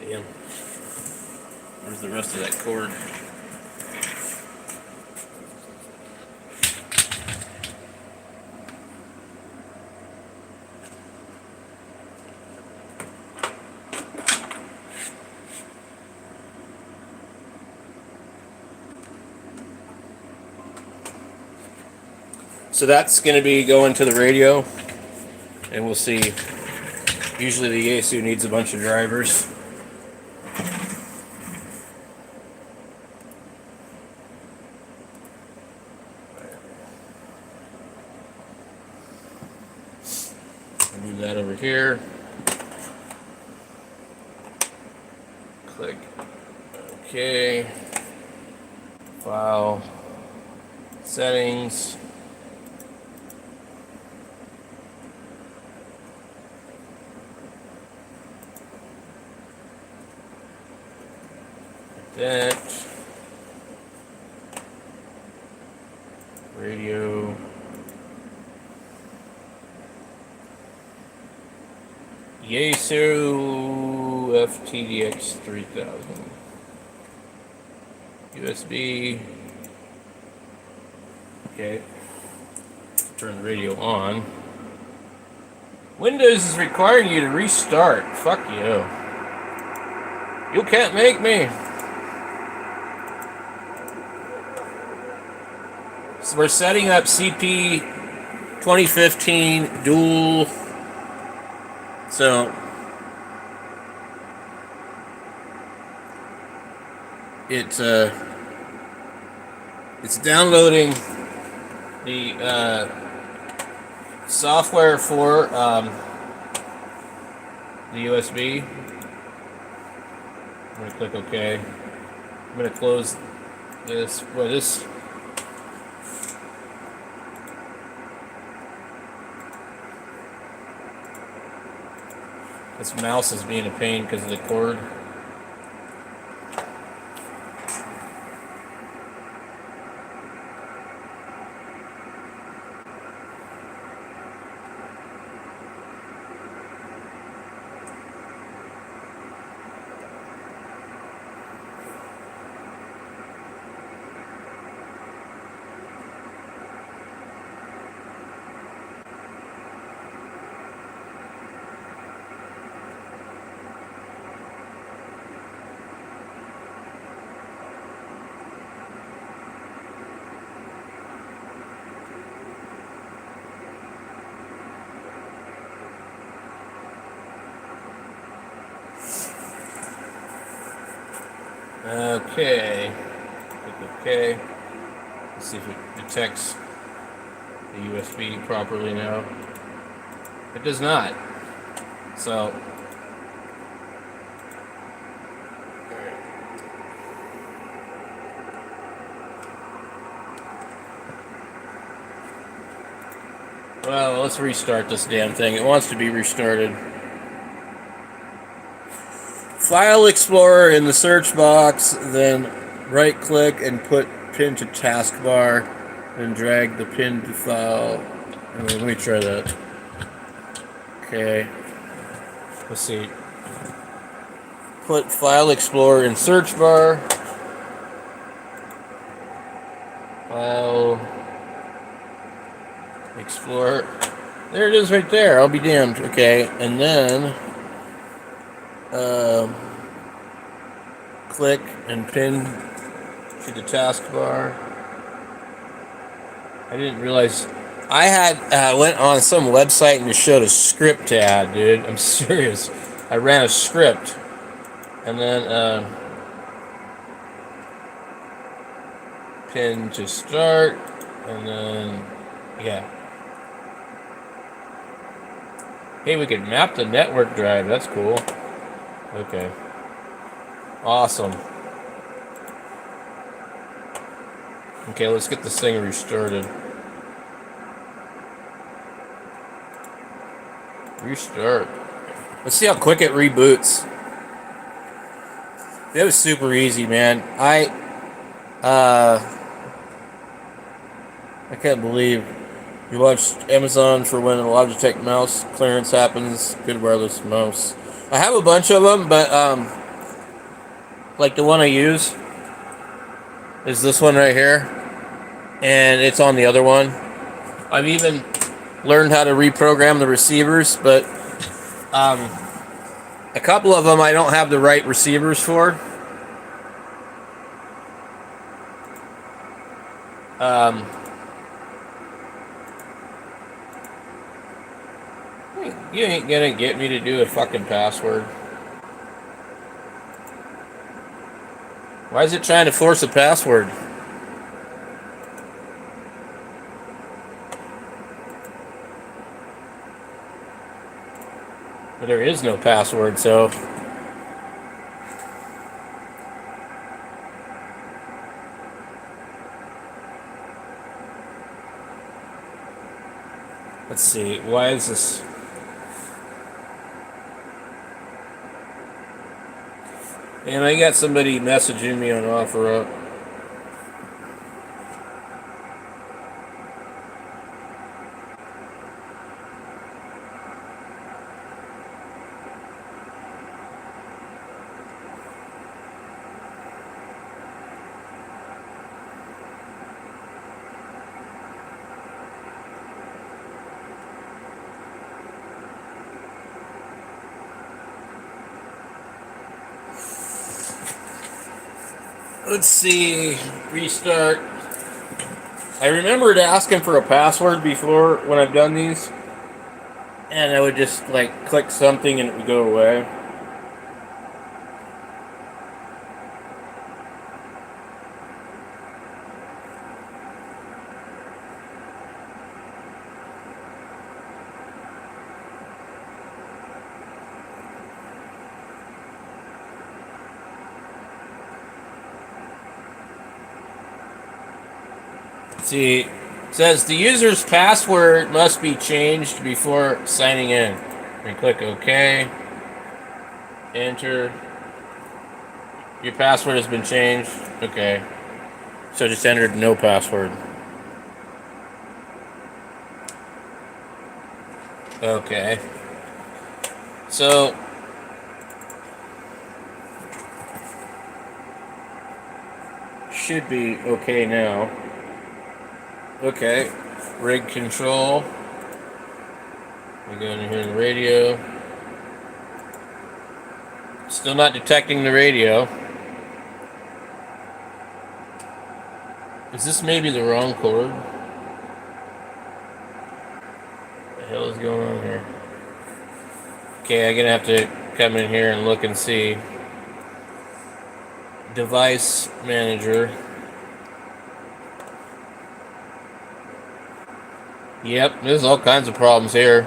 Damn. Where's the rest of that cord? So that's going to be going to the radio, and we'll see. Usually the Yaesu needs a bunch of drivers. here. Click OK. File. Settings. That. Radio. Yaesu FTDX 3000. USB. Okay. Turn the radio on. Windows is requiring you to restart. Fuck you. You can't make me. So we're setting up CP 2015 dual. So it's downloading the software for the USB. I'm gonna click OK. I'm gonna close this. Well, this. This mouse is being a pain because of the cord. Okay. Click OK. Let's see if it detects the USB properly now. It does not. So. Well, let's restart this damn thing. It wants to be restarted. File Explorer in the search box, then right click and put pin to taskbar, and drag the pin to file. Let me try that. Okay. Let's see. Put File Explorer in search bar. File Explorer. There it is right there. I'll be damned. Okay. And then click and pin to the taskbar. I didn't realize I had went on some website and it showed a script to add, dude. I'm serious. I ran a script and then pin to start and then yeah. Hey, we can map the network drive. That's cool. Okay. Awesome. Okay, let's get this thing restarted. Restart. Let's see how quick it reboots. It was super easy, man. I can't believe you watched Amazon for when a Logitech mouse clearance happens. Good wireless mouse. I have a bunch of them, but like the one I use is this one right here, and it's on the other one. I've even learned how to reprogram the receivers, but a couple of them I don't have the right receivers for. You ain't gonna get me to do a fucking password. Why is it trying to force a password? there is no password, so let's see. Why is this? And I got somebody messaging me on OfferUp. Let's see. Restart. I remembered asking for a password before when I've done these, and I would just like click something and it would go away. See, it says the user's password must be changed before signing in. And click OK. Enter. Your password has been changed. Okay. So just entered no password. Okay. So should be okay now. Okay. Rig control. We go in here in the radio. Still not detecting the radio. Is this maybe the wrong cord? What the hell is going on here? Okay, I'm gonna have to come in here and look and see. Device manager. Yep, there's all kinds of problems here.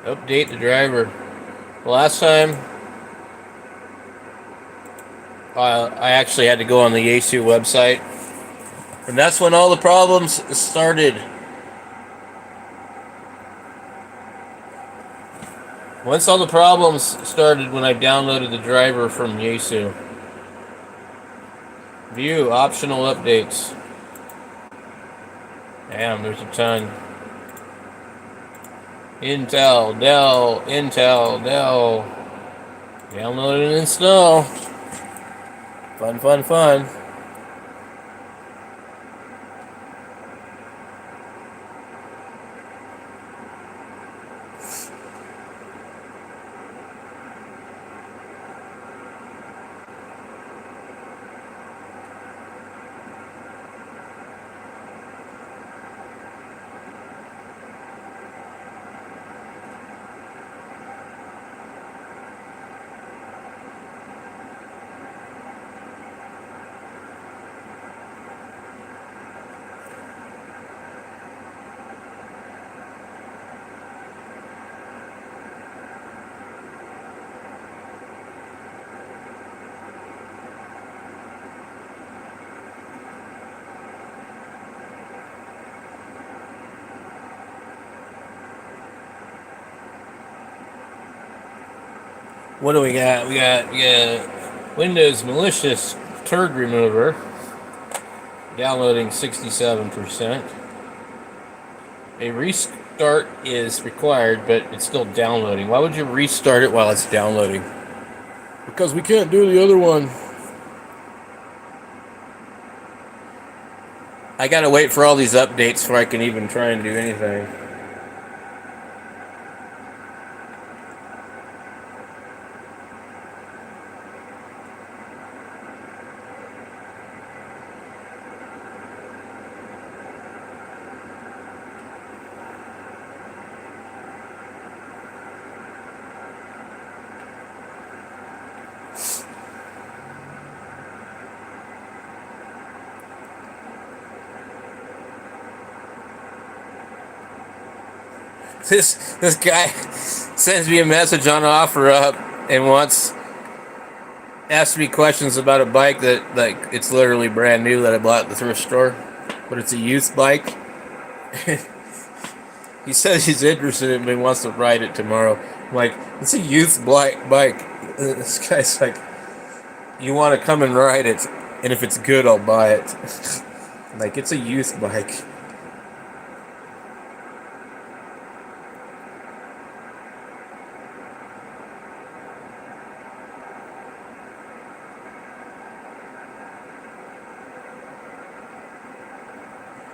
Update the driver. Last time, I actually had to go on the Yaesu website, and that's when all the problems started. Once all the problems started when I downloaded the driver from Yaesu. View optional updates. Damn, there's a ton. Intel, Dell, Intel, Dell. Download and install. Fun, fun, fun. What do we got? We got Windows malicious turd remover. Downloading 67%. A restart is required, but it's still downloading. Why would you restart it while it's downloading? Because we can't do the other one. I gotta wait for all these updates before I can even try and do anything. This guy sends me a message on OfferUp and asks me questions about a bike that, like, it's literally brand new that I bought at the thrift store, but it's a youth bike. He says he's interested in it and wants to ride it tomorrow. I'm like, it's a youth bike. This guy's like, you want to come and ride it, and if it's good, I'll buy it. Like, it's a youth bike.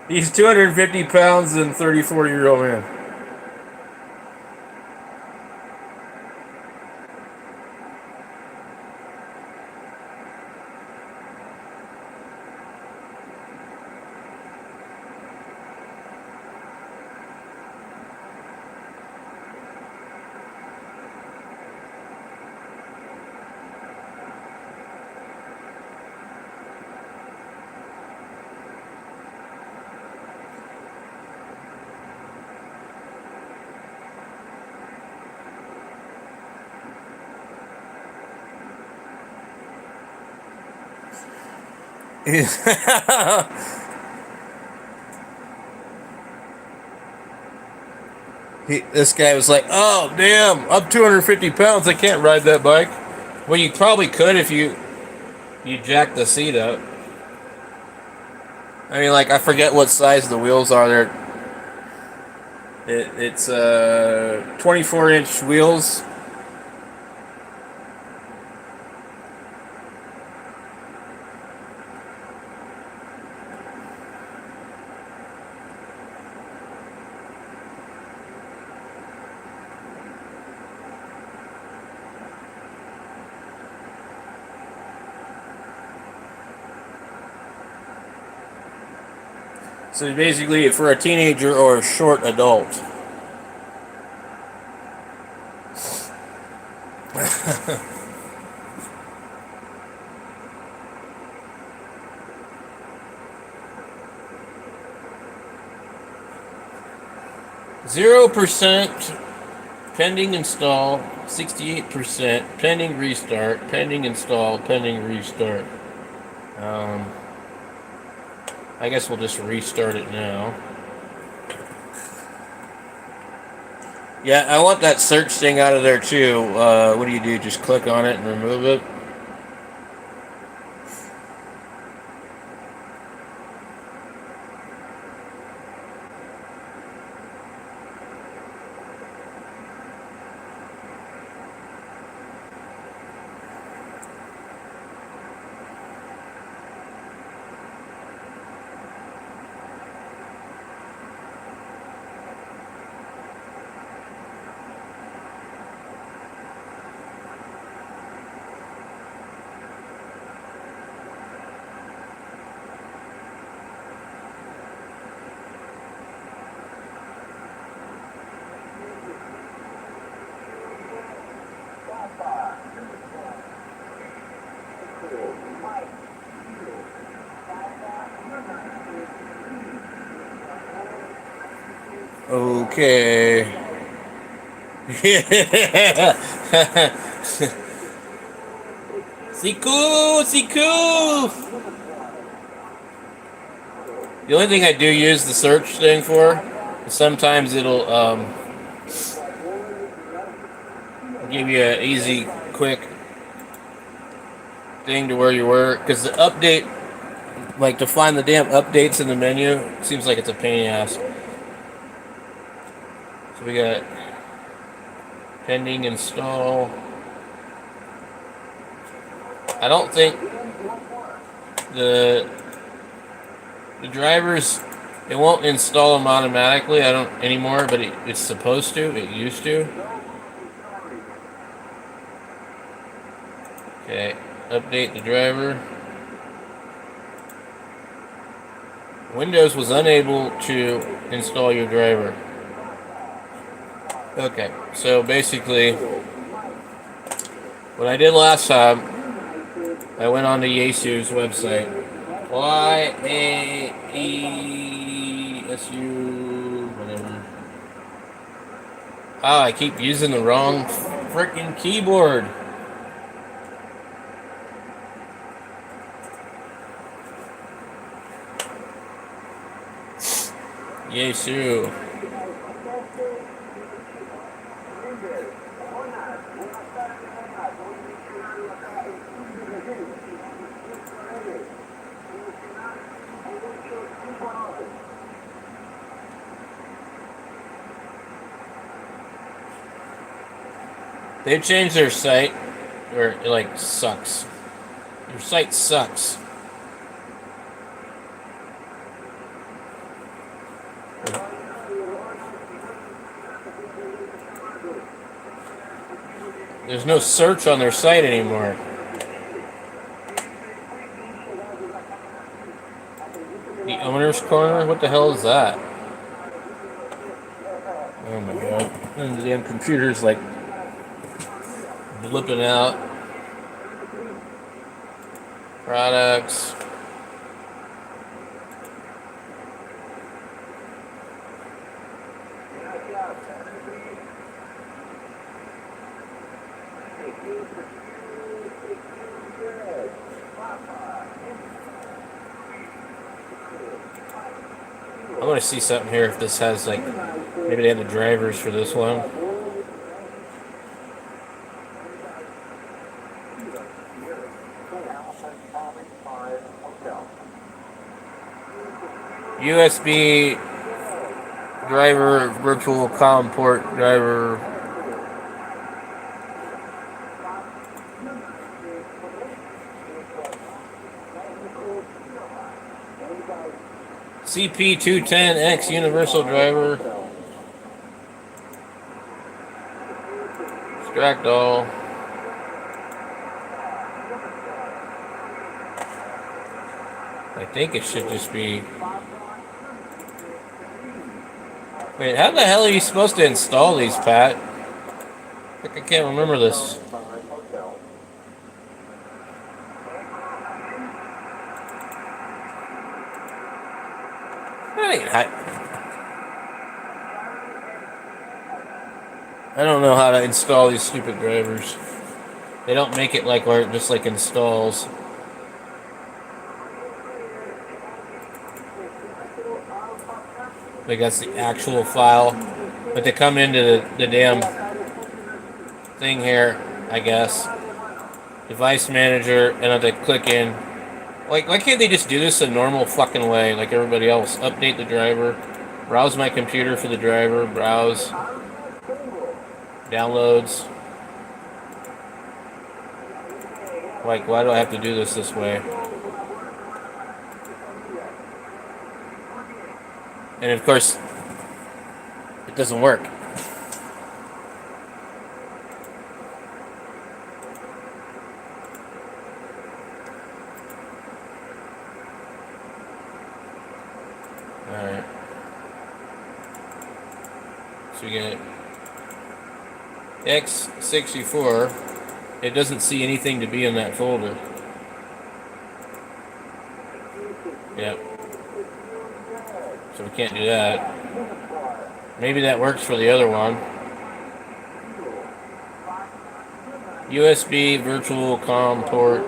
He's 250 pounds and 34-year-old man. This guy was like, oh, damn, I'm 250 pounds. I can't ride that bike. Well, you probably could if you jack the seat up. I mean, like, I forget what size the wheels are there. It's 24-inch wheels. So basically, for a teenager or a short adult. %, pending install. 68%, pending restart. Pending install. Pending restart. I guess we'll just restart it now. Yeah, I want that search thing out of there too. What do you do? Just click on it and remove it? Okay. Siku. The only thing I do use the search thing for is sometimes it'll give you an easy, quick thing to where you were, because the update, like to find the damn updates in the menu, seems like it's a pain in the ass. So we got pending install. I don't think the drivers, it won't install them automatically. I don't anymore, but it's supposed to. It used to. Okay, update the driver. Windows was unable to install your driver. Okay, so basically, what I did last time, I went on to Yaesu's website. YAESU, whatever. Oh, I keep using the wrong freaking keyboard. Yesu. They've changed their site, or it like sucks. Your site sucks. There's no search on their site anymore. The owner's corner? What the hell is that? Oh my god. And the damn computer's like blipping out. Products. I want to see something here if this has like, maybe they have the drivers for this one. USB driver, virtual COM port driver. CP210X universal driver. Extract all. I think it should just be. Wait, how the hell are you supposed to install these, Pat? I can't remember this. I don't know how to install these stupid drivers. They don't make it like where it just like installs. Like that's the actual file. But they come into the damn thing here, I guess. Device manager, and I have to click in. Like, why can't they just do this a normal fucking way, like everybody else? Update the driver, browse my computer for the driver, browse, downloads. Like, why do I have to do this way? And of course, it doesn't work. Alright. So we get X64. It doesn't see anything to be in that folder. Yep. So we can't do that. Maybe that works for the other one. USB virtual COM port.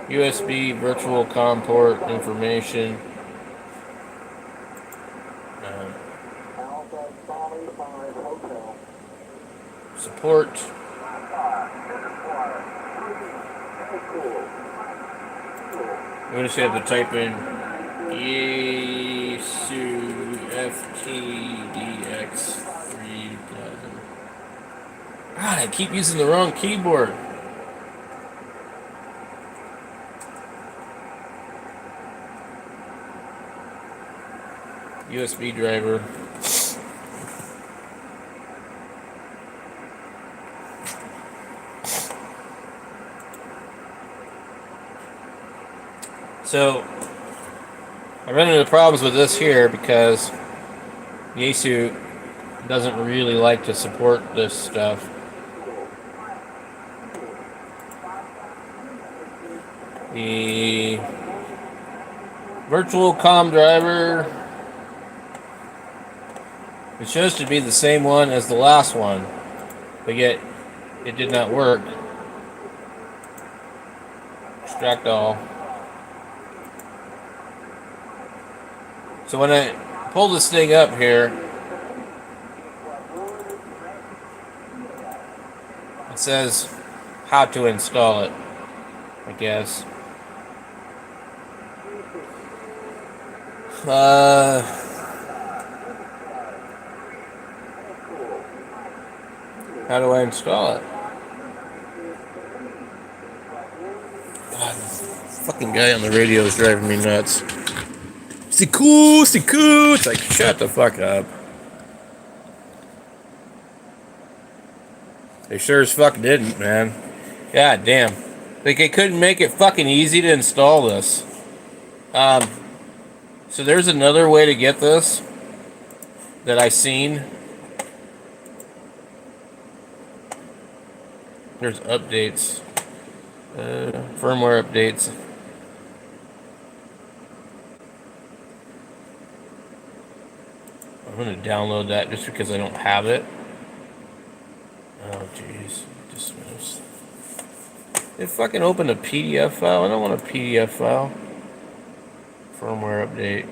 USB virtual COM port information. Support. We just have to type in Yesu FTDX 3000. God, I keep using the wrong keyboard. USB driver. So, I run into problems with this here because Yesu doesn't really like to support this stuff. The virtual COM driver It shows to be the same one as the last one, but yet it did not work. Extract all. So when I pull this thing up here, it says how to install it, I guess. How do I install it? God, this fucking guy on the radio is driving me nuts. C'est cool, c'est cool. It's like, shut the fuck up. They sure as fuck didn't, man. God damn. Like, they couldn't make it fucking easy to install this. So there's another way to get this that I seen. There's updates. Firmware updates. I'm going to download that just because I don't have it. Oh, jeez. Dismiss. It fucking opened a PDF file. I don't want a PDF file. Firmware update.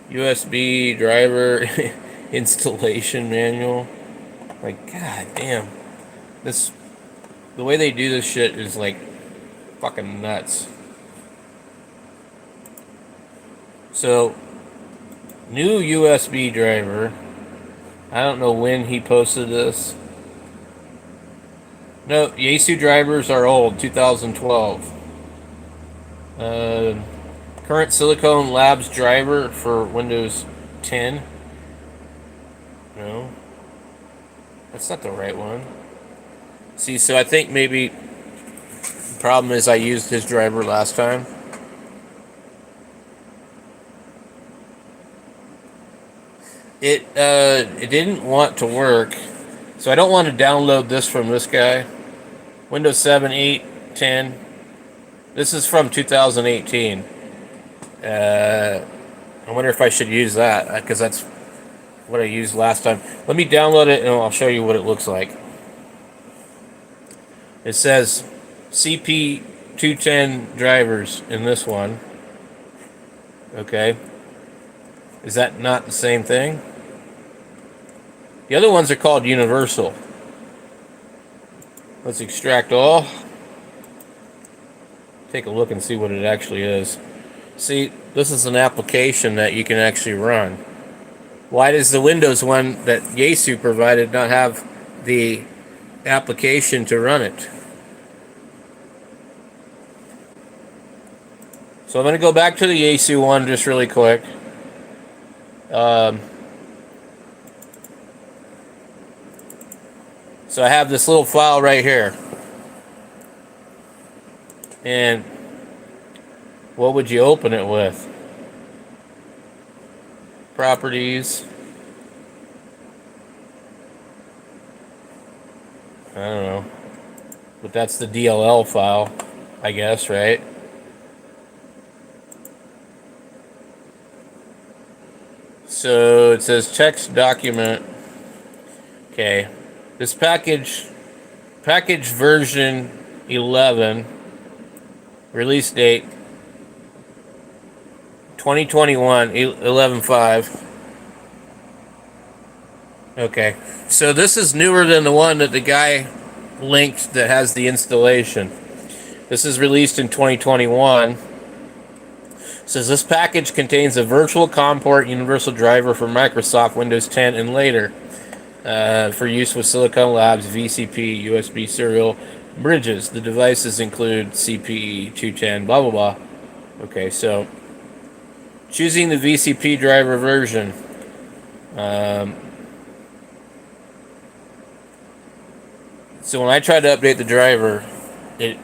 USB driver installation manual. Like, god damn. The way they do this shit is like fucking nuts. So, new USB driver. I don't know when he posted this. No, Yaesu drivers are old, 2012. Current Silicon Labs driver for Windows 10. No. That's not the right one. See, so I think maybe the problem is I used his driver last time. It didn't want to work, so I don't want to download this from this guy. Windows 7, 8, 10. This is from 2018. I wonder if I should use that, because that's what I used last time. Let me download it and I'll show you what it looks like. It says CP210 drivers in this one. Okay. Is that not the same thing? The other ones are called Universal. Let's extract all. Take a look and see what it actually is. See, this is an application that you can actually run. Why does the Windows one that Yaesu provided not have the application to run it? So I'm going to go back to the Yaesu one just really quick. So I have this little file right here. And what would you open it with? Properties. I don't know. But that's the DLL file, I guess, right? So it says text document. Okay. This package version 11, release date 2021, 11/5. Okay, so this is newer than the one that the guy linked that has the installation. This is released in 2021. It says this package contains a virtual COM port universal driver for Microsoft Windows 10 and later. For use with Silicon Labs VCP USB serial bridges. The devices include CPE 210, blah blah blah. Okay, so choosing the VCP driver version. So when I tried to update the driver, it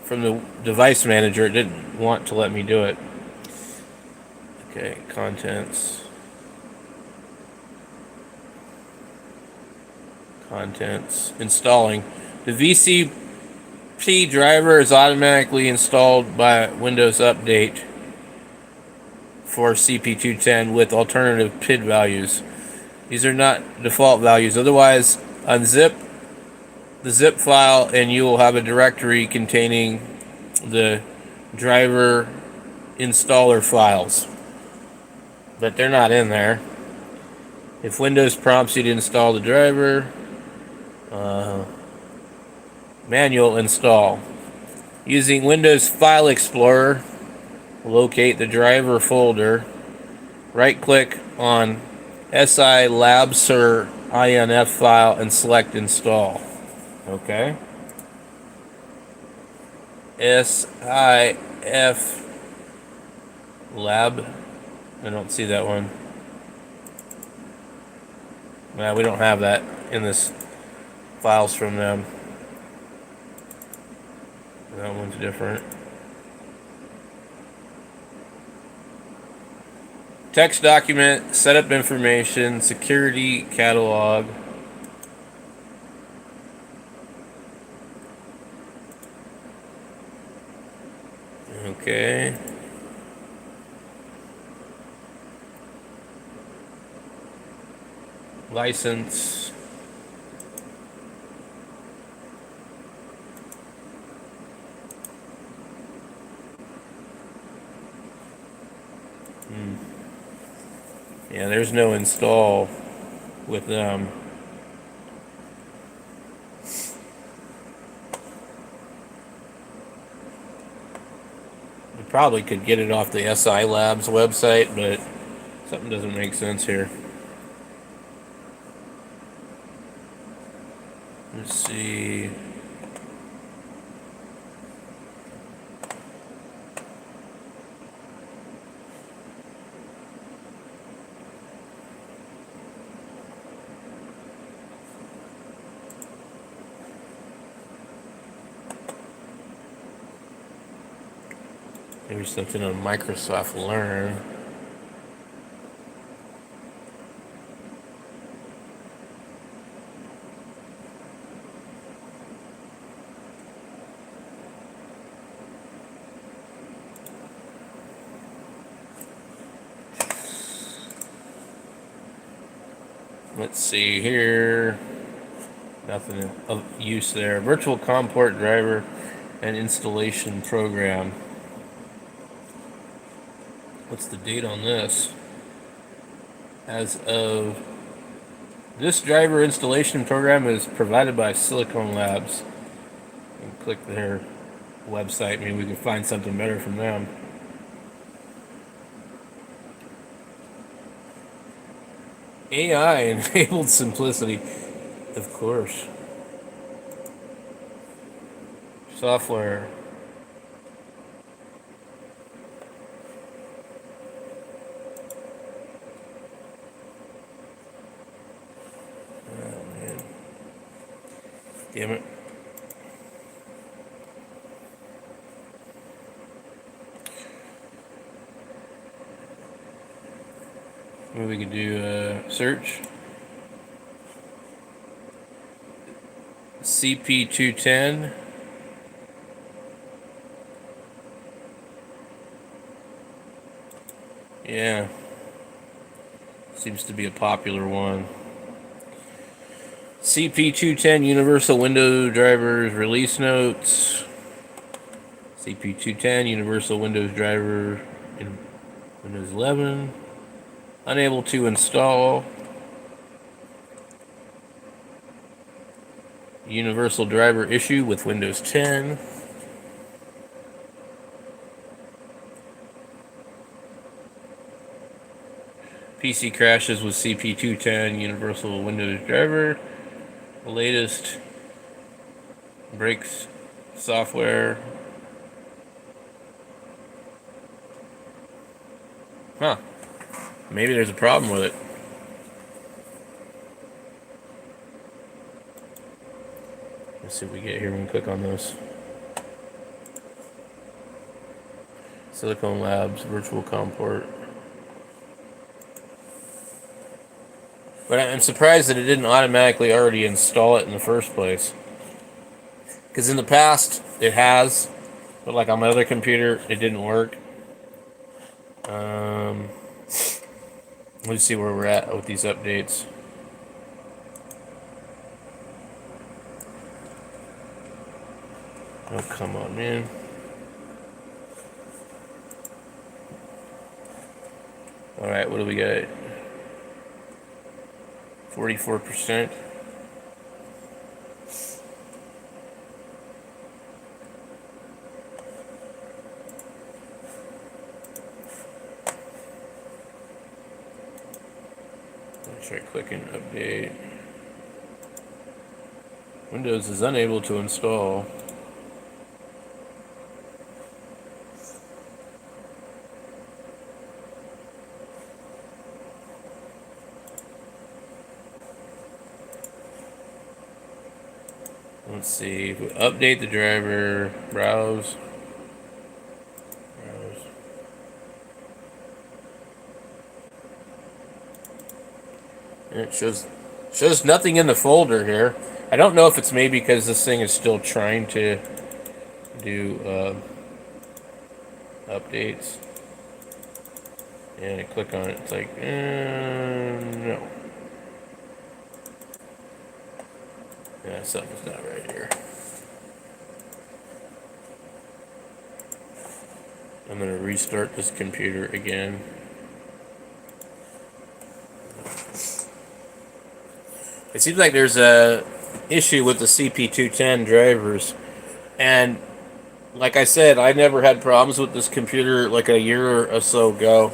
from the device manager, it didn't want to let me do it. Okay, contents. Installing. The VCP driver is automatically installed by Windows Update for CP210 with alternative PID values. These are not default values. Otherwise, unzip the zip file and you will have a directory containing the driver installer files. But they're not in there. If Windows prompts you to install the driver, manual install. Using Windows File Explorer, locate the driver folder, right click on SI Labser INF file and select install. Okay. SIF Lab. I don't see that one. Well, we don't have that in this files from them. That one's different. Text document, setup information, security catalog. Okay. License. Yeah, there's no install with them. We probably could get it off the SI Labs website, but something doesn't make sense here. Let's see. Maybe something on Microsoft Learn. Let's see here. Nothing of use there. Virtual COM port driver and installation program. What's the date on this? As of this driver installation program is provided by Silicon Labs. And click their website. Maybe we can find something better from them. AI enabled simplicity, of course. Software. Oh man. Damn it. Maybe we could do a search. CP210. Yeah. Seems to be a popular one. CP210 Universal Windows Drivers Release Notes. CP210 Universal Windows Driver in Windows 11. Unable to install. Universal driver issue with Windows 10. PC crashes with CP210 Universal Windows driver. The latest breaks software. Huh. Maybe there's a problem with it. Let's see what we get here when we click on this. Silicon Labs Virtual COM port. But I'm surprised that it didn't automatically already install it in the first place. Because in the past, it has. But like on my other computer, it didn't work. Um, let's see where we're at with these updates. Oh, come on, man. Alright, what do we got? 44%. Let's try clicking update. Windows is unable to install. Let's see. If we update the driver, browse. And it shows nothing in the folder here. I don't know if it's maybe because this thing is still trying to do updates. And I click on it, it's like, no. Yeah, something's not right here. I'm going to restart this computer again. It seems like there's a issue with the CP210 drivers. And like I said, I never had problems with this computer like a year or so ago.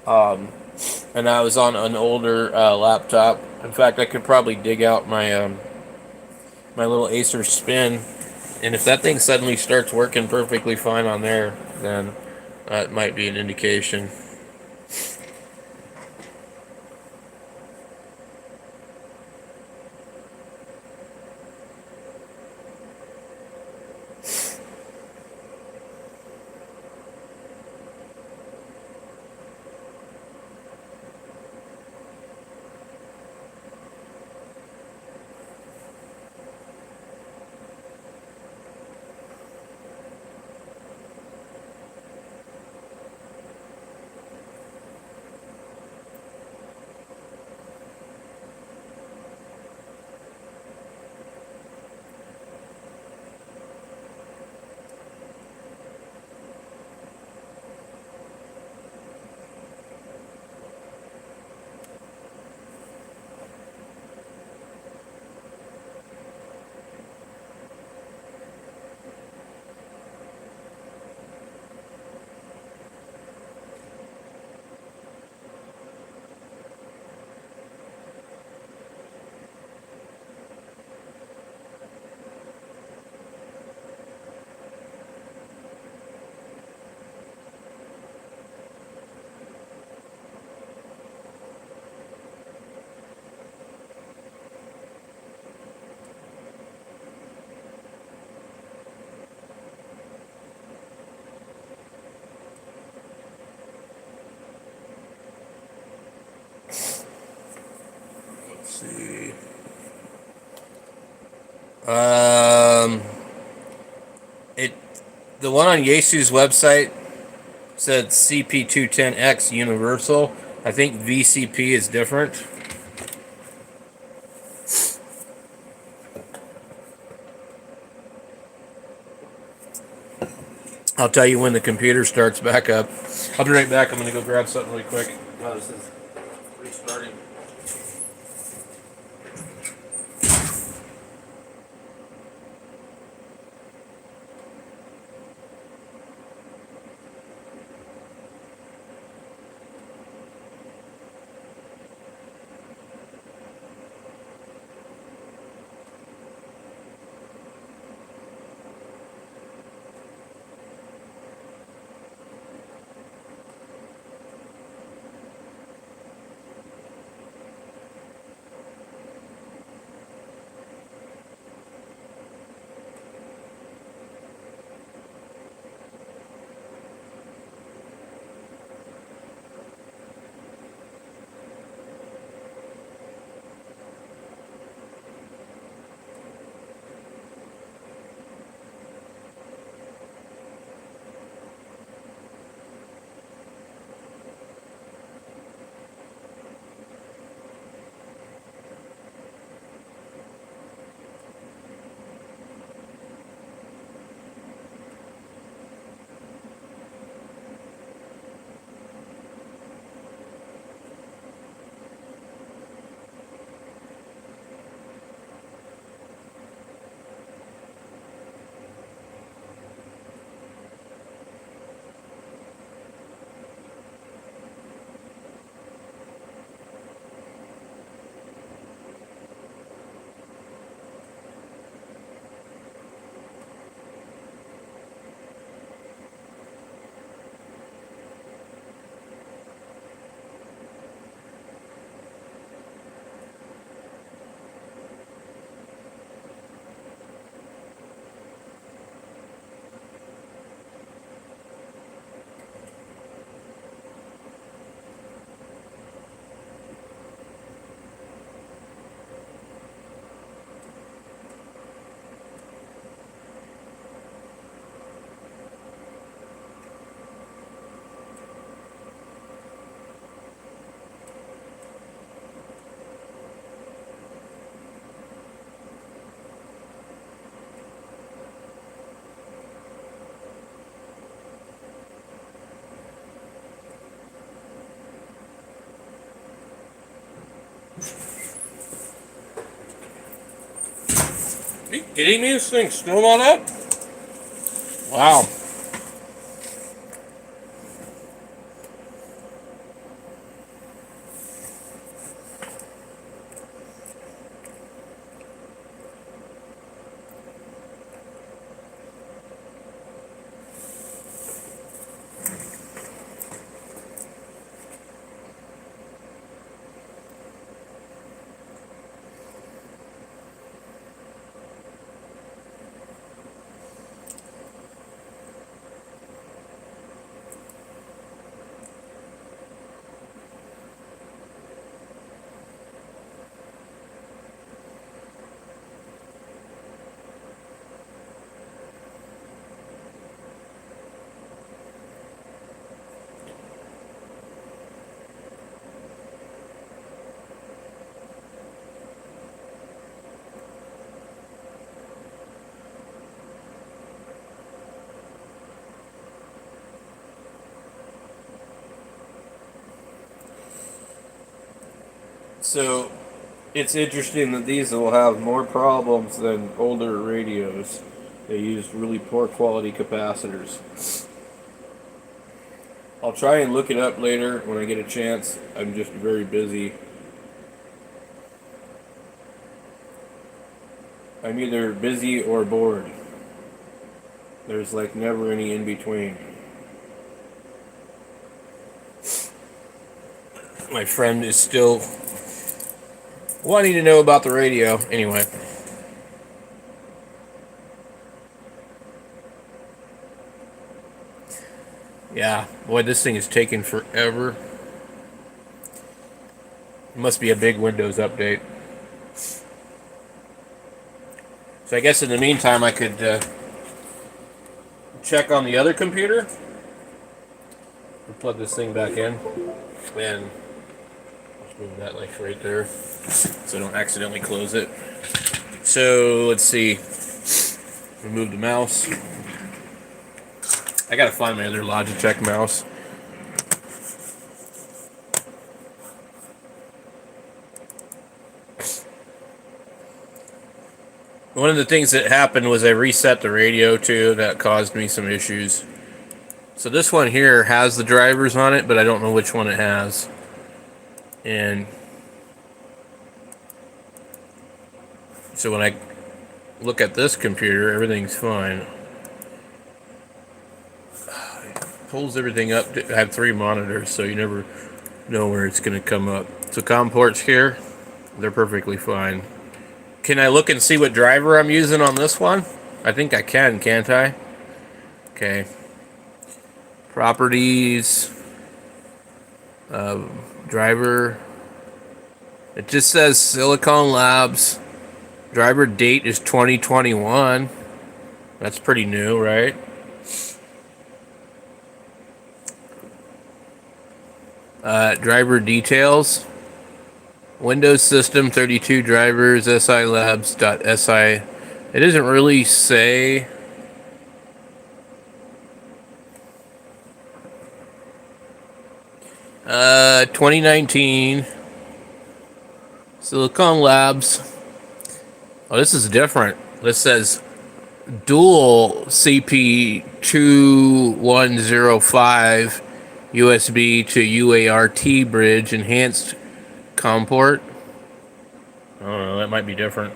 And I was on an older laptop. In fact, I could probably dig out my my little Acer Spin, and if that thing suddenly starts working perfectly fine on there, then that might be an indication. Let's see. It the one on Yaesu's website said CP210X Universal. I think VCP is different. I'll tell you when the computer starts back up. I'll be right back. I'm going to go grab something really quick. Oh, this is restarting. Are you kidding me? This thing's still not up? Wow. So it's interesting that these will have more problems than older radios. They use really poor quality capacitors. I'll try and look it up later when I get a chance. I'm just very busy. I'm either busy or bored. There's like never any in between. My friend is still wanting to know about the radio. Anyway. Yeah, boy, this thing is taking forever. It must be a big Windows update. So I guess in the meantime I could check on the other computer. Plug this thing back in. And just move that like right there so I don't accidentally close it. So let's see. Remove the mouse. I gotta find my other Logitech mouse. One of the things that happened was I reset the radio too. That caused me some issues. So this one here has the drivers on it, but I don't know which one it has. And so when I look at this computer, everything's fine. Pulls everything up. I have 3 monitors, so you never know where it's going to come up. So COM ports here, they're perfectly fine. Can I look and see what driver I'm using on this one? I think I can, can't I? Okay. Properties. Driver. It just says Silicon Labs. Driver date is 2021. That's pretty new, right? Driver details. Windows system 32 drivers silabs.si. It doesn't really say. Uh, 2019 Silicon Labs. Oh, this is different. This says dual CP2105 USB to UART bridge enhanced COM port. I don't know, that might be different.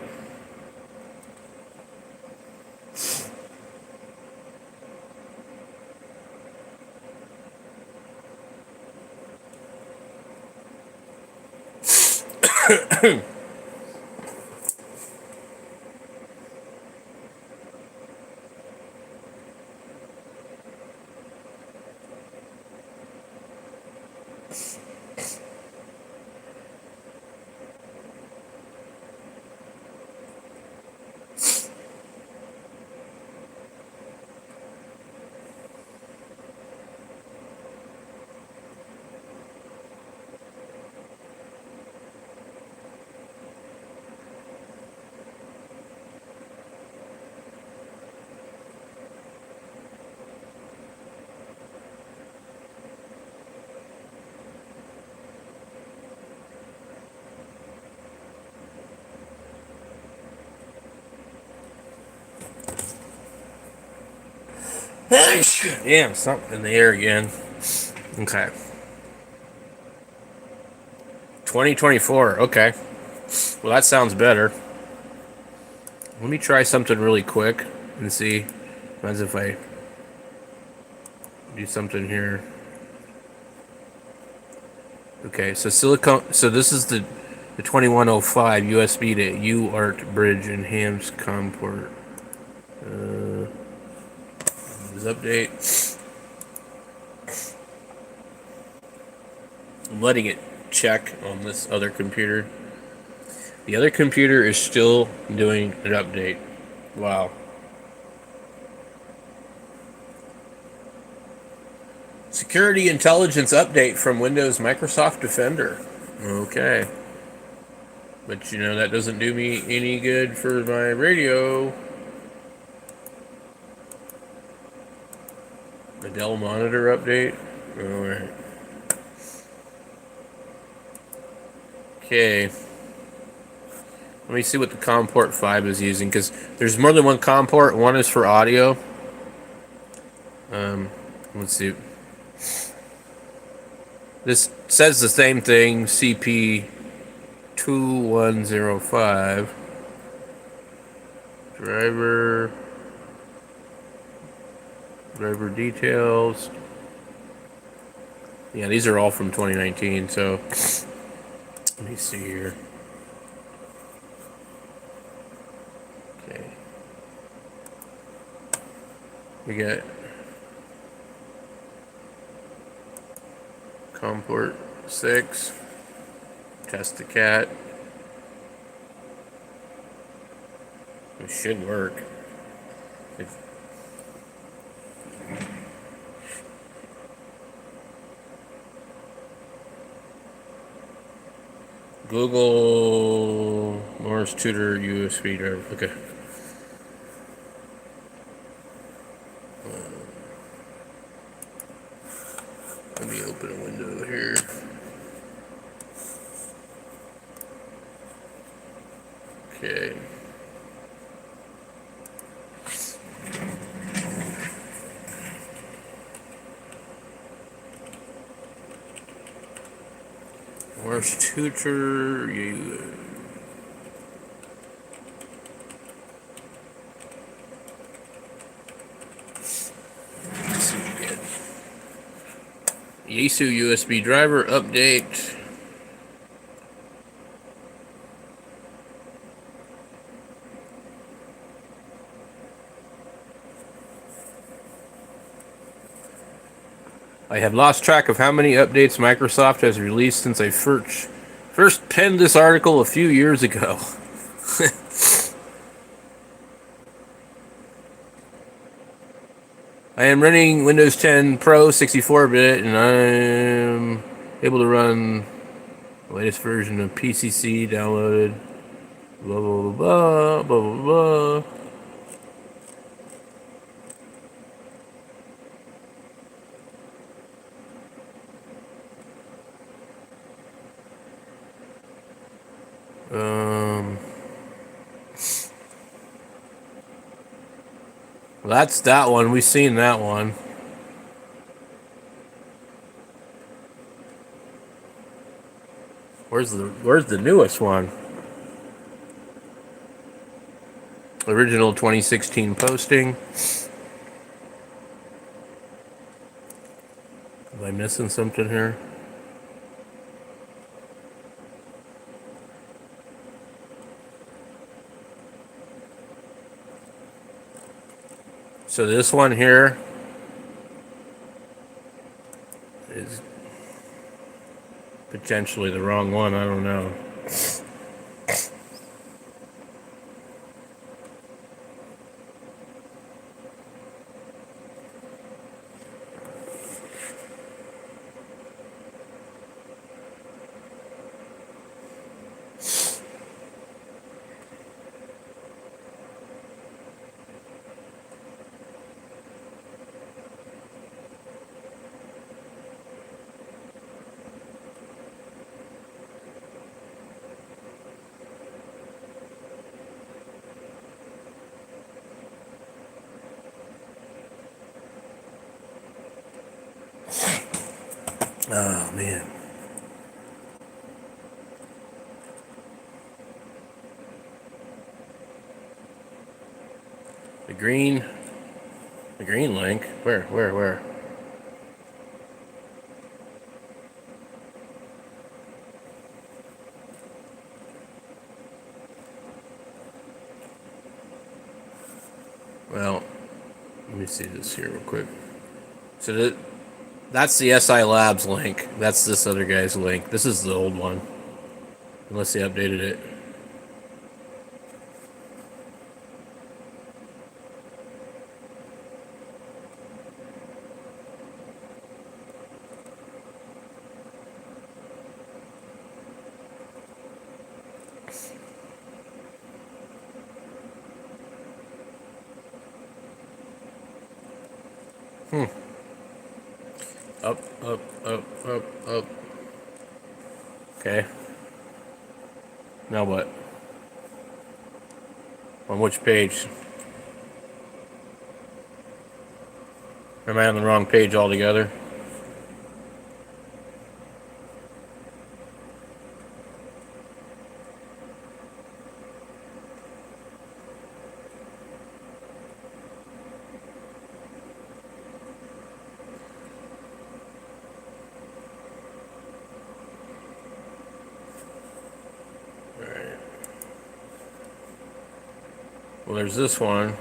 Damn, something in the air again. Okay. 2024. Okay. Well, that sounds better. Let me try something really quick and see. As if I do something here. Okay, so silicone. So this is the 2105 USB to UART bridge and hams COM port. This update. I'm letting it check on this other computer. The other computer is still doing an update. Wow. Security intelligence update from Windows Microsoft Defender. Okay. But you know, that doesn't do me any good for my radio. The Dell monitor update. Alright. Okay. Let me see what the COM port 5 is using, because there's more than one COM port. One is for audio. Let's see. This says the same thing, CP2105. Driver details. Yeah, these are all from 2019, so let me see here. Okay. We got COM port 6. Test the cat. It should work. Google Morse Tutor USB driver. Okay. Let me open a window here. Okay. Morse Tutor. Yaesu USB driver update. I had lost track of how many updates Microsoft has released since I first penned this article a few years ago. I am running Windows 10 Pro 64-bit, and I'm able to run the latest version of PCC downloaded. Blah, blah, blah, blah, blah, blah. Well, that's that one. We've seen that one. Where's the newest one? Original 2016 posting. Am I missing something here? So this one here is potentially the wrong one. I don't know. Oh man. The green link. Where? Well, let me see this here real quick. So that's the SI Labs link. That's this other guy's link. This is the old one. Unless they updated it. Up. Okay. Now what? On which page? Am I on the wrong page altogether? Alright. Well, there's this one.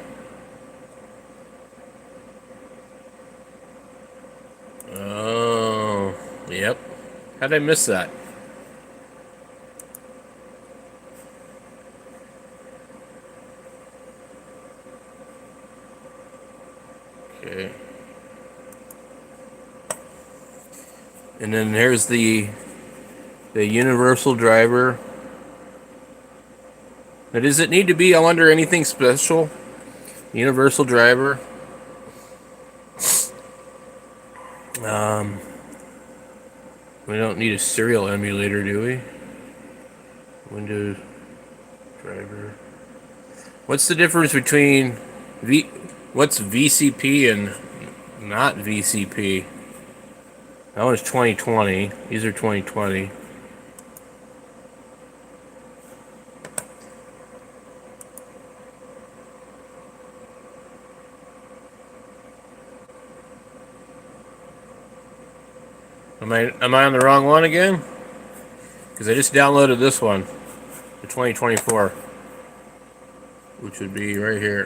Oh, yep. How'd I miss that? Okay. And then there's the universal driver. Now, does it need to be under anything special? Universal driver. We don't need a serial emulator, do we? Windows driver. What's the difference between what's VCP and not VCP? That one's 2020. These are 2020. Am I on the wrong one again? Because I just downloaded this one, the 2024, which would be right here.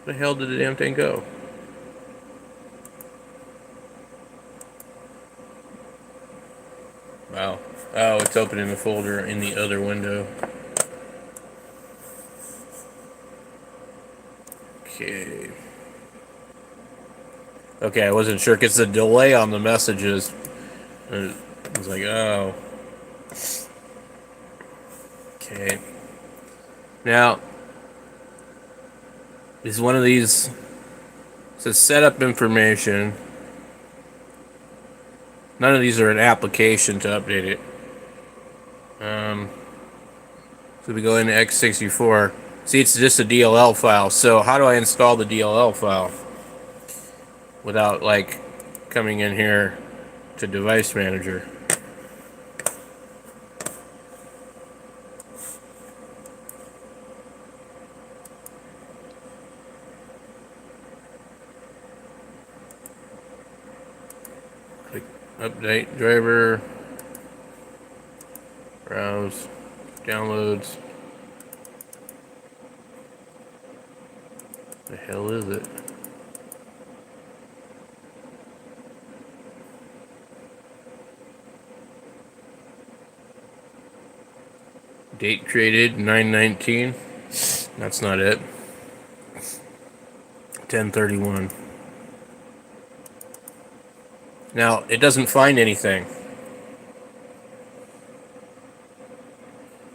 Where the hell did the damn thing go? Wow. Oh, it's opening the folder in the other window. Okay. Okay, I wasn't sure because the delay on the messages. I was like, oh. Okay. Now, is one of these. It says setup information. None of these are an application to update it. So we go into x64. See, it's just a DLL file. So how do I install the DLL file without like coming in here to Device Manager? Click Update Driver. Browse. Downloads. The hell is it? Date created 9/19. That's not it. 10/31. Now it doesn't find anything.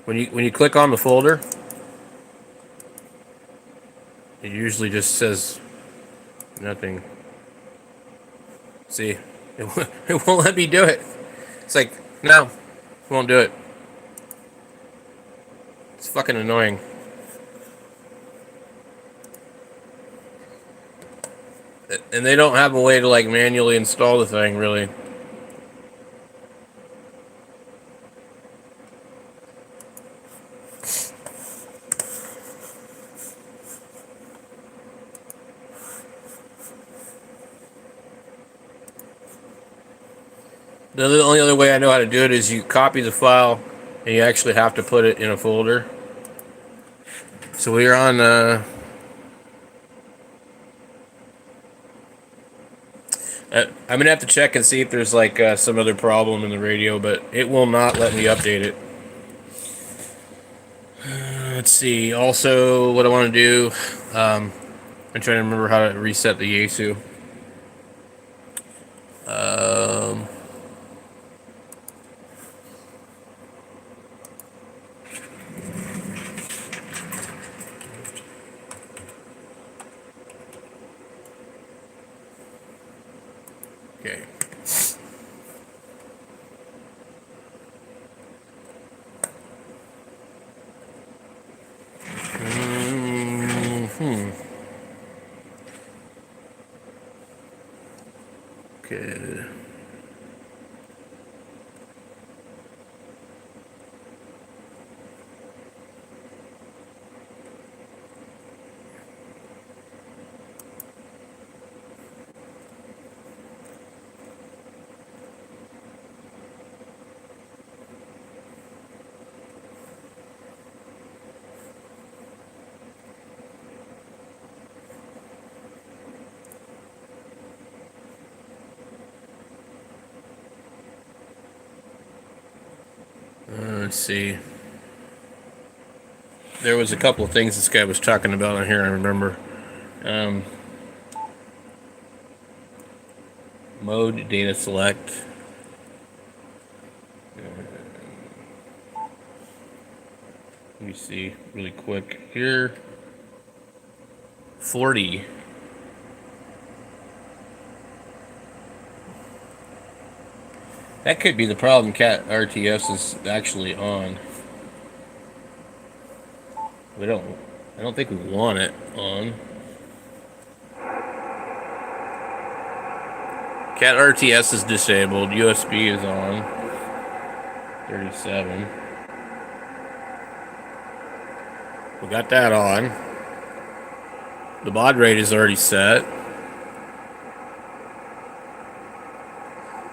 When you click on the folder, it usually just says nothing. See, it won't let me do it. It's like, no, it won't do it. It's fucking annoying. And they don't have a way to like manually install the thing, really. The only other way I know how to do it is you copy the file and you actually have to put it in a folder. So we're on I'm gonna have to check and see if there's like some other problem in the radio, but it will not let me update it. Let's see. Also, what I want to do, I'm trying to remember how to reset the Yaesu. Okay. Okay. Let's see. There was a couple of things this guy was talking about on here, I remember. Mode, data select. Let me see really quick here. 40. That could be the problem. Cat RTS is actually on. I don't think we want it on. Cat RTS is disabled. USB is on. 37. We got that on. The baud rate is already set.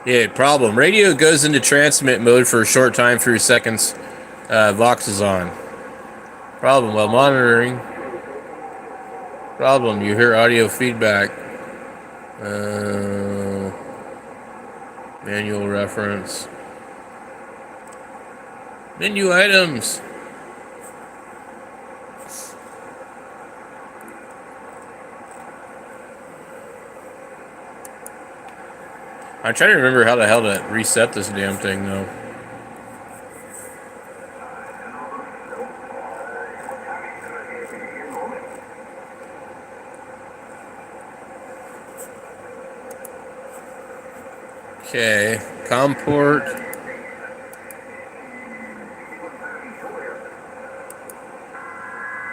Yeah, problem. Radio goes into transmit mode for a short time, 3 seconds. Vox is on. Problem while monitoring. Problem, you hear audio feedback. Manual reference. Menu items. I'm trying to remember how the hell to reset this damn thing, though. Okay, COM port.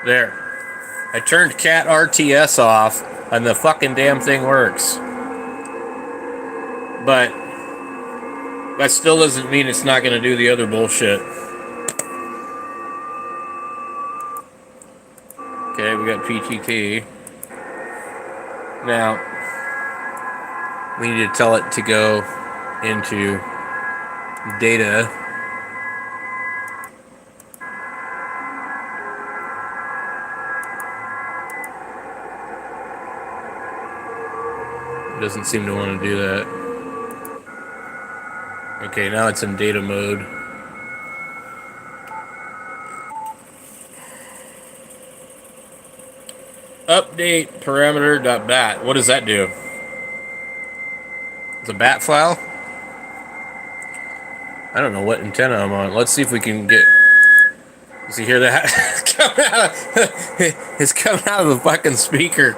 There. I turned Cat RTS off, and the fucking damn thing works. But that still doesn't mean it's not going to do the other bullshit. Okay, we got PTT. Now, we need to tell it to go into data. It doesn't seem to want to do that. Okay, now it's in data mode. Update parameter.bat. What does that do? It's a bat file? I don't know what antenna I'm on. Let's see if we can get... Does he hear that? It's coming out of the fucking speaker.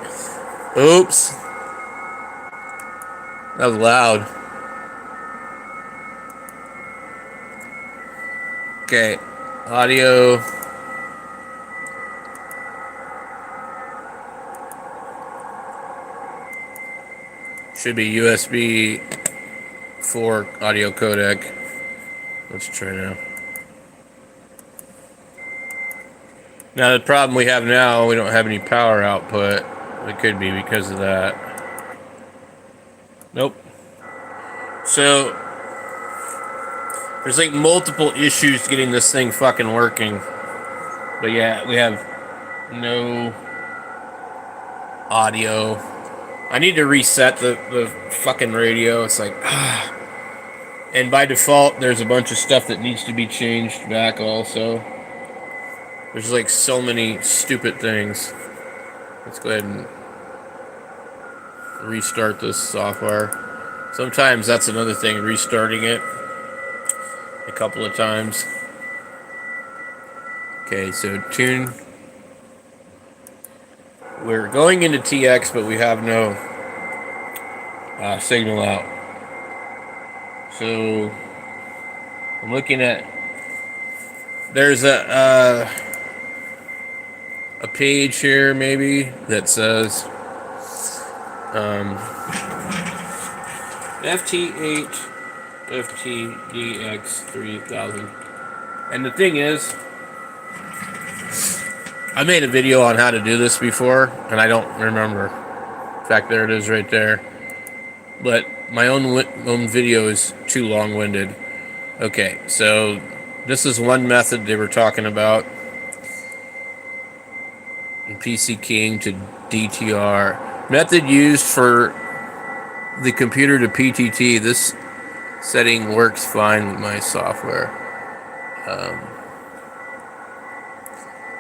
Oops. That was loud. Okay. Audio. Should be USB 4 audio codec. Let's try now. Now the problem we have now, we don't have any power output. It could be because of that. Nope. So there's like multiple issues getting this thing fucking working. But yeah, we have no audio. I need to reset the fucking radio. It's like, and by default, there's a bunch of stuff that needs to be changed back also. There's like so many stupid things. Let's go ahead and restart this software. Sometimes that's another thing, restarting it a couple of times. Okay, so tune. We're going into TX, but we have no signal out. So I'm looking at. There's a page here maybe that says FT8 FTDX 3000. And the thing is, I made a video on how to do this before, and I don't remember. In fact, there it is right there. But my own video is too long-winded. Okay, so this is one method they were talking about. PC King to DTR. Method used for the computer to PTT. This setting works fine with my software.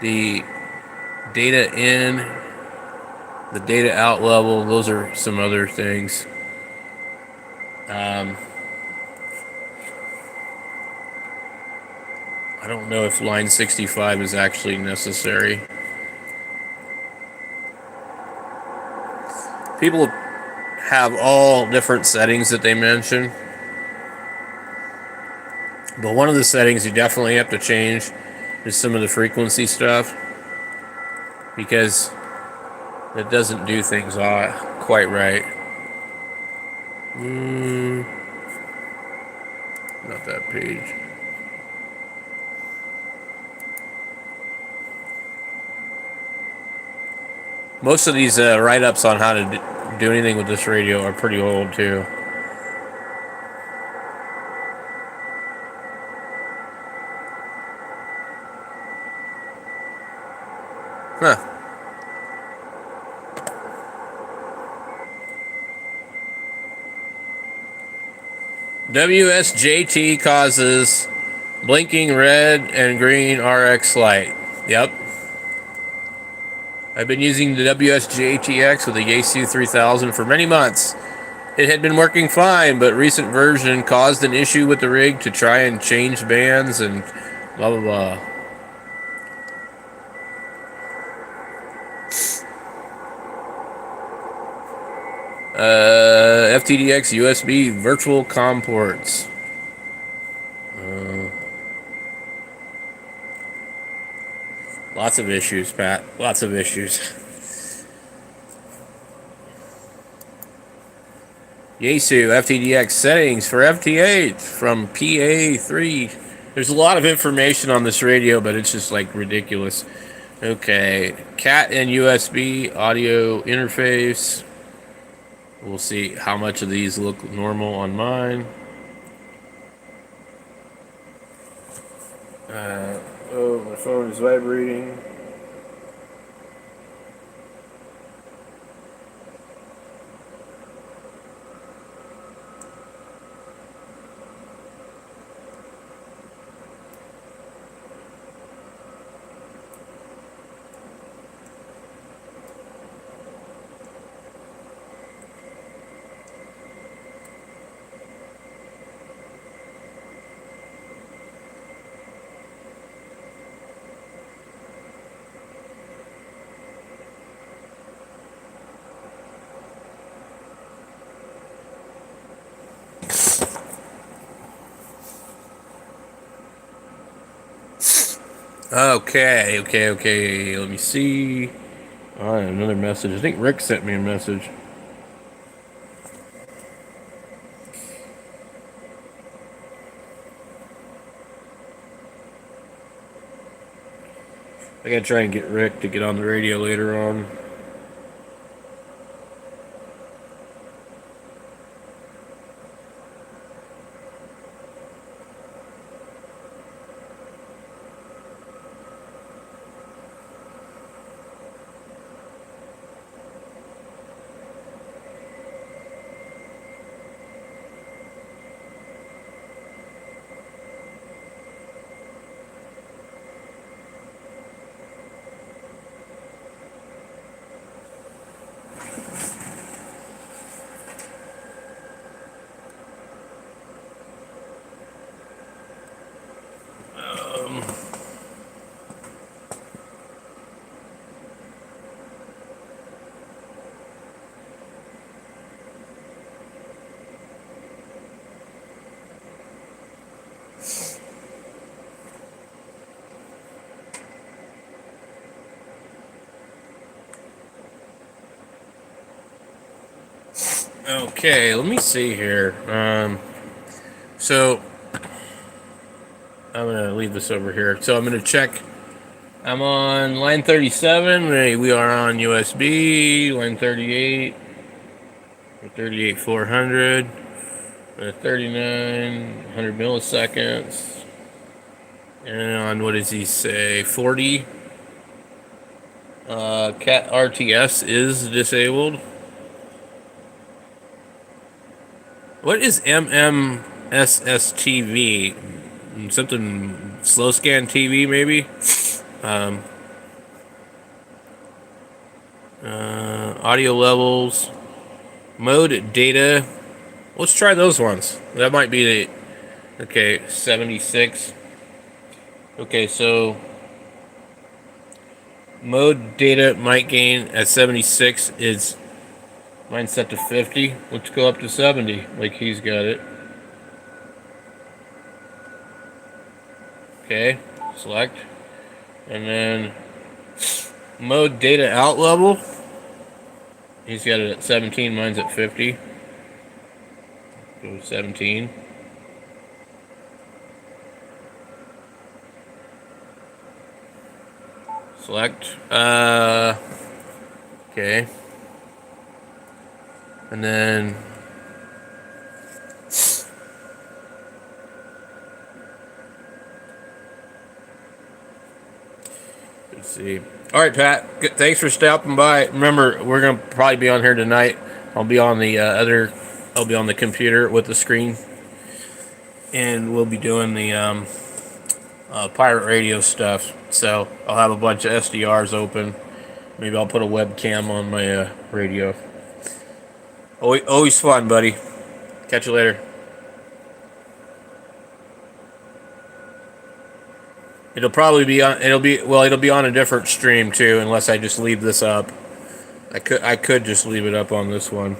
The data in, the data out level, those are some other things. I don't know if line 65 is actually necessary. People have all different settings that they mention. But one of the settings you definitely have to change is some of the frequency stuff, because it doesn't do things quite right. Not that page. Most of these write-ups on how to do anything with this radio are pretty old too. Huh. WSJT causes blinking red and green RX light. Yep. I've been using the WSJTX with the Yaesu 3000 for many months. It had been working fine, but recent version caused an issue with the rig to try and change bands and blah blah blah. FTDX USB virtual COM ports. Lots of issues, Pat. Lots of issues. Yaesu FTDX settings for FT8 from PA3. There's a lot of information on this radio, but it's just like ridiculous. Okay, CAT and USB audio interface. We'll see how much of these look normal on mine. Oh, my phone is vibrating. Okay. Let me see. All right, another message. I think Rick sent me a message. I gotta try and get Rick to get on the radio later on. Okay, let me see here. So I'm gonna leave this over here. So I'm gonna check. I'm on line 37. We are on USB. Line 38. 38 400. 39 100 milliseconds. And on what does he say? 40. Cat RTS is disabled. What is MMSSTV? Something slow scan TV maybe? Audio levels, mode data. Let's try those ones. That might be the, okay, 76. Okay, so mode data might gain at 76 is, mine's set to 50. Let's go up to 70 like he's got it. Okay, select. And then mode data out level. He's got it at 17, mine's at 50. Go 17. Select. Okay. And then let's see. All right, Pat. Good. Thanks for stopping by. Remember, we're gonna probably be on here tonight. I'll be on the I'll be on the computer with the screen, and we'll be doing the pirate radio stuff. So I'll have a bunch of SDRs open. Maybe I'll put a webcam on my radio. Always fun, buddy. Catch you later. It'll probably be on. It'll be on a different stream too, unless I just leave this up. I could just leave it up on this one.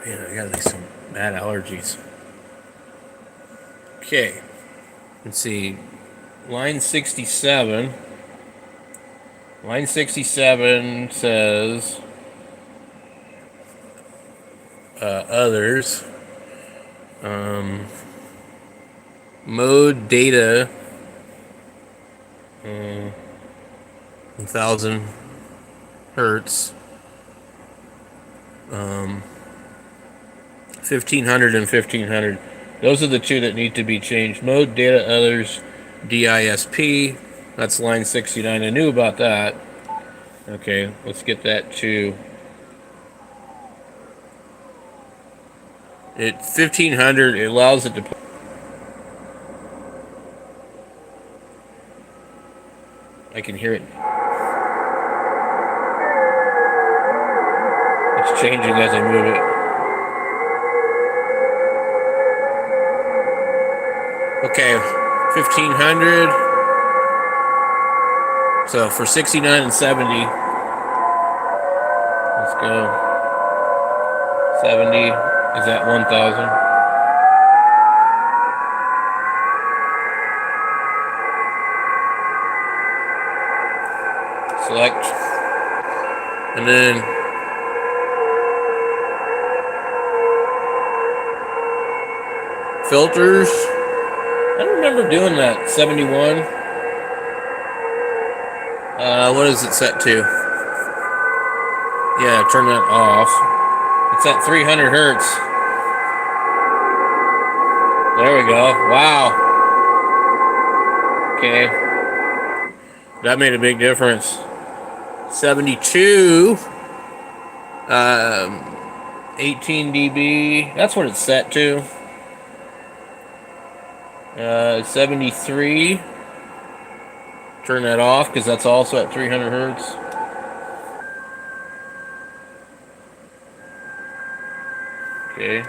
Man, I got like some bad allergies. Okay, let's see. Line 67. Line 67 says others. Mode data. 1000 hertz. 1500 and 1500. Those are the two that need to be changed. Mode data others. DISP. That's line 69. I knew about that. Okay, let's get that to it. 1500. It allows it to. I can hear it. It's changing as I move it. Okay, 1500. So for 69 and 70, let's go. 70 is at 1000. select, and then filters. I don't remember doing that. 71. What is it set to? Yeah, turn that off. It's at 300 hertz. There we go. Wow. Okay. That made a big difference. 72. 18 dB. That's what it's set to. 73. Turn that off because that's also at 300 hertz. Okay.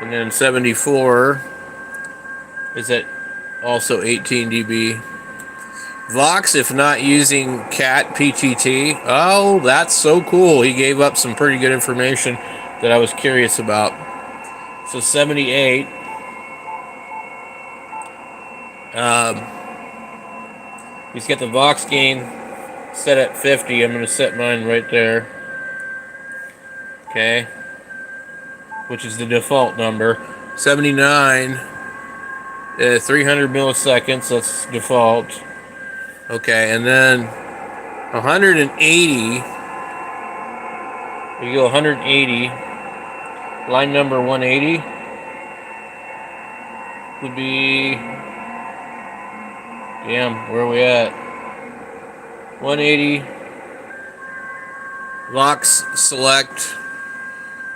And then 74 is at also 18 dB. Vox, if not using Cat PTT. Oh, that's so cool. He gave up some pretty good information that I was curious about. So 78. He's got the Vox gain set at 50. I'm going to set mine right there. Okay. Which is the default number. 79. 300 milliseconds. That's default. Okay, and then 180. You go 180. Line number 180 would be. Damn, where are we at? 180. Vox select.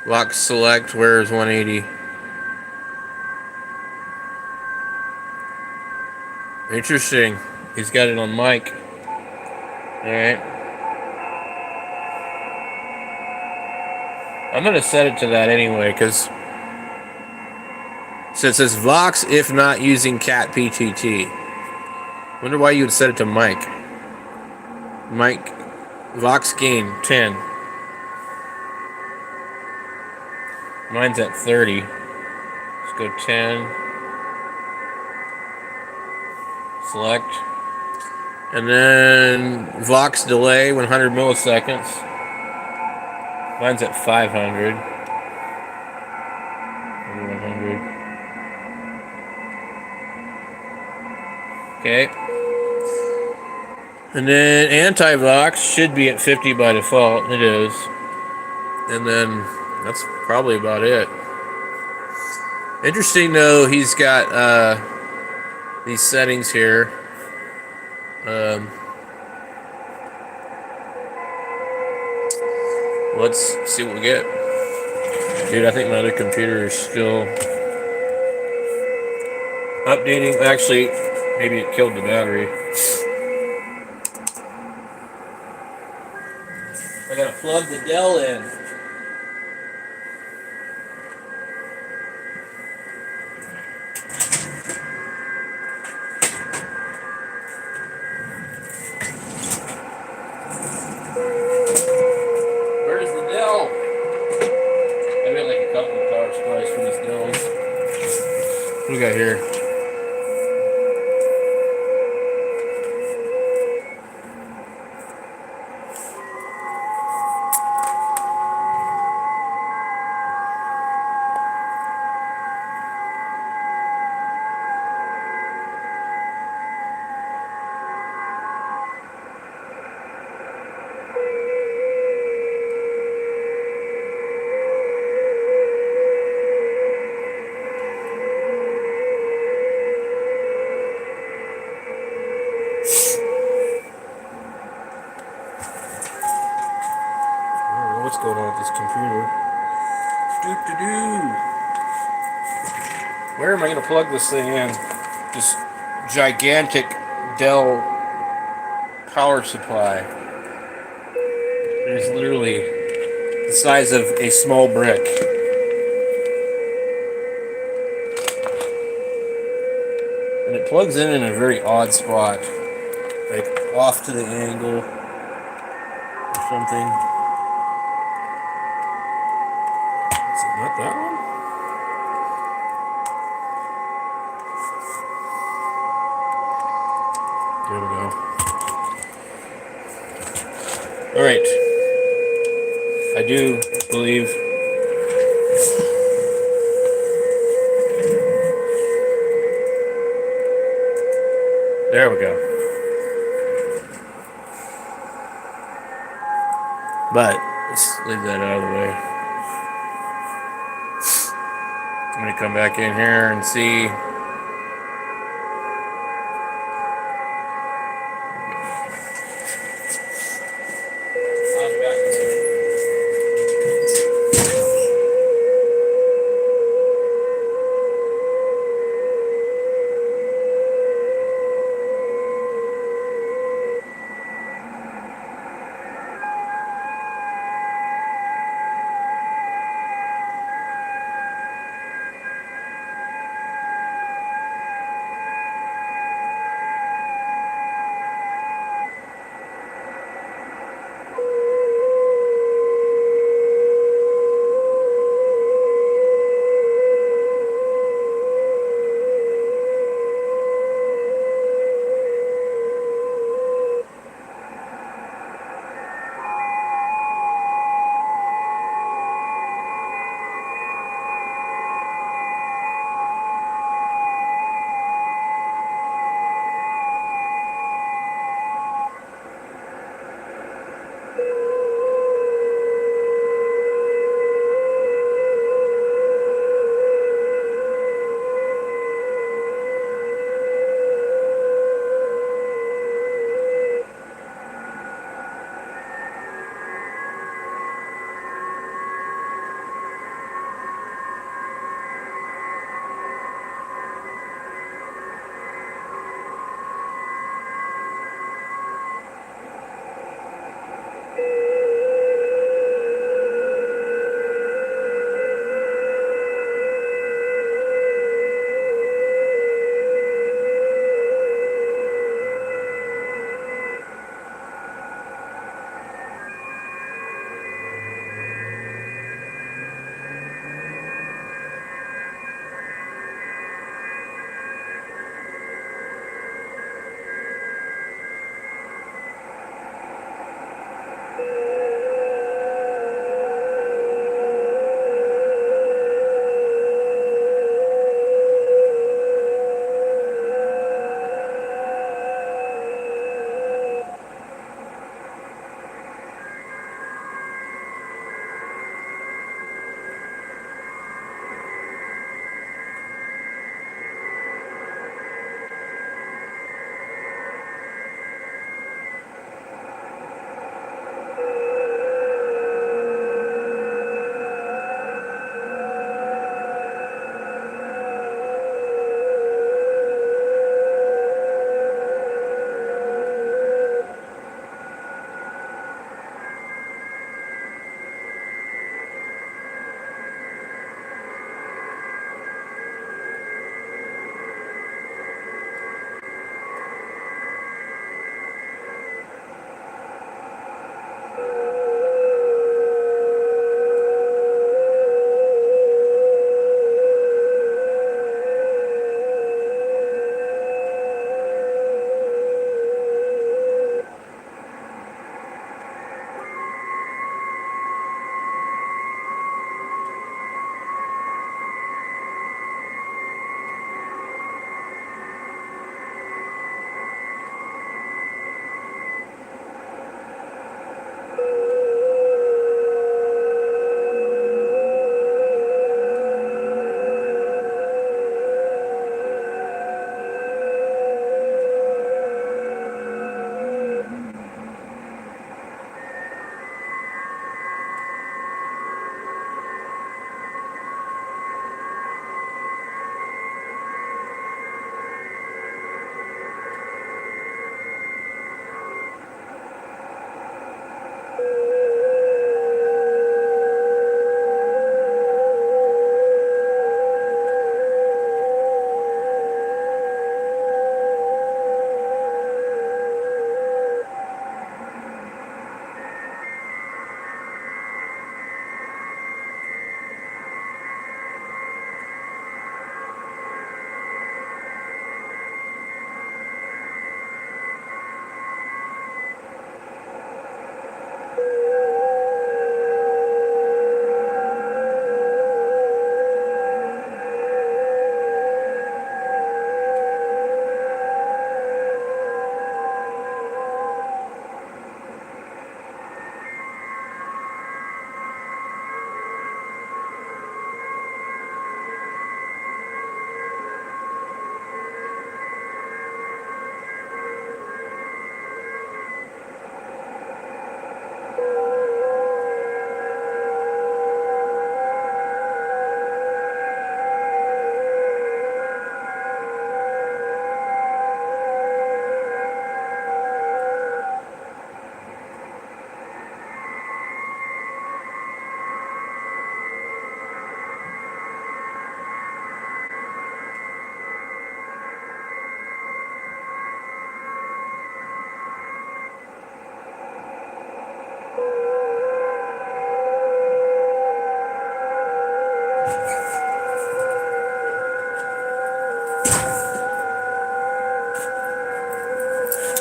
Vox select. Where is 180? Interesting. He's got it on mic. Alright. I'm going to set it to that anyway, because so it says Vox if not using Cat PTT. Wonder why you would set it to mic. Mic. Vox gain 10. Mine's at 30. Let's go 10. Select. And then Vox delay 100 milliseconds. Mine's at 500. 100. Okay. And then anti-Vox should be at 50 by default. It is. And then that's probably about it. Interesting though, he's got these settings here. Let's see what we get. Dude, I think my other computer is still updating. Actually, maybe it killed the battery. I gotta plug the Dell in. Where's the Dell? I got like a couple of power supplies for these Dells. What do we got here? What's going on with this computer? Where am I going to plug this thing in? This gigantic Dell power supply. It is literally the size of a small brick. And it plugs in a very odd spot. Like off to the angle or something. Not that one? There we go. All right. I do believe. There we go. But let's leave that out of the way. I'm gonna come back in here and see.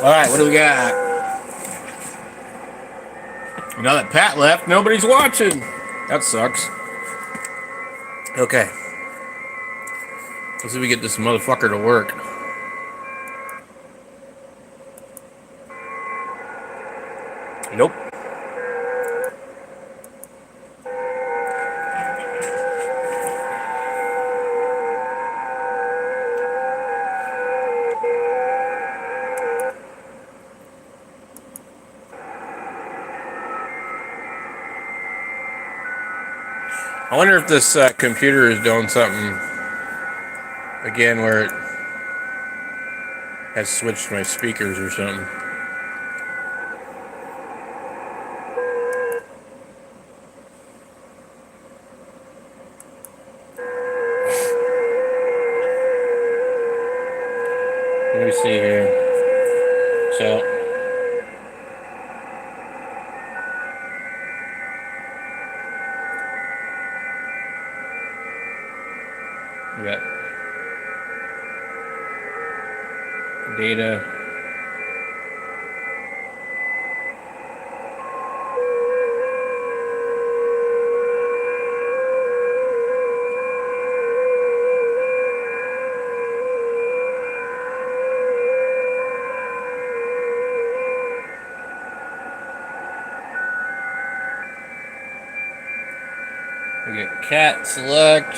Alright, what do we got? Now that Pat left, nobody's watching. That sucks. Okay. Let's see if we get this motherfucker to work. Nope. I wonder if this computer is doing something again where it has switched my speakers or something. Let me see here. So, we got data. We get cat select.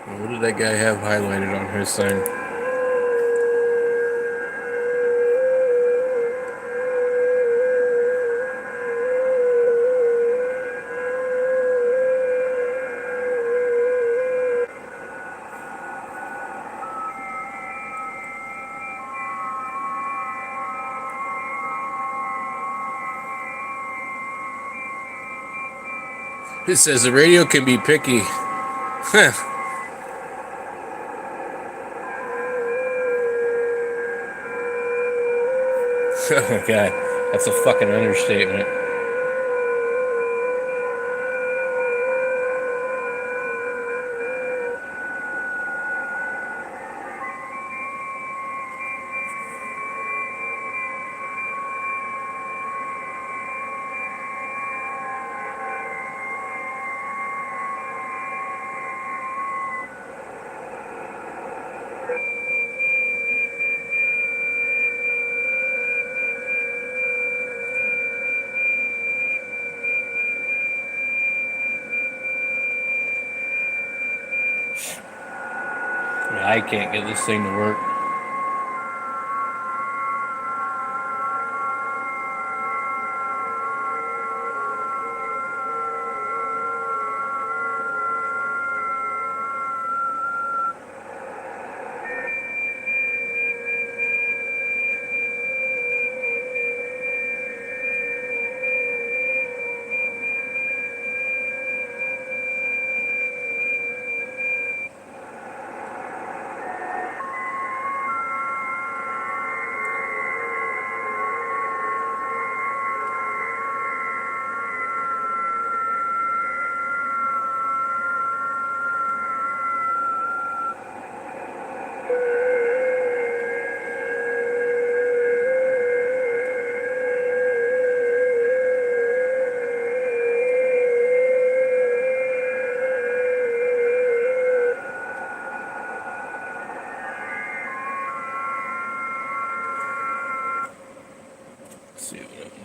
What did that guy have highlighted on his thing? It says the radio can be picky. Oh god, that's a fucking understatement. I can't get this thing to work. Let's see what happens.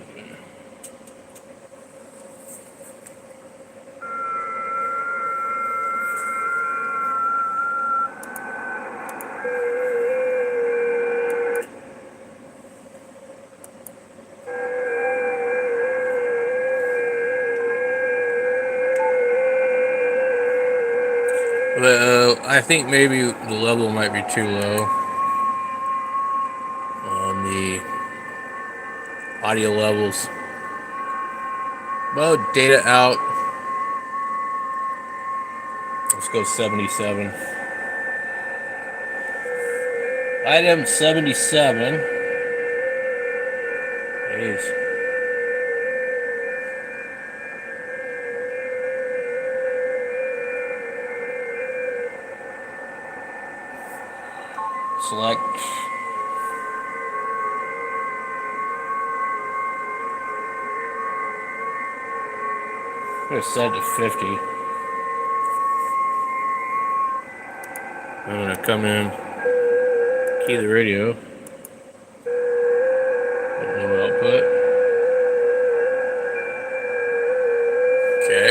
Well, I think maybe the level might be too low on the audio levels. Well, data out. Let's go 77. Item 77 is Select. I'm gonna set it to 50. I'm gonna come in, key the radio, no output. Okay.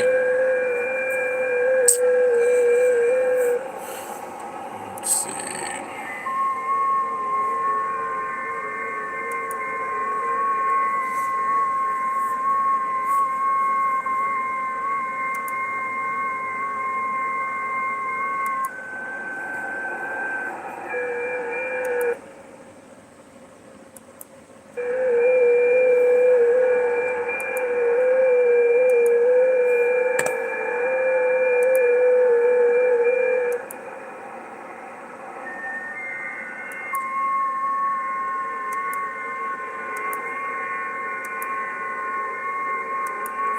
Let's see.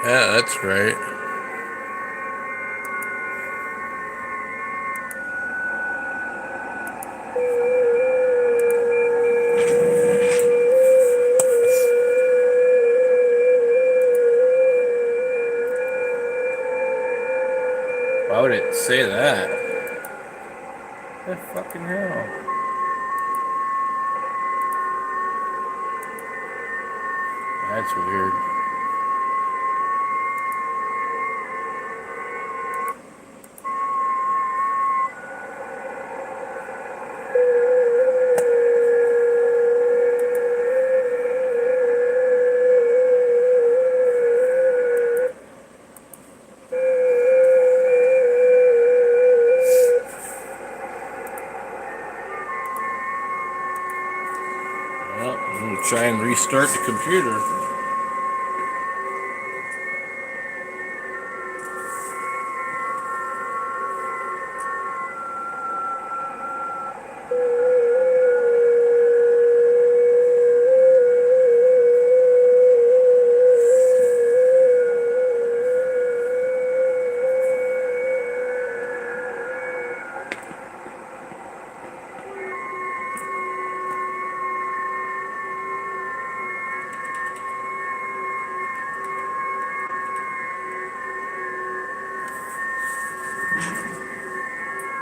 Yeah, that's right. Why would it say that? What the fucking hell? That's weird. Well, I'm gonna try and restart the computer.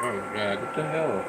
Oh my god, what the hell?